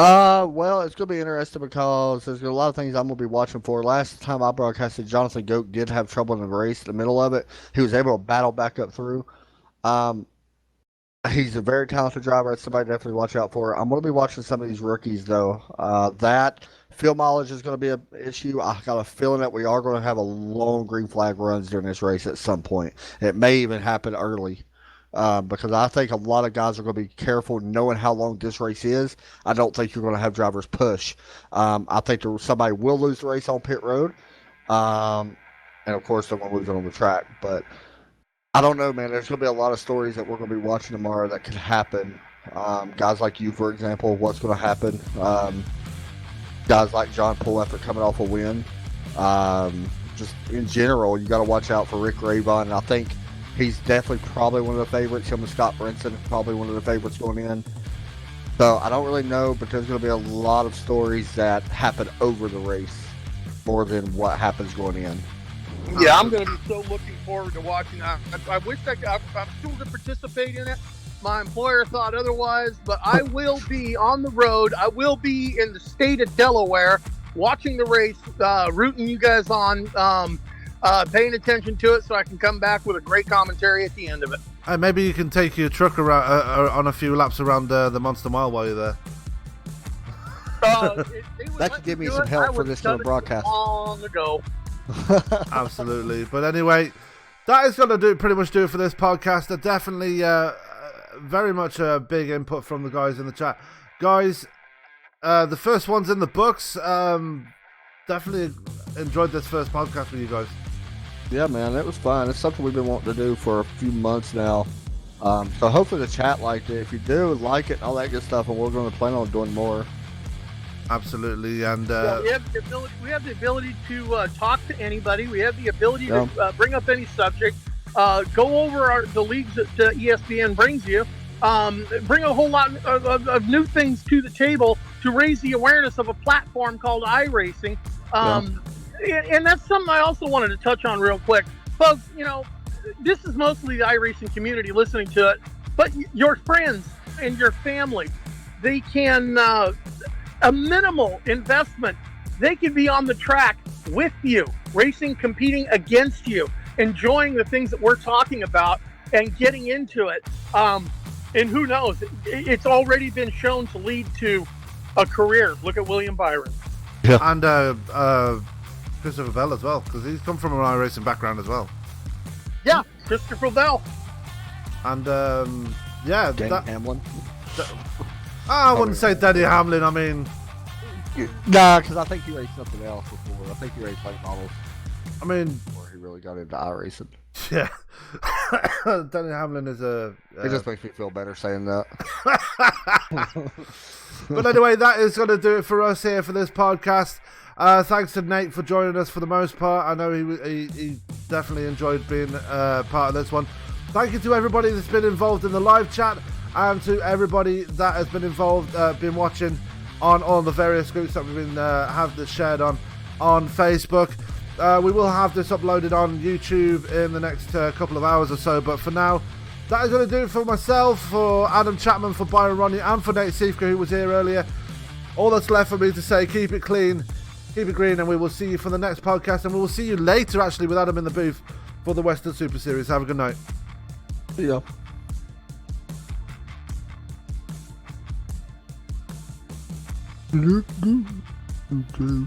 Well, it's gonna be interesting because there's a lot of things I'm gonna be watching for. Last time I broadcasted, Jonathan Goat did have trouble in the race in the middle of it. He was able to battle back up through. He's a very talented driver. It's somebody to definitely watch out for. I'm gonna be watching some of these rookies though. That fuel mileage is gonna be an issue. I got a feeling that we are gonna have a long green flag runs during this race at some point. It may even happen early. Because I think a lot of guys are going to be careful knowing how long this race is. I don't think you're going to have drivers push. I think somebody will lose the race on pit road. And, of course, they're going to lose it on the track. But I don't know, man. There's going to be a lot of stories that we're going to be watching tomorrow that could happen. Guys like you, for example, what's going to happen. Guys like John Poole after coming off a win. Just in general, you got to watch out for Rick Rabon. And I think he's definitely probably one of the favorites. Him and Scott Brinson probably one of the favorites going in. So I don't really know, but there's going to be a lot of stories that happen over the race more than what happens going in. Yeah, I'm going to be so looking forward to watching. I wish I'm still to participate in it. My employer thought otherwise, but I will be on the road. I will be in the state of Delaware watching the race, rooting you guys on, paying attention to it so I can come back with a great commentary at the end of it. Maybe you can take your truck around on a few laps around the Monster Mile while you're there. That could give me some help for this little broadcast. Long ago. Absolutely. But anyway, that is going to pretty much do it for this podcast. Definitely very much a big input from the guys in the chat. Guys, the first one's in the books. Definitely enjoyed this first podcast with you guys. Yeah, man, it was fun. It's something we've been wanting to do for a few months now. So hopefully the chat liked it. If you do, like it and all that good stuff, and we're going to plan on doing more. Absolutely, and we have the ability to talk to anybody. We have the ability to bring up any subject. Go over the leagues that ESPN brings you. Bring a whole lot of new things to the table to raise the awareness of a platform called iRacing. And that's something I also wanted to touch on real quick. Folks, this is mostly the iRacing community listening to it, but your friends and your family, they can, a minimal investment, they can be on the track with you, racing, competing against you, enjoying the things that we're talking about and getting into it. And who knows, it's already been shown to lead to a career. Look at William Byron. Yeah. And Christopher Bell as well, because he's come from an iRacing background as well. Yeah, Christopher Bell. And Danny Hamlin. I wouldn't say Danny Hamlin. I mean, Nah, because I think he raced something else before. I think he raced late models. I mean, Before he really got into iRacing. yeah. Danny Hamlin is a. It just makes me feel better saying that. But anyway, that is going to do it for us here for this podcast. Thanks to Nate for joining us for the most part. I know he definitely enjoyed being part of this one. Thank you to everybody that's been involved in the live chat and to everybody that has been involved, been watching on all the various groups that we've been have this shared on Facebook. We will have this uploaded on YouTube in the next couple of hours or so, but for now, that is going to do it for myself, for Adam Chapman, for Byron Ronnie, and for Nate Siefka, who was here earlier. All that's left for me to say, keep it clean, keep it green, and we will see you for the next podcast, and we will see you later, actually, with Adam in the booth for the Western Super Series. Have a good night. See ya. Let's go.